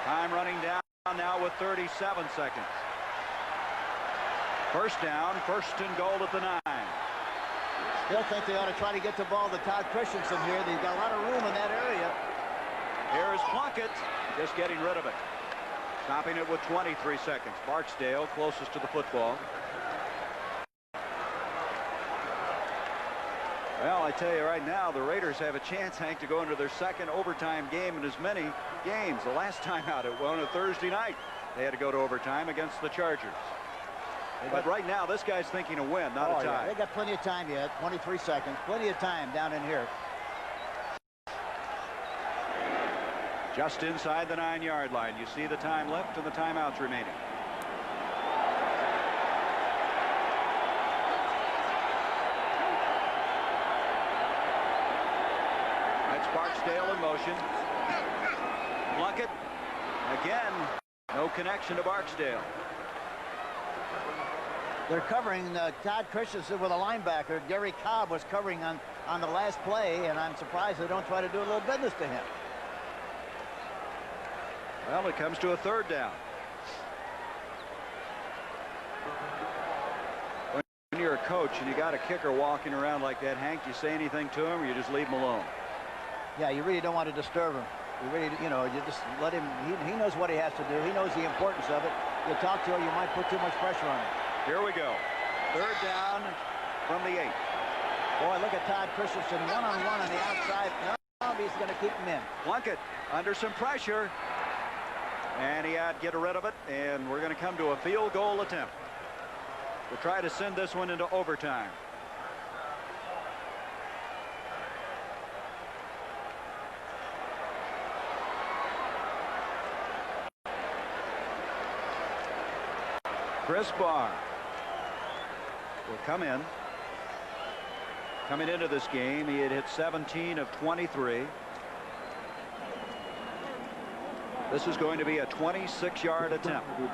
Speaker 1: Time running down now with 37 seconds. First down, first and goal at the 9.
Speaker 2: Still think they ought to try to get the ball to Todd Christensen here. They've got a lot of room in that area.
Speaker 1: Here is Plunkett, just getting rid of it. Stopping it with 23 seconds. Barksdale closest to the football. Well, I tell you right now, the Raiders have a chance, Hank, to go into their second overtime game in as many games. The last time out, it won a Thursday night. They had to go to overtime against the Chargers. But right now, this guy's thinking a win, not a tie.
Speaker 2: Yeah. They got plenty of time yet. 23 seconds. Plenty of time down in here.
Speaker 1: Just inside the 9-yard line. You see the time left and the timeouts remaining. That's Barksdale in motion. Plunkett. Again, no connection to Barksdale.
Speaker 2: They're covering Todd Christensen with a linebacker. Gary Cobb was covering on the last play, and I'm surprised they don't try to do a little business to him.
Speaker 1: Well, it comes to a third down. When you're a coach and you got a kicker walking around like that, Hank, do you say anything to him or you just leave him alone?
Speaker 2: Yeah, you really don't want to disturb him. You really, you just let him. He knows what he has to do. He knows the importance of it. You talk to him, you might put too much pressure on him.
Speaker 1: Here we go. Third down from the 8.
Speaker 2: Boy, look at Todd Christensen one-on-one on the outside. No, he's going to keep him in.
Speaker 1: Plunkett under some pressure. And he had to get rid of it, and we're going to come to a field goal attempt. We'll try to send this one into overtime. Chris Barr will come in. Coming into this game, he had hit 17 of 23. This is going to be a 26-yard attempt. His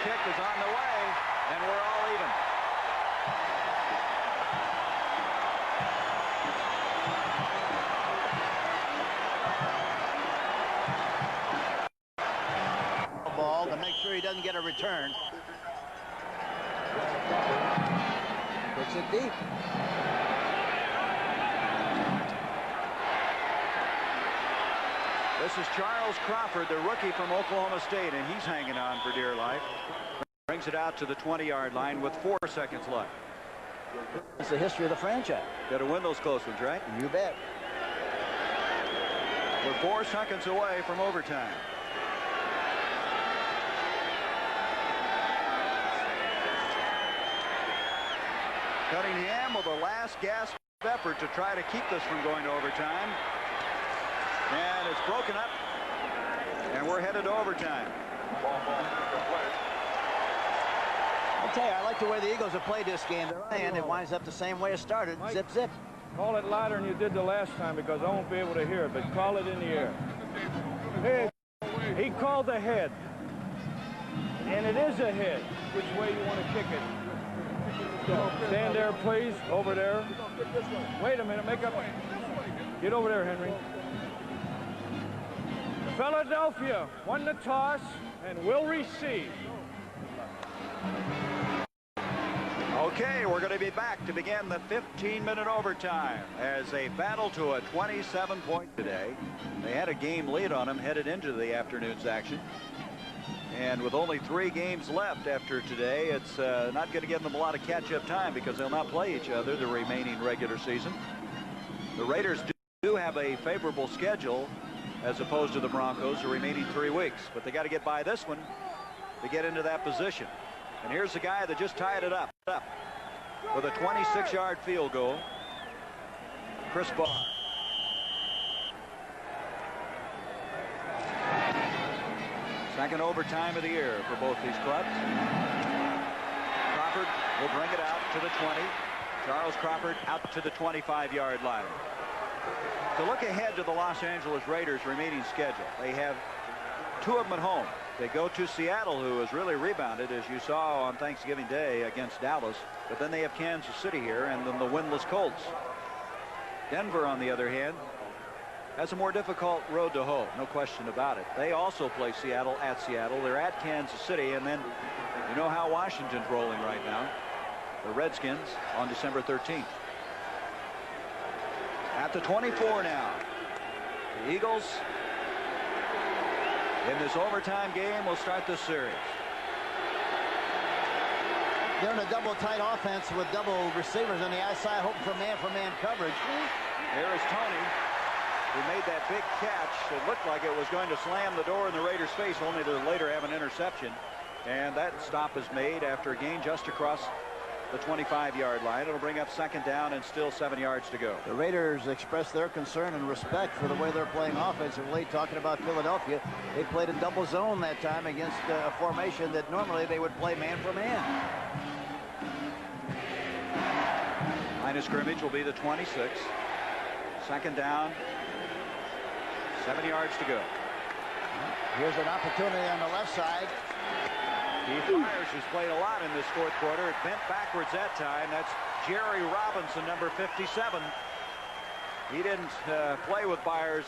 Speaker 1: kick is on the way, and we're all even.
Speaker 2: Ball to make sure he doesn't get a return. Puts it deep.
Speaker 1: This is Charles Crawford, the rookie from Oklahoma State, and he's hanging on for dear life. Brings it out to the 20-yard line with 4 seconds left.
Speaker 2: It's the history of the franchise.
Speaker 1: Got to win those close ones, right?
Speaker 2: You bet.
Speaker 1: We're 4 seconds away from overtime. Cunningham with a last gasp effort to try to keep this from going to overtime. And it's broken up. And we're headed to overtime.
Speaker 2: I'll tell you, I like the way the Eagles have played this game. And it winds up the same way it started.
Speaker 3: Mike,
Speaker 2: Zip, zip.
Speaker 3: Call it louder than you did the last time because I won't be able to hear it, but call it in the air. Hey, he called a head. And it is a head. Which way you want to kick it? Stand there, please. Over there. Wait a minute. Make up. Get over there, Henry. Philadelphia won the toss and will receive.
Speaker 1: Okay, we're going to be back to begin the 15-minute overtime as they battle to a 27-point today. They had a game lead on them headed into the afternoon's action. And with only 3 games left after today, it's not going to give them a lot of catch-up time because they'll not play each other the remaining regular season. The Raiders do have a favorable schedule as opposed to the Broncos the remaining 3 weeks. But they got to get by this one to get into that position. And here's the guy that just tied it up with a 26-yard field goal, Chris Barr. Second overtime of the year for both these clubs. Crawford will bring it out to the 20. Charles Crawford out to the 25-yard line. To look ahead to the Los Angeles Raiders' remaining schedule, they have 2 of them at home. They go to Seattle, who has really rebounded, as you saw on Thanksgiving Day against Dallas. But then they have Kansas City here, and then the winless Colts. Denver, on the other hand, has a more difficult road to hoe, no question about it. They also play Seattle at Seattle. They're at Kansas City, and then you know how Washington's rolling right now. The Redskins on December 13th. At the 24 now. The Eagles in this overtime game will start this series.
Speaker 2: They're in a double tight offense with double receivers on the outside, hoping for man coverage.
Speaker 1: There is Tony, who made that big catch. It looked like it was going to slam the door in the Raiders' face, only to later have an interception. And that stop is made after a gain just across the 25-yard line. It'll bring up second down and still 7 yards to go.
Speaker 2: The Raiders expressed their concern and respect for the way they're playing offensively. Talking about Philadelphia, they played a double zone that time against a formation that normally they would play man for man.
Speaker 1: Line of scrimmage will be the 26. Second down, 7 yards to go.
Speaker 2: Here's an opportunity on the left side.
Speaker 1: Keith Myers has played a lot in this 4th quarter. It bent backwards that time. That's Jerry Robinson, number 57. He didn't play with Byers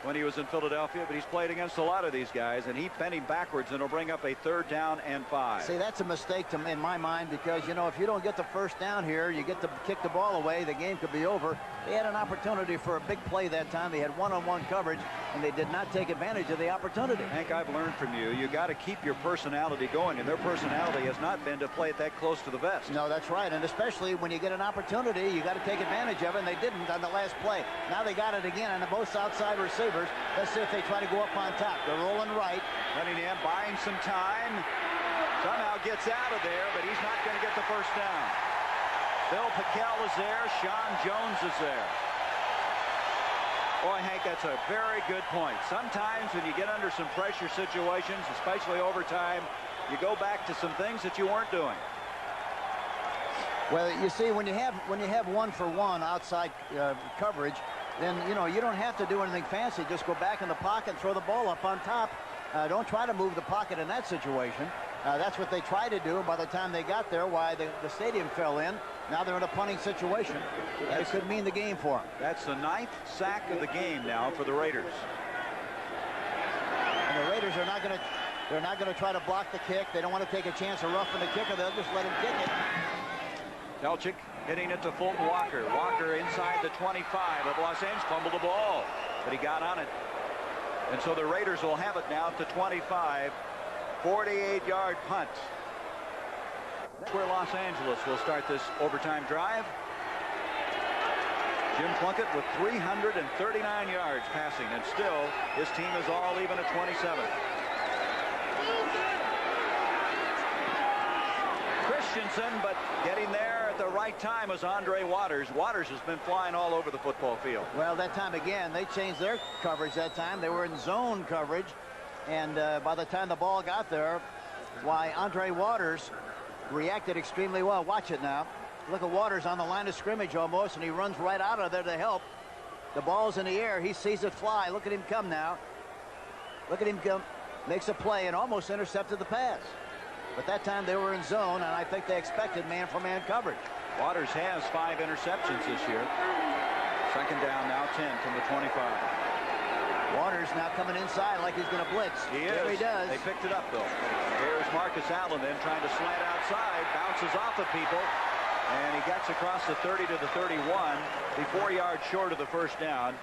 Speaker 1: when he was in Philadelphia, but he's played against a lot of these guys, and he bent him backwards, and it'll bring up a 3rd down and 5.
Speaker 2: See, that's a mistake in my mind because, you know, if you don't get the first down here, you get to kick the ball away, the game could be over. They had an opportunity for a big play that time. They had one-on-one coverage, and they did not take advantage of the opportunity.
Speaker 1: Hank, I've learned from you, you got to keep your personality going, and their personality has not been to play it that close to the vest.
Speaker 2: No, that's right, and especially when you get an opportunity, you got to take advantage of it, and they didn't on the last play. Now they got it again on both outside receivers. Let's see if they try to go up on top. They're rolling right.
Speaker 1: Cunningham buying some time. Somehow gets out of there, but he's not going to get the first down. Bill Pickell is there. Sean Jones is there. Boy, Hank, that's a very good point. Sometimes when you get under some pressure situations, especially overtime, you go back to some things that you weren't doing.
Speaker 2: Well, you see, when you have 1-for-1 outside coverage, then, you know, you don't have to do anything fancy. Just go back in the pocket and throw the ball up on top. Don't try to move the pocket in that situation. That's what they tried to do. By the time they got there, why the stadium fell in. Now they're in a punting situation. It could mean the game for them.
Speaker 1: That's the 9th sack of the game now for the Raiders.
Speaker 2: And the Raiders are not going to. They're not going to try to block the kick. They don't want to take a chance of roughing the kicker. They'll just let him kick it.
Speaker 1: Telchik hitting it to Fulton Walker. Walker inside the 25 of Los Angeles, fumbled the ball, but he got on it. And so the Raiders will have it now at the 25. 48-yard punt. That's where Los Angeles will start this overtime drive. Jim Plunkett with 339 yards passing, and still his team is all even at 27. Christensen, but getting there at the right time was Andre Waters. Waters has been flying all over the football field.
Speaker 2: Well, that time again, they changed their coverage that time. They were in zone coverage, and by the time the ball got there, why, Andre Waters reacted extremely well. Watch it now. Look at Waters on the line of scrimmage almost, and he runs right out of there to help. The ball's in the air. He sees it fly. Look at him come now. Look at him come. Makes a play and almost intercepted the pass. But that time they were in zone, and I think they expected man-for-man coverage.
Speaker 1: Waters has 5 interceptions this year. Second down now, 10 from the 25.
Speaker 2: Waters now coming inside like he's going to blitz.
Speaker 1: He is.
Speaker 2: There he does.
Speaker 1: They picked it up, though. Here's Marcus Allen then trying to slant outside. Bounces off of people. And he gets across the 30 to the 31. Be 4 yards short of the first down.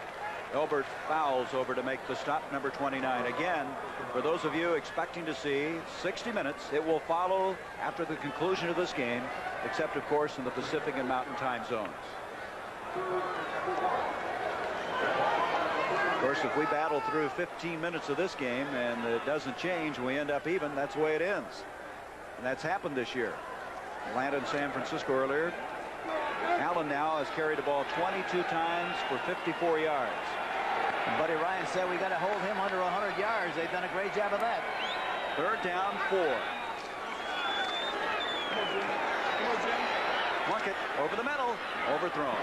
Speaker 1: Elbert fouls over to make the stop, number 29. Again, for those of you expecting to see 60 minutes, it will follow after the conclusion of this game, except, of course, in the Pacific and Mountain time zones. Of course, if we battle through 15 minutes of this game and it doesn't change, we end up even. That's the way it ends. And that's happened this year. Atlanta and San Francisco earlier. Allen now has carried the ball 22 times for 54 yards.
Speaker 2: Buddy Ryan said we got to hold him under 100 yards. They've done a great job of that.
Speaker 1: Third down, 4. Plunkett over the middle, overthrown.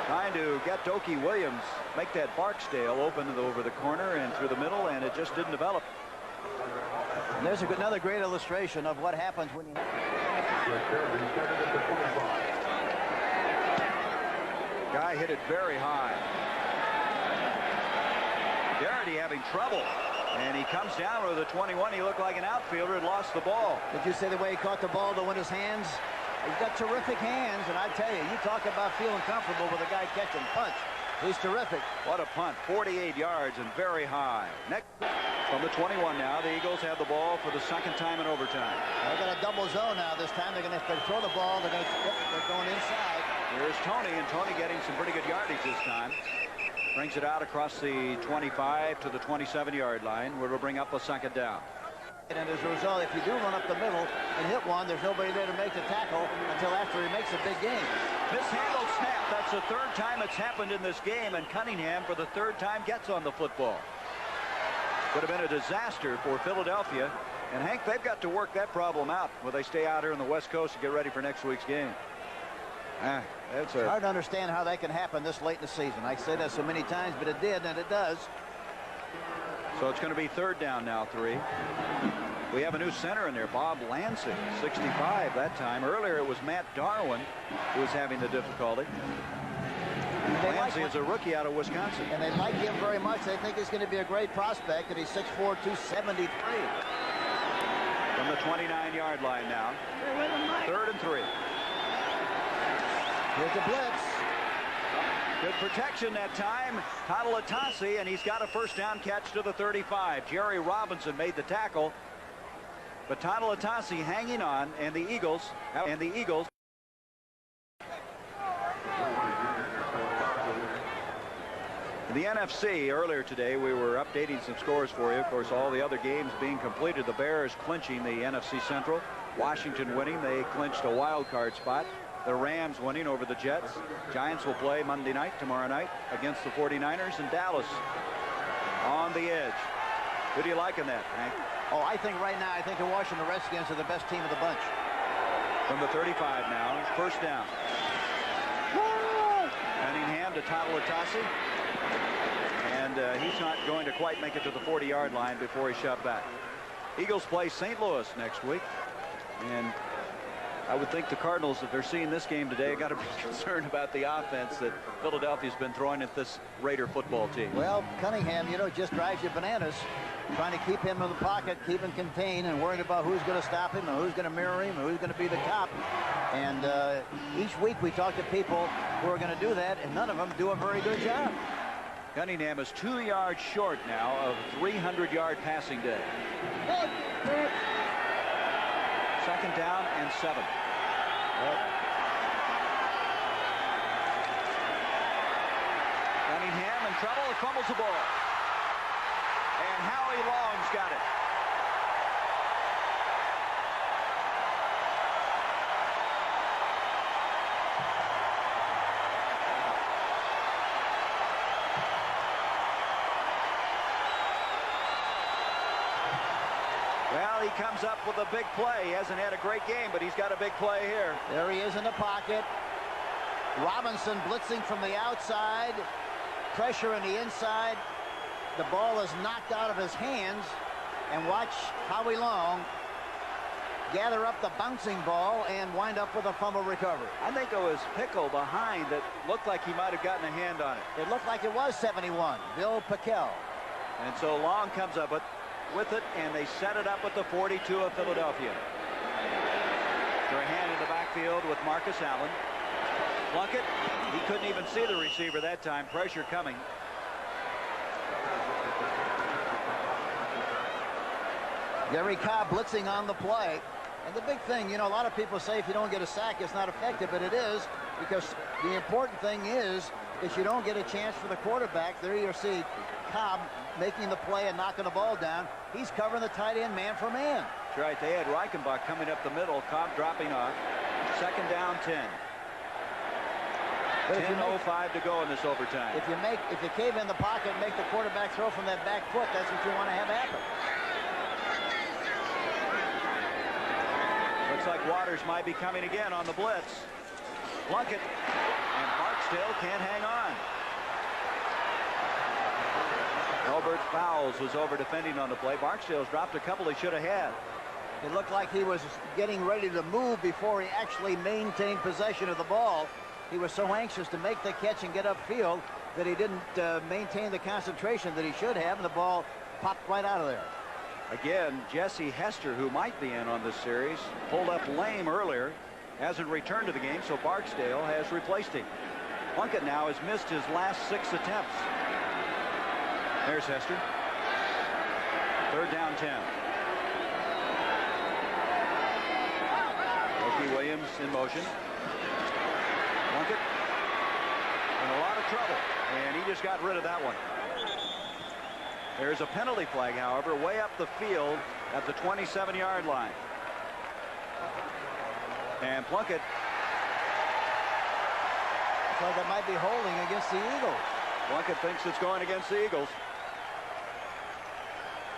Speaker 1: Trying to get Dokie Williams, make that Barksdale open over the corner and through the middle, and it just didn't develop.
Speaker 2: And there's another great illustration of what happens when you...
Speaker 1: Guy hit it very high. Garrity having trouble, and he comes down with a 21. He looked like an outfielder and lost the ball.
Speaker 2: Did you see the way he caught the ball to win his hands? He's got terrific hands, and I tell you, you talk about feeling comfortable with a guy catching punch. He's terrific.
Speaker 1: What a punt, 48 yards and very high. Next from the 21 now, the Eagles have the ball for the second time in overtime.
Speaker 2: They're going to double zone now this time. They're going to throw the ball. They're going inside.
Speaker 1: Here's Tony, and Tony getting some pretty good yardage this time. Brings it out across the 25 to the 27-yard line, where it'll bring up a second down.
Speaker 2: And as a result, if you do run up the middle and hit one, there's nobody there to make the tackle until after he makes a big gain.
Speaker 1: Mishandled snap. That's the third time it's happened in this game, and Cunningham, for the third time, gets on the football. Would have been a disaster for Philadelphia. And, Hank, they've got to work that problem out when they stay out here on the West Coast to get ready for next week's game.
Speaker 2: It's hard to understand how that can happen this late in the season. I said that so many times, but it did, and it does.
Speaker 1: So it's going to be third down now, 3. We have a new center in there, Bob Lansing, 65 that time. Earlier it was Matt Darwin who was having the difficulty. Lansing is a rookie out of Wisconsin.
Speaker 2: And they like him very much. They think he's going to be a great prospect, and he's 6'4", 273.
Speaker 1: From the 29-yard line now. Third and 3.
Speaker 2: Here's the blitz.
Speaker 1: Good protection that time. Tatalatasi, and he's got a first down catch to the 35. Jerry Robinson made the tackle. But Tatalatasi hanging on, and the Eagles. In the NFC, earlier today, we were updating some scores for you. Of course, all the other games being completed. The Bears clinching the NFC Central. Washington winning. They clinched a wild card spot. The Rams winning over the Jets. Giants will play Monday night, tomorrow night, against the 49ers, and Dallas on the edge. Who do you like in that, Hank?
Speaker 2: Oh, I think right now, I think the Washington Redskins are the best team of the bunch.
Speaker 1: From the 35 now, first down. Cunningham to Tatalatasi. And he's not going to quite make it to the 40-yard line before he's shoved back. Eagles play St. Louis next week. And I would think the Cardinals, if they're seeing this game today, got to be concerned about the offense that Philadelphia's been throwing at this Raider football team.
Speaker 2: Well, Cunningham, you know, just drives you bananas. Trying to keep him in the pocket, keep him contained, and worried about who's going to stop him and who's going to mirror him and who's going to be the cop. And each week we talk to people who are going to do that, and none of them do a very good job.
Speaker 1: Cunningham is 2 yards short now of 300-yard passing day. Second down and 7. Cunningham in trouble. He fumbles the ball. And Howie Long's got it. Well, he comes up with a big play. He hasn't had a great game, but he's got a big play here.
Speaker 2: There he is in the pocket. Robinson blitzing from the outside. Pressure in the inside. The ball is knocked out of his hands. And watch Howie Long gather up the bouncing ball and wind up with a fumble recovery.
Speaker 1: I think it was Pickle behind that looked like he might have gotten a hand on it.
Speaker 2: It looked like it was 71. Bill Pickell.
Speaker 1: And so Long comes up with it, and they set it up at the 42 of Philadelphia. Strahan in the backfield with Marcus Allen. Plunkett, he couldn't even see the receiver that time. Pressure coming.
Speaker 2: Gary Cobb blitzing on the play. And the big thing, you know, a lot of people say if you don't get a sack, it's not effective, but it is, because the important thing is that you don't get a chance for the quarterback. There you see Cobb making the play and knocking the ball down. He's covering the tight end man for man.
Speaker 1: That's right. They had Reichenbach coming up the middle. Cobb dropping off. Second down, 10. 10:05 to go in this overtime.
Speaker 2: If you cave in the pocket and make the quarterback throw from that back foot, that's what you want to have happen.
Speaker 1: Looks like Waters might be coming again on the blitz. Plunkett, and Barksdale can't hang on. Albert Fowles was over defending on the play. Barksdale's dropped a couple he should have had.
Speaker 2: It looked like he was getting ready to move before he actually maintained possession of the ball. He was so anxious to make the catch and get upfield that he didn't maintain the concentration that he should have, and the ball popped right out of there.
Speaker 1: Again, Jesse Hester, who might be in on this series, pulled up lame earlier, hasn't returned to the game, so Barksdale has replaced him. Plunkett now has missed his last 6 attempts. There's Hester. Third down, 10. Loki Williams in motion. Plunkett in a lot of trouble, and he just got rid of that one. There's a penalty flag, however, way up the field at the 27-yard line. And Plunkett.
Speaker 2: So that might be holding against the Eagles.
Speaker 1: Plunkett thinks it's going against the Eagles.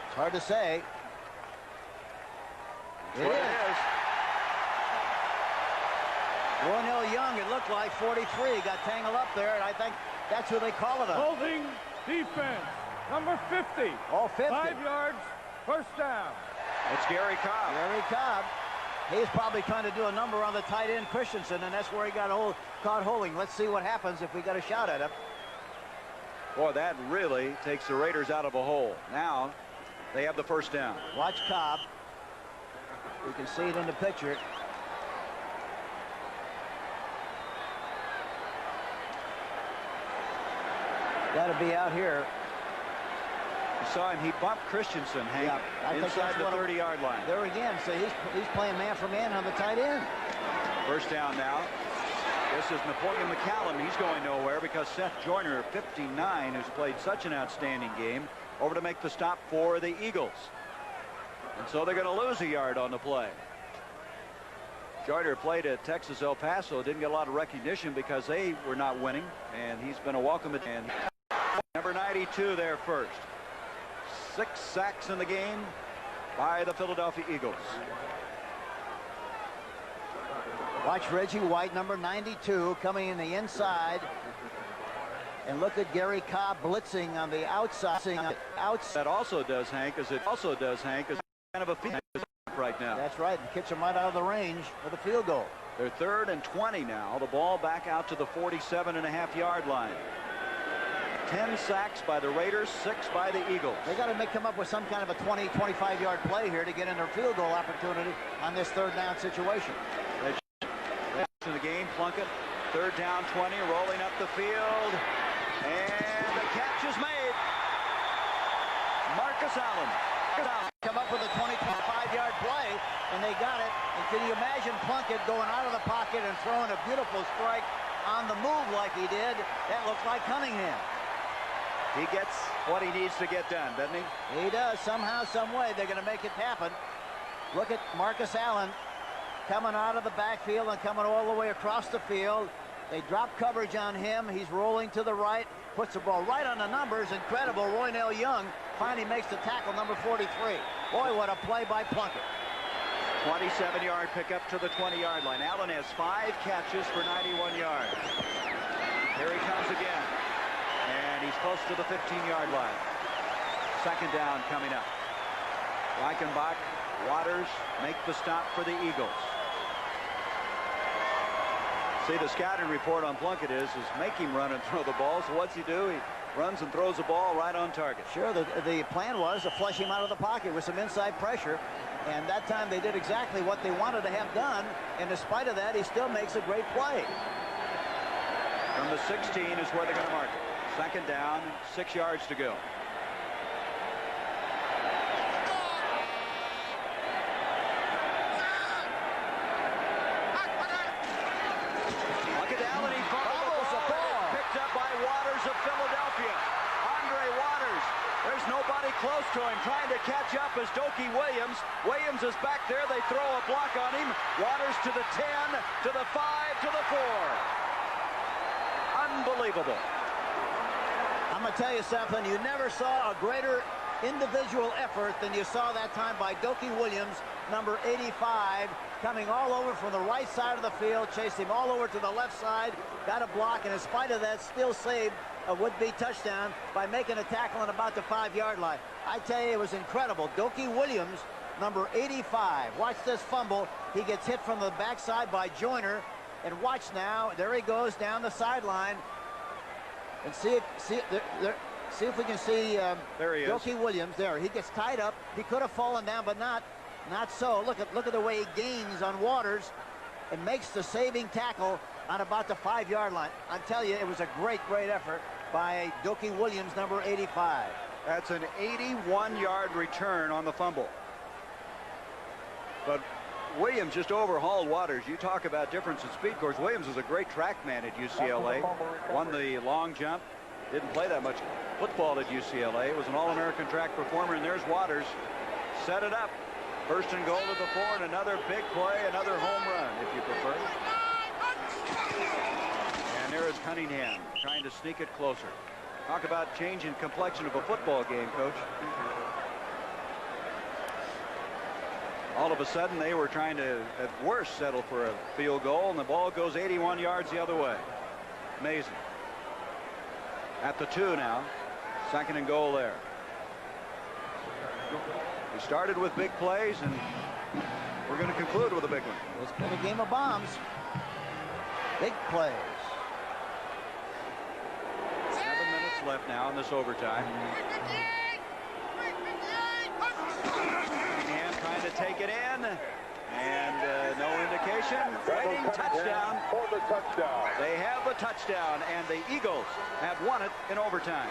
Speaker 2: It's hard to say. It is. Warnell Young, it looked like 43, got tangled up there, and I think that's who they call it.
Speaker 3: Holding defense, number 50.
Speaker 2: Oh, 50.
Speaker 3: 5 yards, first down.
Speaker 1: It's Gary Cobb.
Speaker 2: Gary Cobb. He's probably trying to do a number on the tight end Christensen, and that's where he got caught holding. Let's see what happens if we got a shot at him.
Speaker 1: Boy, that really takes the Raiders out of a hole. Now they have the first down.
Speaker 2: Watch Cobb. You can see it in the picture. Got to be out here.
Speaker 1: You saw him. He bumped Christensen, Hank, inside the 30-yard line.
Speaker 2: There again. So he's playing man for man on the tight end.
Speaker 1: First down now. This is Napoleon McCallum. He's going nowhere because Seth Joyner, 59, who's played such an outstanding game, over to make the stop for the Eagles. And so they're going to lose a yard on the play. Joyner played at Texas El Paso. Didn't get a lot of recognition because they were not winning, and he's been a welcome addition. Number 92 there first. 6 sacks in the game by the Philadelphia Eagles.
Speaker 2: Watch Reggie White, number 92, coming in the inside. And look at Gary Cobb blitzing on the outside.
Speaker 1: That also does, Hank, is kind of a field right now.
Speaker 2: That's right, and kicks him right out of the range for the field goal.
Speaker 1: They're 3rd and 20 now. The ball back out to the 47.5-yard line. 10 sacks by the Raiders, 6 by the Eagles.
Speaker 2: They got to come up with some kind of a 20, 25-yard play here to get in their field goal opportunity on this 3rd down situation.
Speaker 1: In the game, Plunkett, 3rd down 20, rolling up the field, and the catch is made. Marcus Allen.
Speaker 2: Come up with a 25-yard play, and they got it. And can you imagine Plunkett going out of the pocket and throwing a beautiful strike on the move like he did? That looks like Cunningham.
Speaker 1: He gets what he needs to get done, doesn't he?
Speaker 2: He does. Somehow, some way, they're going to make it happen. Look at Marcus Allen coming out of the backfield and coming all the way across the field. They drop coverage on him. He's rolling to the right, puts the ball right on the numbers. Incredible. Roynell Young finally makes the tackle, number 43. Boy, what a play by Plunkett.
Speaker 1: 27-yard pickup to the 20-yard line. Allen has 5 catches for 91 yards. Here he comes again. And he's close to the 15-yard line. Second down coming up. Reichenbach, Waters make the stop for the Eagles. See, the scouting report on Plunkett is make him run and throw the ball. So what's he do? He runs and throws the ball right on target.
Speaker 2: Sure, the plan was to flush him out of the pocket with some inside pressure. And that time they did exactly what they wanted to have done. And in spite of that, he still makes a great play.
Speaker 1: From the 16 is where they're going to mark it. Second down, 6 yards to go. Look at Allen, he fumbles the ball. Picked up by Waters of Philadelphia. Andre Waters, there's nobody close to him. Trying to catch up is Dokie Williams. Williams is back there. They throw a block on him. Waters to the 10, to the 5, to the 4. Unbelievable.
Speaker 2: I'm going to tell you something. You never saw a greater individual effort than you saw that time by Dokie Williams, number 85, coming all over from the right side of the field, chased him all over to the left side, got a block, and in spite of that, still saved a would-be touchdown by making a tackle on about the 5-yard line. I tell you, it was incredible. Dokie Williams, number 85. Watch this fumble. He gets hit from the backside by Joyner, and watch now. There he goes down the sideline. And see if we can see
Speaker 1: there he is.
Speaker 2: Dokie Williams there. He gets tied up. He could have fallen down, but not so. Look at the way he gains on Waters and makes the saving tackle on about the 5-yard line. I tell you, it was a great effort by Dokie Williams, number 85.
Speaker 1: That's an 81-yard return on the fumble. But Williams just overhauled Waters. You talk about difference in speed. Of course, Williams is a great track man at UCLA. Won the long jump. Didn't play that much football at UCLA. Was an All-American track performer. And there's Waters. Set it up. First and goal to the 4, and another big play, another home run, if you prefer. And there is Cunningham trying to sneak it closer. Talk about changing complexion of a football game, Coach. All of a sudden, they were trying to, at worst, settle for a field goal, and the ball goes 81 yards the other way. Amazing. At the 2 now. Second and goal there. We started with big plays, and we're going to conclude with a big one.
Speaker 2: It's been a game of bombs. Big plays.
Speaker 1: 7 minutes left now in this overtime. And trying to take it in, and no indication. Waiting, touchdown.
Speaker 5: For the touchdown.
Speaker 1: They have the touchdown, and the Eagles have won it in overtime.